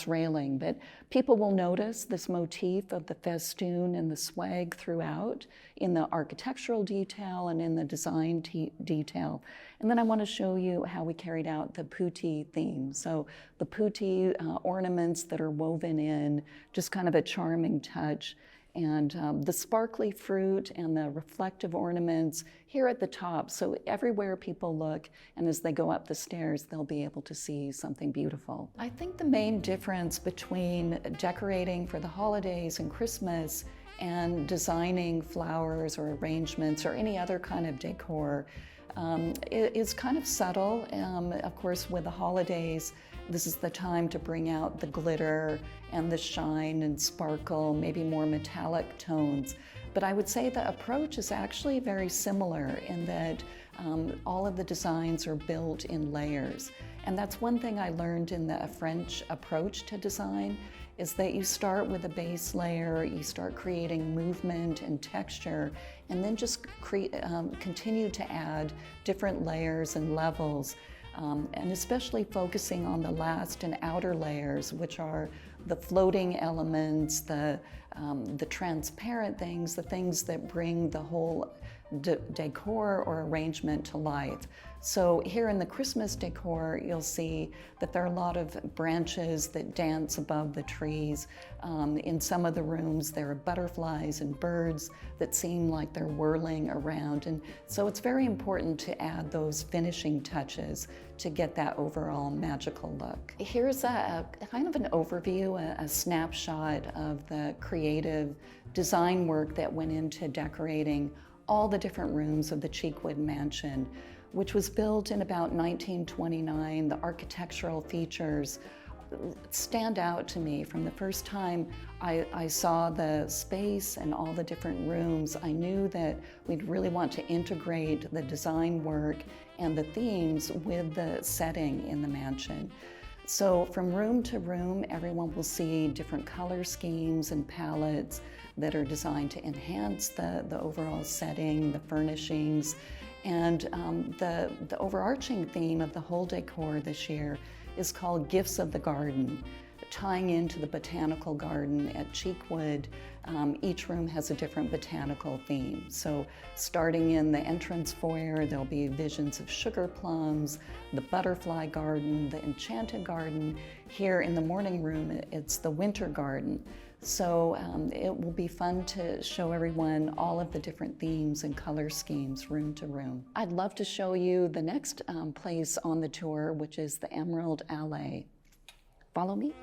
railing. But people will notice this motif of the festoon and the swag throughout in the architectural detail and in the design detail. And then I want to show you how we carried out the putti theme. So the putti ornaments that are woven in, just kind of a charming touch. And the sparkly fruit and the reflective ornaments here at the top. So everywhere people look, and as they go up the stairs, they'll be able to see something beautiful. I think the main difference between decorating for the holidays and Christmas and designing flowers or arrangements or any other kind of decor is kind of subtle. Of course, with the holidays, this is the time to bring out the glitter and the shine and sparkle, maybe more metallic tones. But I would say the approach is actually very similar in that all of the designs are built in layers. And that's one thing I learned in the French approach to design, is that you start with a base layer, you start creating movement and texture, and then just continue to add different layers and levels. And especially focusing on the last and outer layers, which are the floating elements, the transparent things, the things that bring the whole decor or arrangement to life. So here in the Christmas decor, you'll see that there are a lot of branches that dance above the trees. In some of the rooms, there are butterflies and birds that seem like they're whirling around. And so it's very important to add those finishing touches to get that overall magical look. Here's a kind of an overview, a snapshot of the creative design work that went into decorating all the different rooms of the Cheekwood mansion, which was built in about 1929. The architectural features stand out to me. From the first time I saw the space and all the different rooms, I knew that we'd really want to integrate the design work and the themes with the setting in the mansion. So from room to room, everyone will see different color schemes and palettes that are designed to enhance the overall setting, the furnishings, and the overarching theme of the whole decor this year is called Gifts of the Garden, tying into the botanical garden at Cheekwood. Each room has a different botanical theme. So starting in the entrance foyer, there'll be visions of sugar plums, the butterfly garden, the enchanted garden. Here in the morning room, it's the winter garden. So it will be fun to show everyone all of the different themes and color schemes room to room. I'd love to show you the next place on the tour, which is the Emerald Alley. Follow me.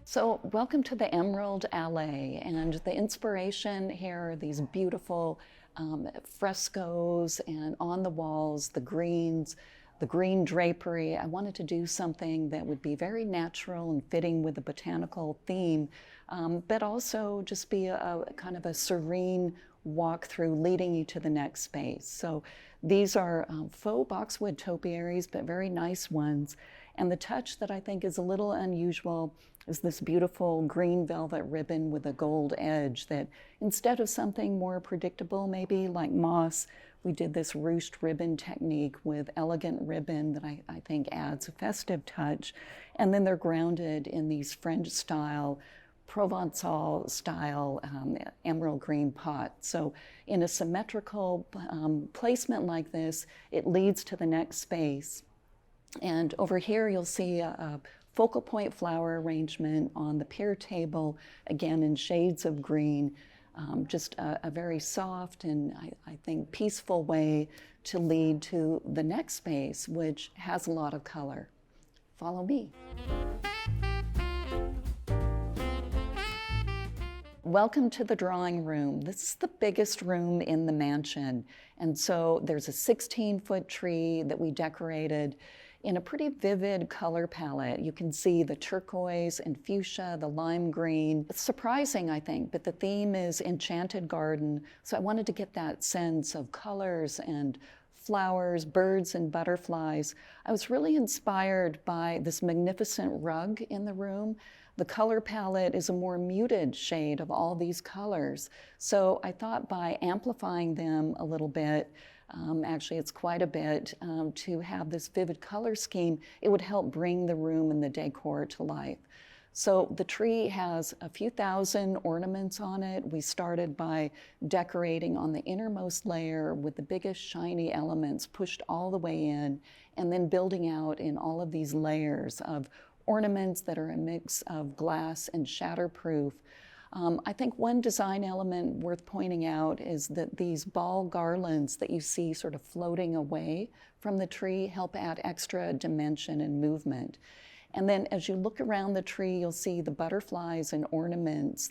So welcome to the Emerald Alley, and the inspiration here are these beautiful frescoes and on the walls, the greens, the green drapery. I wanted to do something that would be very natural and fitting with the botanical theme, but also just be a kind of a serene walkthrough leading you to the next space. So these are faux boxwood topiaries, but very nice ones. And the touch that I think is a little unusual is this beautiful green velvet ribbon with a gold edge that instead of something more predictable, maybe like moss, we did this ruched ribbon technique with elegant ribbon that I think adds a festive touch. And then they're grounded in these French style, Provençal style emerald green pots. So in a symmetrical placement like this, it leads to the next space. And over here you'll see a focal point flower arrangement on the pier table, again in shades of green. Just a very soft and I think peaceful way to lead to the next space, which has a lot of color. Follow me. Welcome to the drawing room. This is the biggest room in the mansion. And so there's a 16-foot tree that we decorated in a pretty vivid color palette. You can see the turquoise and fuchsia, the lime green. It's surprising, I think, but the theme is enchanted garden. So I wanted to get that sense of colors and flowers, birds and butterflies. I was really inspired by this magnificent rug in the room. The color palette is a more muted shade of all these colors. So I thought by amplifying them a little bit, actually it's quite a bit, to have this vivid color scheme, it would help bring the room and the decor to life. So the tree has a few thousand ornaments on it. We started by decorating on the innermost layer with the biggest shiny elements pushed all the way in, and then building out in all of these layers of ornaments that are a mix of glass and shatterproof. I think one design element worth pointing out is that these ball garlands that you see sort of floating away from the tree help add extra dimension and movement. And then as you look around the tree, you'll see the butterflies and ornaments,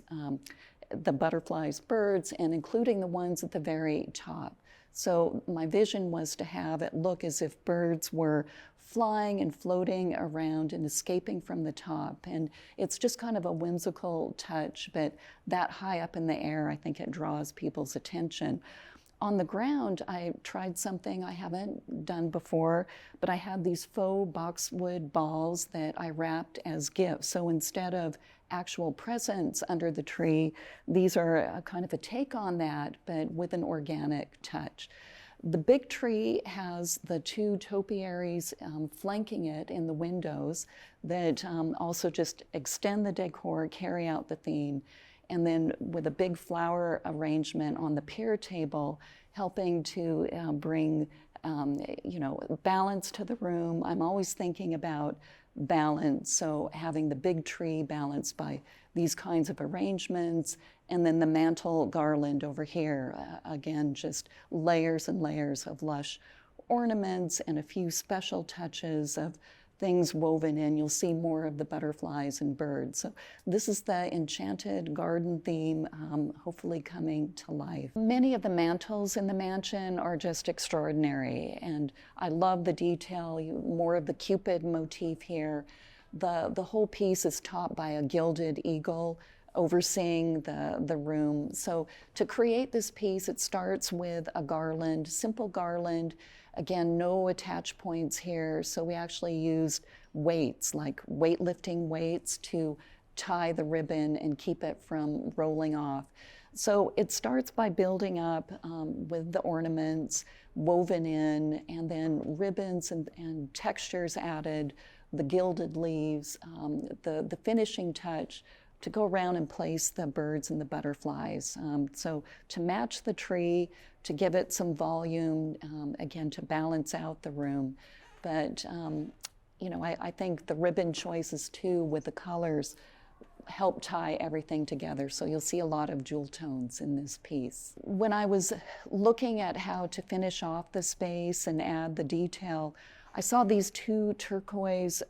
the butterflies, birds, and including the ones at the very top. So my vision was to have it look as if birds were flying and floating around and escaping from the top. And it's just kind of a whimsical touch, but that high up in the air, I think it draws people's attention. On the ground, I tried something I haven't done before, but I had these faux boxwood balls that I wrapped as gifts. So instead of actual presents under the tree, these are a kind of a take on that, but with an organic touch. The big tree has the two topiaries flanking it in the windows that also just extend the decor, carry out the theme. And then with a big flower arrangement on the pier table, helping to bring balance to the room. I'm always thinking about balance, so having the big tree balanced by these kinds of arrangements, and then the mantle garland over here, again, just layers and layers of lush ornaments and a few special touches of things woven in. You'll see more of the butterflies and birds. So this is the enchanted garden theme, hopefully coming to life. Many of the mantels in the mansion are just extraordinary, and I love the detail, more of the Cupid motif here. The whole piece is topped by a gilded eagle overseeing the room. So to create this piece, it starts with a garland, simple garland. Again, no attach points here, so we actually used weights, like weightlifting weights, to tie the ribbon and keep it from rolling off. So it starts by building up with the ornaments woven in, and then ribbons and textures added, the gilded leaves, the finishing touch to go around and place the birds and the butterflies. So to match the tree, to give it some volume, again, to balance out the room. But, you know, I think the ribbon choices too with the colors help tie everything together. So you'll see a lot of jewel tones in this piece. When I was looking at how to finish off the space and add the detail, I saw these two turquoise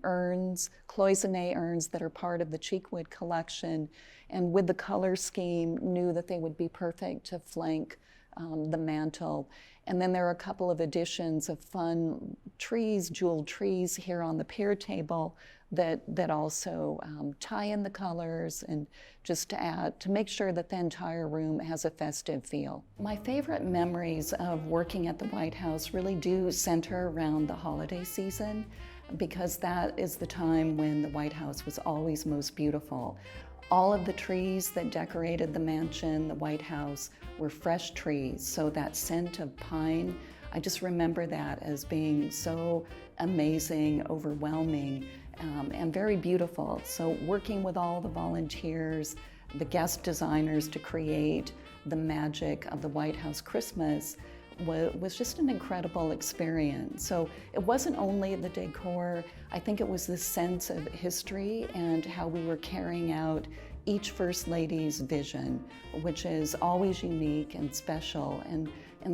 urns, cloisonne urns, that are part of the Cheekwood collection, and with the color scheme, knew that they would be perfect to flank the mantle. And then there are a couple of additions of fun trees, jeweled trees here on the pier table that also tie in the colors and just to add, to make sure that the entire room has a festive feel. My favorite memories of working at the White House really do center around the holiday season, because that is the time when the White House was always most beautiful. All of the trees that decorated the mansion, the White House, were fresh trees, so that scent of pine, I just remember that as being so amazing, overwhelming, and very beautiful. So working with all the volunteers, the guest designers to create the magic of the White House Christmas was just an incredible experience. So it wasn't only the decor, I think it was this sense of history and how we were carrying out each First Lady's vision, which is always unique and special. And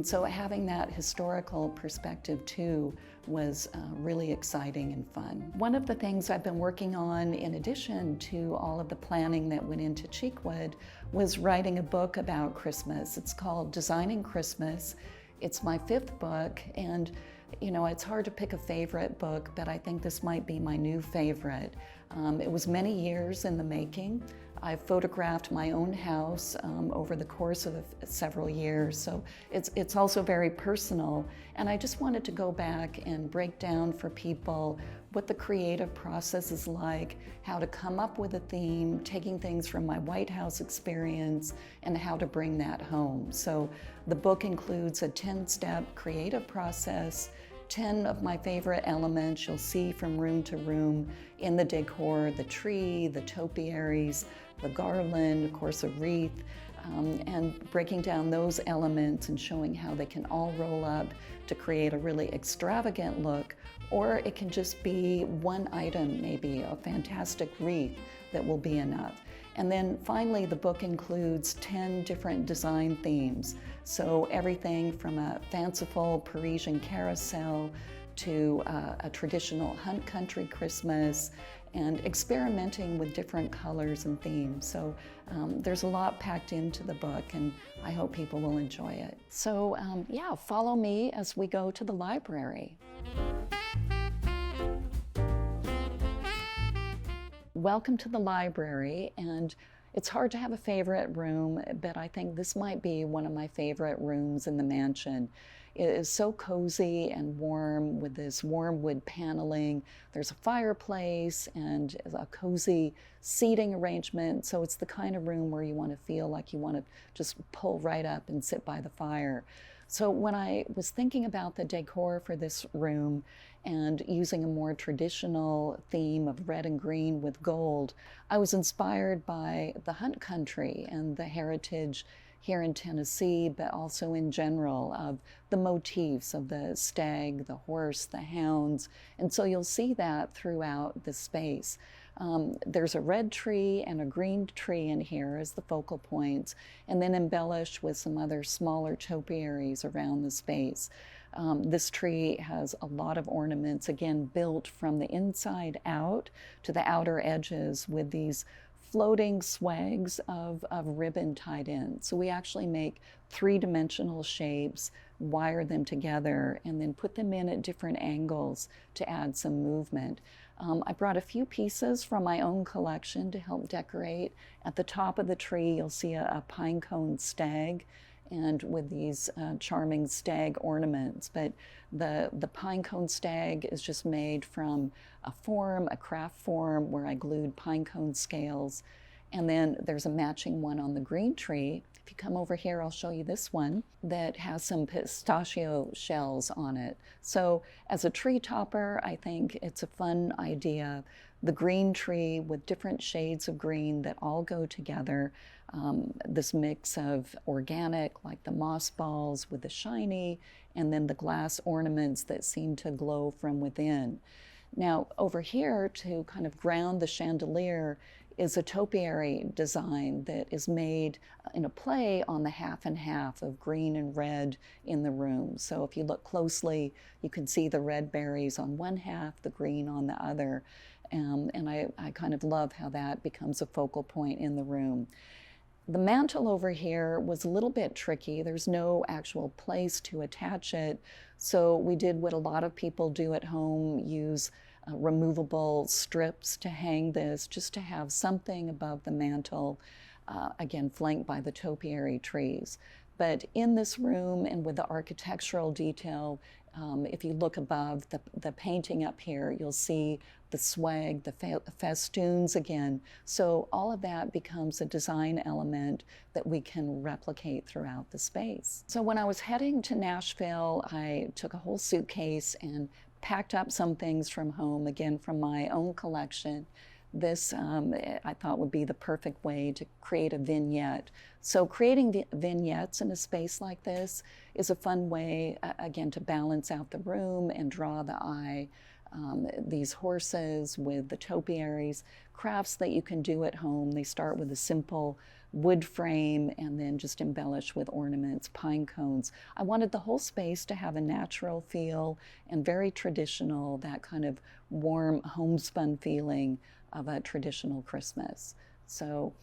so having that historical perspective too was really exciting and fun. One of the things I've been working on, in addition to all of the planning that went into Cheekwood, was writing a book about Christmas. It's called Designing Christmas. It's my 5th book, and you know, it's hard to pick a favorite book, but I think this might be my new favorite. It was many years in the making. I've photographed my own house over the course of several years, so it's also very personal. And I just wanted to go back and break down for people what the creative process is like, how to come up with a theme, taking things from my White House experience, and how to bring that home. So the book includes a 10-step creative process, 10 of my favorite elements you'll see from room to room in the decor: the tree, the topiaries, the garland, of course a wreath, and breaking down those elements and showing how they can all roll up to create a really extravagant look, or it can just be one item, maybe a fantastic wreath that will be enough. And then finally, the book includes 10 different design themes. So everything from a fanciful Parisian carousel to a traditional hunt country Christmas, and experimenting with different colors and themes. So there's a lot packed into the book, and I hope people will enjoy it. So yeah, follow me as we go to the library. Welcome to the library, and it's hard to have a favorite room, but I think this might be one of my favorite rooms in the mansion. It is so cozy and warm with this warm wood paneling. There's a fireplace and a cozy seating arrangement, so it's the kind of room where you want to feel like you want to just pull right up and sit by the fire. So when I was thinking about the decor for this room and using a more traditional theme of red and green with gold, I was inspired by the hunt country and the heritage here in Tennessee, but also in general of the motifs of the stag, the horse, the hounds. And so you'll see that throughout the space. There's a red tree and a green tree in here as the focal points, and then embellished with some other smaller topiaries around the space. This tree has a lot of ornaments, again, built from the inside out to the outer edges with these floating swags of ribbon tied in. So we actually make three-dimensional shapes, wire them together, and then put them in at different angles to add some movement. I brought a few pieces from my own collection to help decorate. At the top of the tree, you'll see a pine cone stag, and with these charming stag ornaments. But the pine cone stag is just made from a craft form where I glued pine cone scales. And then there's a matching one on the green tree. If you come over here, I'll show you this one that has some pistachio shells on it. So as a tree topper, I think it's a fun idea. The green tree with different shades of green that all go together. This mix of organic, like the moss balls with the shiny, and then the glass ornaments that seem to glow from within. Now over here, to kind of ground the chandelier, is a topiary design that is made in a play on the half and half of green and red in the room. So if you look closely, you can see the red berries on one half, the green on the other. And I kind of love how that becomes a focal point in the room. The mantle over here was a little bit tricky. There's no actual place to attach it. So we did what a lot of people do at home, use removable strips to hang this, just to have something above the mantle, again, flanked by the topiary trees. But in this room and with the architectural detail, if you look above the painting up here, you'll see the swag, the festoons again. So all of that becomes a design element that we can replicate throughout the space. So when I was heading to Nashville, I took a whole suitcase and packed up some things from home, again, from my own collection. This, I thought, would be the perfect way to create a vignette. So creating vignettes in a space like this is a fun way, again, to balance out the room and draw the eye. These horses with the topiaries, crafts that you can do at home. They start with a simple wood frame and then just embellish with ornaments, pine cones. I wanted the whole space to have a natural feel and very traditional, that kind of warm homespun feeling of a traditional Christmas. So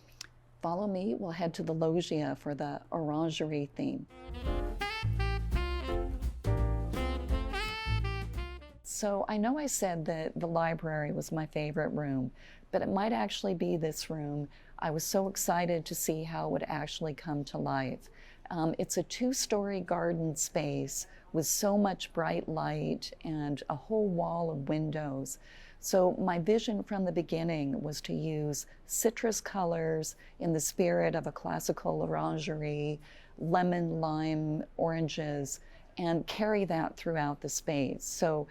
follow me, we'll head to the loggia for the orangery theme. So I know I said that the library was my favorite room, but it might actually be this room. I was so excited to see how it would actually come to life. It's a two-story garden space with so much bright light and a whole wall of windows. So my vision from the beginning was to use citrus colors in the spirit of a classical orangery, lemon, lime, oranges, and carry that throughout the space. So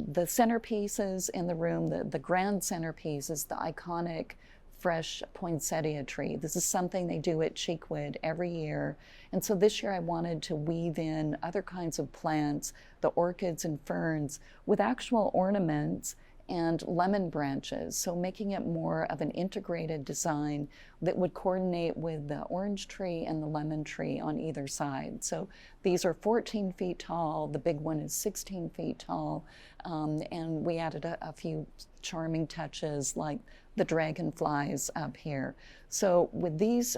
the centerpieces in the room, the grand centerpiece is the iconic fresh poinsettia tree. This is something they do at Cheekwood every year. And so this year I wanted to weave in other kinds of plants, the orchids and ferns, with actual ornaments and lemon branches, so making it more of an integrated design that would coordinate with the orange tree and the lemon tree on either side. So these are 14 feet tall, the big one is 16 feet tall, and we added a few charming touches like the dragonflies up here. So with these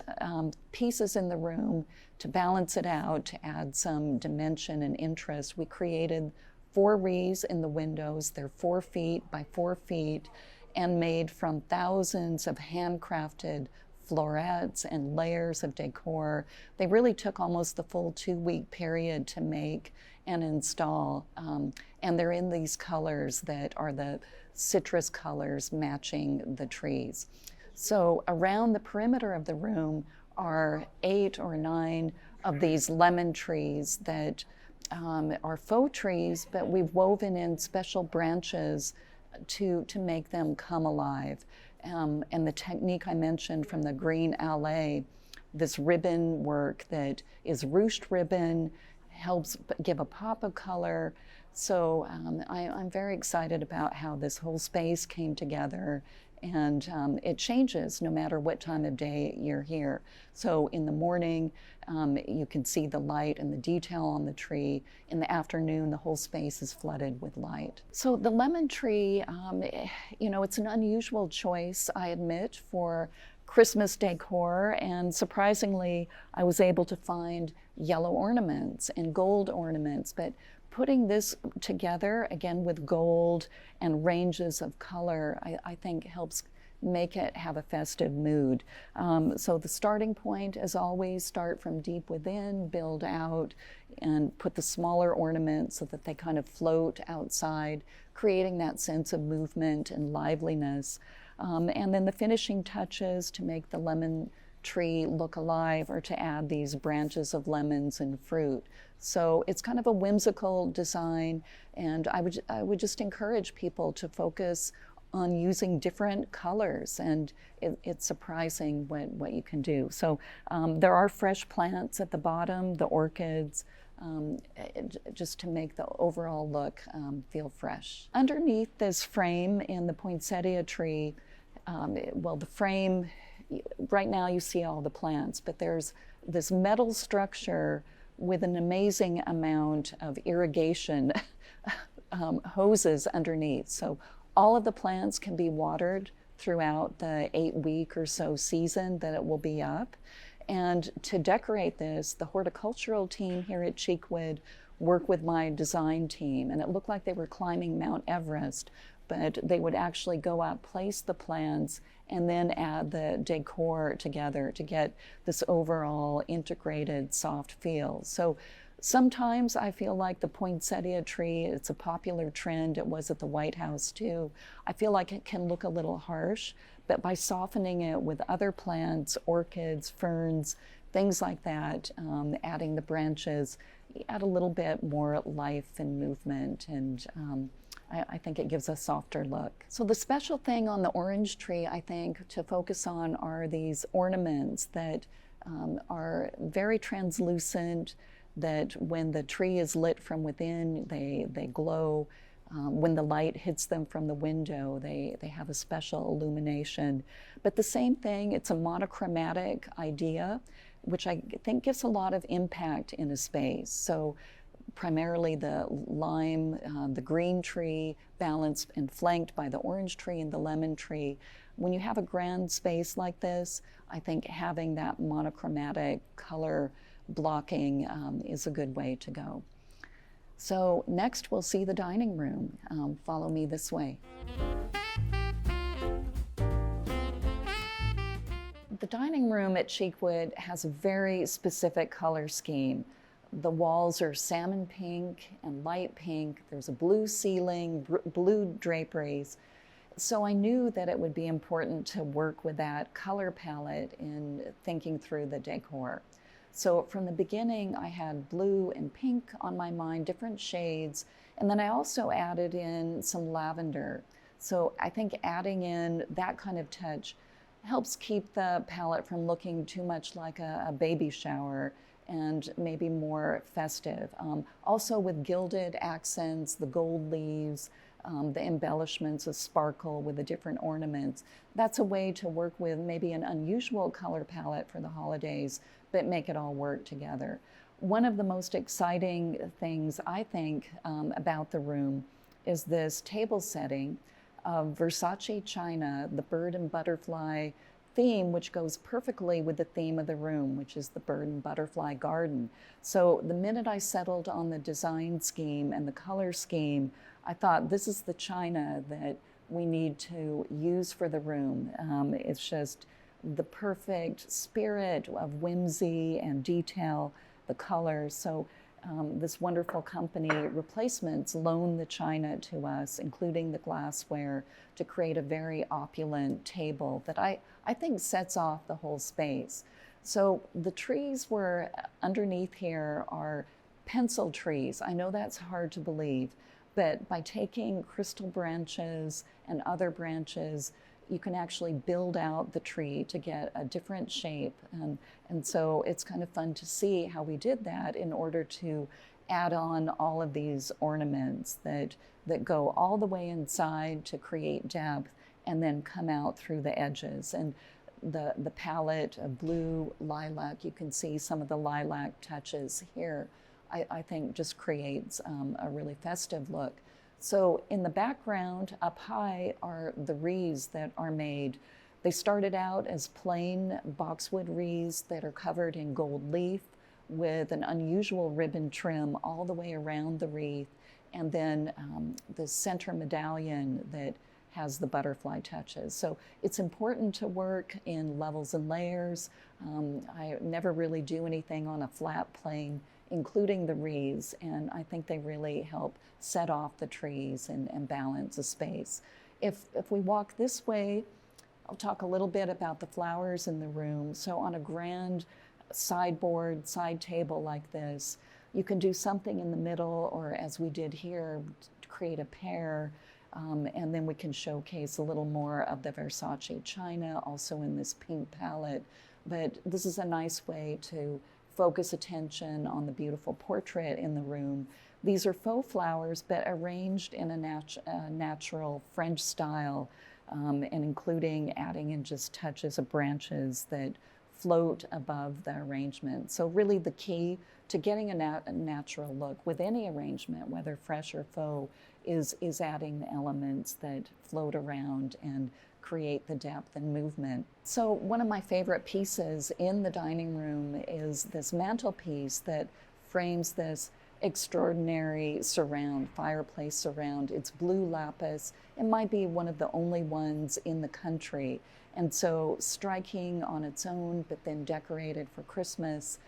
pieces in the room, to balance it out, to add some dimension and interest, we created 4 wreaths in the windows. They're 4 feet by 4 feet and made from thousands of handcrafted florets and layers of decor. They really took almost the full 2-week period to make and install. And they're in these colors that are the citrus colors matching the trees. So around the perimeter of the room are 8 or 9 of these lemon trees that are faux trees, but we've woven in special branches to make them come alive. And the technique I mentioned from the green allée, this ribbon work that is ruched ribbon, helps give a pop of color. So I'm very excited about how this whole space came together, and it changes no matter what time of day you're here. So in the morning, you can see the light and the detail on the tree. In the afternoon, the whole space is flooded with light. So the lemon tree, you know, it's an unusual choice, I admit, for Christmas decor, and surprisingly, I was able to find yellow ornaments and gold ornaments, but putting this together, again with gold and ranges of color, I think helps make it have a festive mood. So the starting point, as always, start from deep within, build out, and put the smaller ornaments so that they kind of float outside, creating that sense of movement and liveliness. And then the finishing touches to make the lemon tree look alive, or to add these branches of lemons and fruit. So it's kind of a whimsical design, and I would just encourage people to focus on using different colors, and it's surprising what you can do. So there are fresh plants at the bottom, the orchids, just to make the overall look feel fresh. Underneath this frame in the poinsettia tree, well, the frame, right now you see all the plants, but there's this metal structure with an amazing amount of irrigation hoses underneath. So all of the plants can be watered throughout the 8-week or so season that it will be up. And to decorate this, the horticultural team here at Cheekwood worked with my design team, and it looked like they were climbing Mount Everest, but they would actually go out, place the plants, and then add the decor together to get this overall integrated soft feel. So sometimes I feel like the poinsettia tree, it's a popular trend. It was at the White House too. I feel like it can look a little harsh, but by softening it with other plants, orchids, ferns, things like that, adding the branches, you add a little bit more life and movement, and I think it gives a softer look. So the special thing on the orange tree, I think, to focus on are these ornaments that are very translucent, that when the tree is lit from within, they glow. When the light hits them from the window, they have a special illumination. But the same thing, it's a monochromatic idea, which I think gives a lot of impact in a space. So primarily the lime, the green tree, balanced and flanked by the orange tree and the lemon tree. When you have a grand space like this, I think having that monochromatic color blocking is a good way to go. So next we'll see the dining room. Follow me this way. The dining room at Cheekwood has a very specific color scheme. The walls are salmon pink and light pink. There's a blue ceiling, blue draperies. So I knew that it would be important to work with that color palette in thinking through the decor. So from the beginning, I had blue and pink on my mind, different shades. And then I also added in some lavender. So I think adding in that kind of touch helps keep the palette from looking too much like a baby shower, and maybe more festive. Also with gilded accents, the gold leaves, the embellishments of sparkle with the different ornaments. That's a way to work with maybe an unusual color palette for the holidays, but make it all work together. One of the most exciting things I think about the room is this table setting of Versace china, the bird and butterfly theme, which goes perfectly with the theme of the room, which is the bird and butterfly garden. So the minute I settled on the design scheme and the color scheme, I thought this is the china that we need to use for the room. It's just the perfect spirit of whimsy and detail, the colors. So this wonderful company, Replacements, loaned the china to us, including the glassware, to create a very opulent table that I think sets off the whole space. So the trees were underneath here are pencil trees. I know that's hard to believe, but by taking crystal branches and other branches, you can actually build out the tree to get a different shape. And so it's kind of fun to see how we did that in order to add on all of these ornaments that go all the way inside to create depth and then come out through the edges. And the palette of blue, lilac, you can see some of the lilac touches here, I think just creates a really festive look. So in the background up high are the wreaths that are made. They started out as plain boxwood wreaths that are covered in gold leaf with an unusual ribbon trim all the way around the wreath, and then the center medallion that has the butterfly touches. So it's important to work in levels and layers. I never really do anything on a flat plane, including the wreaths, and I think they really help set off the trees and balance the space. If we walk this way, I'll talk a little bit about the flowers in the room. So on a grand sideboard, side table like this, you can do something in the middle, or as we did here, to create a pair, and then we can showcase a little more of the Versace china, also in this pink palette. But this is a nice way to focus attention on the beautiful portrait in the room. These are faux flowers, but arranged in a natural French style, and including adding in just touches of branches that float above the arrangement. So really the key to getting a natural look with any arrangement, whether fresh or faux, is adding the elements that float around and create the depth and movement. So one of my favorite pieces in the dining room is this mantelpiece that frames this extraordinary surround, fireplace surround. It's blue lapis. It might be one of the only ones in the country. And so striking on its own, but then decorated for Christmas.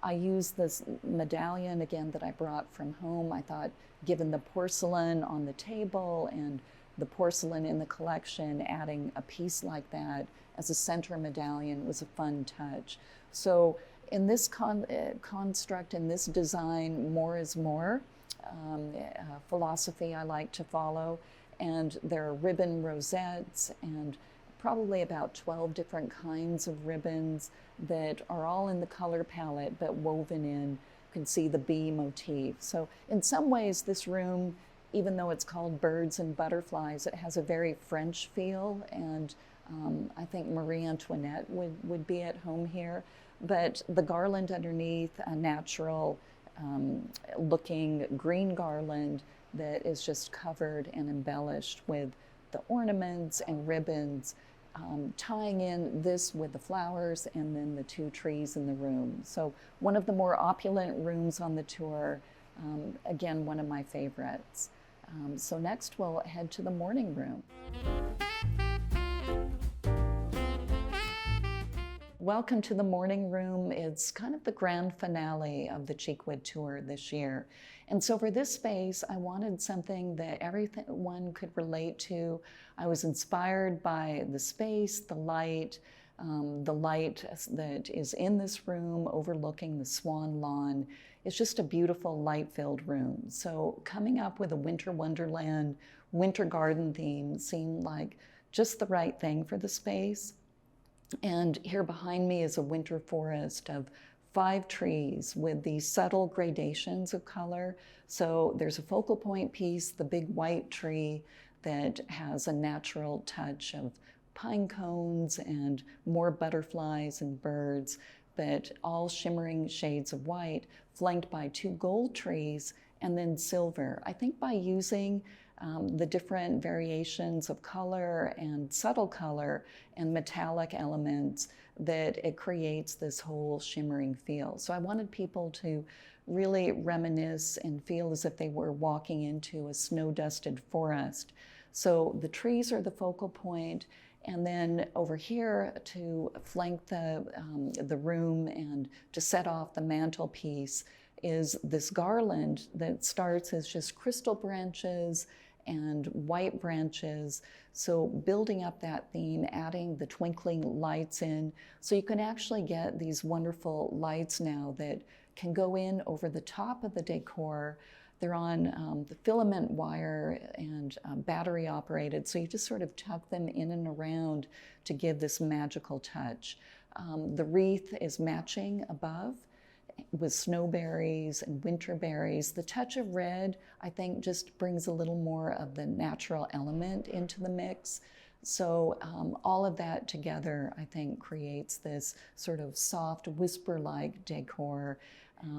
I use this medallion again that I brought from home. I thought, given the porcelain on the table and the porcelain in the collection, adding a piece like that as a center medallion was a fun touch. So in this construct, in this design, more is more, philosophy I like to follow. And there are ribbon rosettes and probably about 12 different kinds of ribbons that are all in the color palette but woven in. You can see the bee motif. So in some ways this room, even though it's called Birds and Butterflies, it has a very French feel, and I think Marie Antoinette would be at home here. But the garland underneath, a natural looking green garland that is just covered and embellished with the ornaments and ribbons, tying in this with the flowers and then the two trees in the room. So one of the more opulent rooms on the tour, again, one of my favorites. So next we'll head to the morning room. Welcome to the morning room. It's kind of the grand finale of the Cheekwood tour this year. And so for this space, I wanted something that everyone could relate to. I was inspired by the space, the light that is in this room overlooking the Swan Lawn. It's just a beautiful light-filled room. So coming up with a winter wonderland, winter garden theme seemed like just the right thing for the space. And here behind me is a winter forest of 5 trees with these subtle gradations of color. So there's a focal point piece, the big white tree that has a natural touch of pine cones and more butterflies and birds, but all shimmering shades of white, flanked by 2 gold trees and then silver. I think by using the different variations of color and subtle color and metallic elements, that it creates this whole shimmering feel. So I wanted people to really reminisce and feel as if they were walking into a snow-dusted forest. So the trees are the focal point, and then over here to flank the room and to set off the mantelpiece is this garland that starts as just crystal branches and white branches. So building up that theme, adding the twinkling lights in. So you can actually get these wonderful lights now that can go in over the top of the decor. They're on the filament wire and battery operated. So you just sort of tuck them in and around to give this magical touch. The wreath is matching above. with snowberries and winter berries. The touch of red, I think, just brings a little more of the natural element into the mix. So all of that together, I think, creates this sort of soft, whisper-like decor,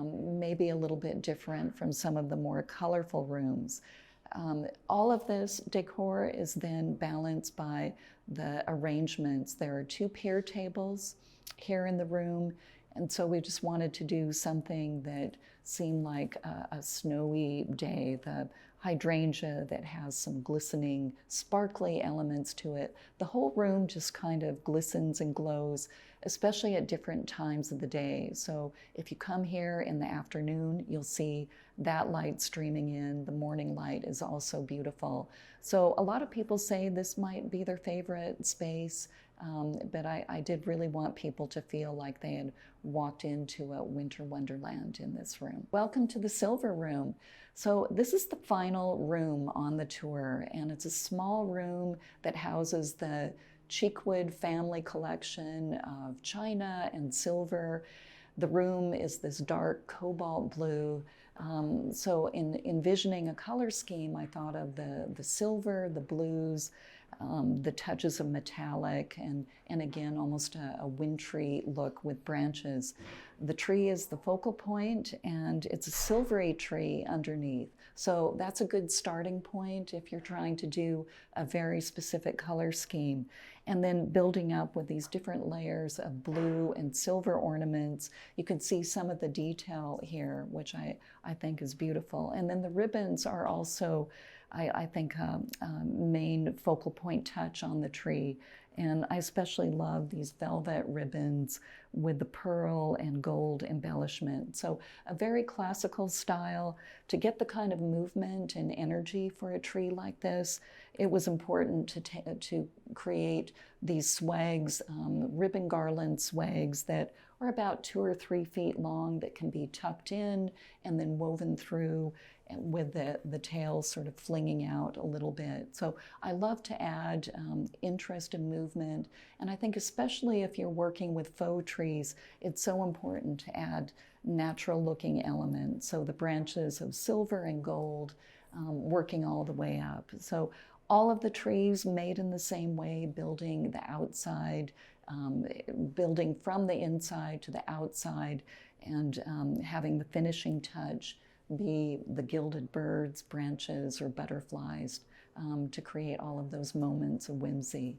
maybe a little bit different from some of the more colorful rooms. All of this decor is then balanced by the arrangements. There are 2 pier tables here in the room, and so we just wanted to do something that seemed like a snowy day. The hydrangea that has some glistening, sparkly elements to it. The whole room just kind of glistens and glows, especially at different times of the day. So if you come here in the afternoon, you'll see that light streaming in. The morning light is also beautiful. So a lot of people say this might be their favorite space, but I did really want people to feel like they had walked into a winter wonderland in this room. Welcome to the silver room. So this is the final room on the tour, and it's a small room that houses the Cheekwood family collection of china and silver. The room is this dark cobalt blue. So in envisioning a color scheme, I thought of the silver, the blues, the touches of metallic, and again, almost a wintry look with branches. The tree is the focal point, and it's a silvery tree underneath. So that's a good starting point if you're trying to do a very specific color scheme. And then building up with these different layers of blue and silver ornaments. You can see some of the detail here, which I think is beautiful. And then the ribbons are also, I think, a main focal point touch on the tree. And I especially love these velvet ribbons with the pearl and gold embellishment. So a very classical style. To get the kind of movement and energy for a tree like this, it was important to create these swags, ribbon garland swags that are about 2 or 3 feet long that can be tucked in and then woven through with the tails sort of flinging out a little bit. So I love to add interest and movement, and I think especially if you're working with faux trees, it's so important to add natural looking elements. So the branches of silver and gold working all the way up. So all of the trees made in the same way, building the outside, building from the inside to the outside, and having the finishing touch be the gilded birds, branches, or butterflies to create all of those moments of whimsy.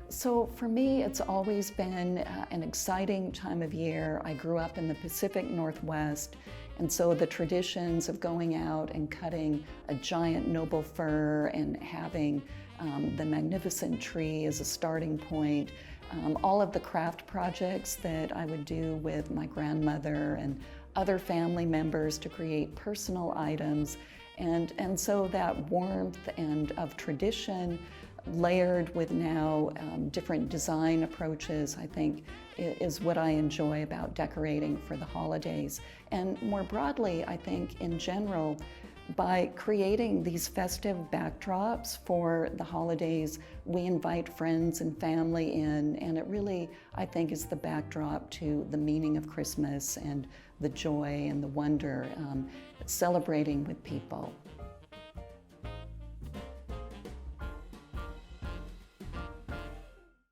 So for me, it's always been an exciting time of year. I grew up in the Pacific Northwest, and so the traditions of going out and cutting a giant noble fir and having the magnificent tree as a starting point, all of the craft projects that I would do with my grandmother and other family members to create personal items, and so that warmth and of tradition layered with now different design approaches, I think, is what I enjoy about decorating for the holidays. And more broadly, I think in general, by creating these festive backdrops for the holidays, we invite friends and family in, and it really, I think, is the backdrop to the meaning of Christmas and the joy and the wonder, celebrating with people.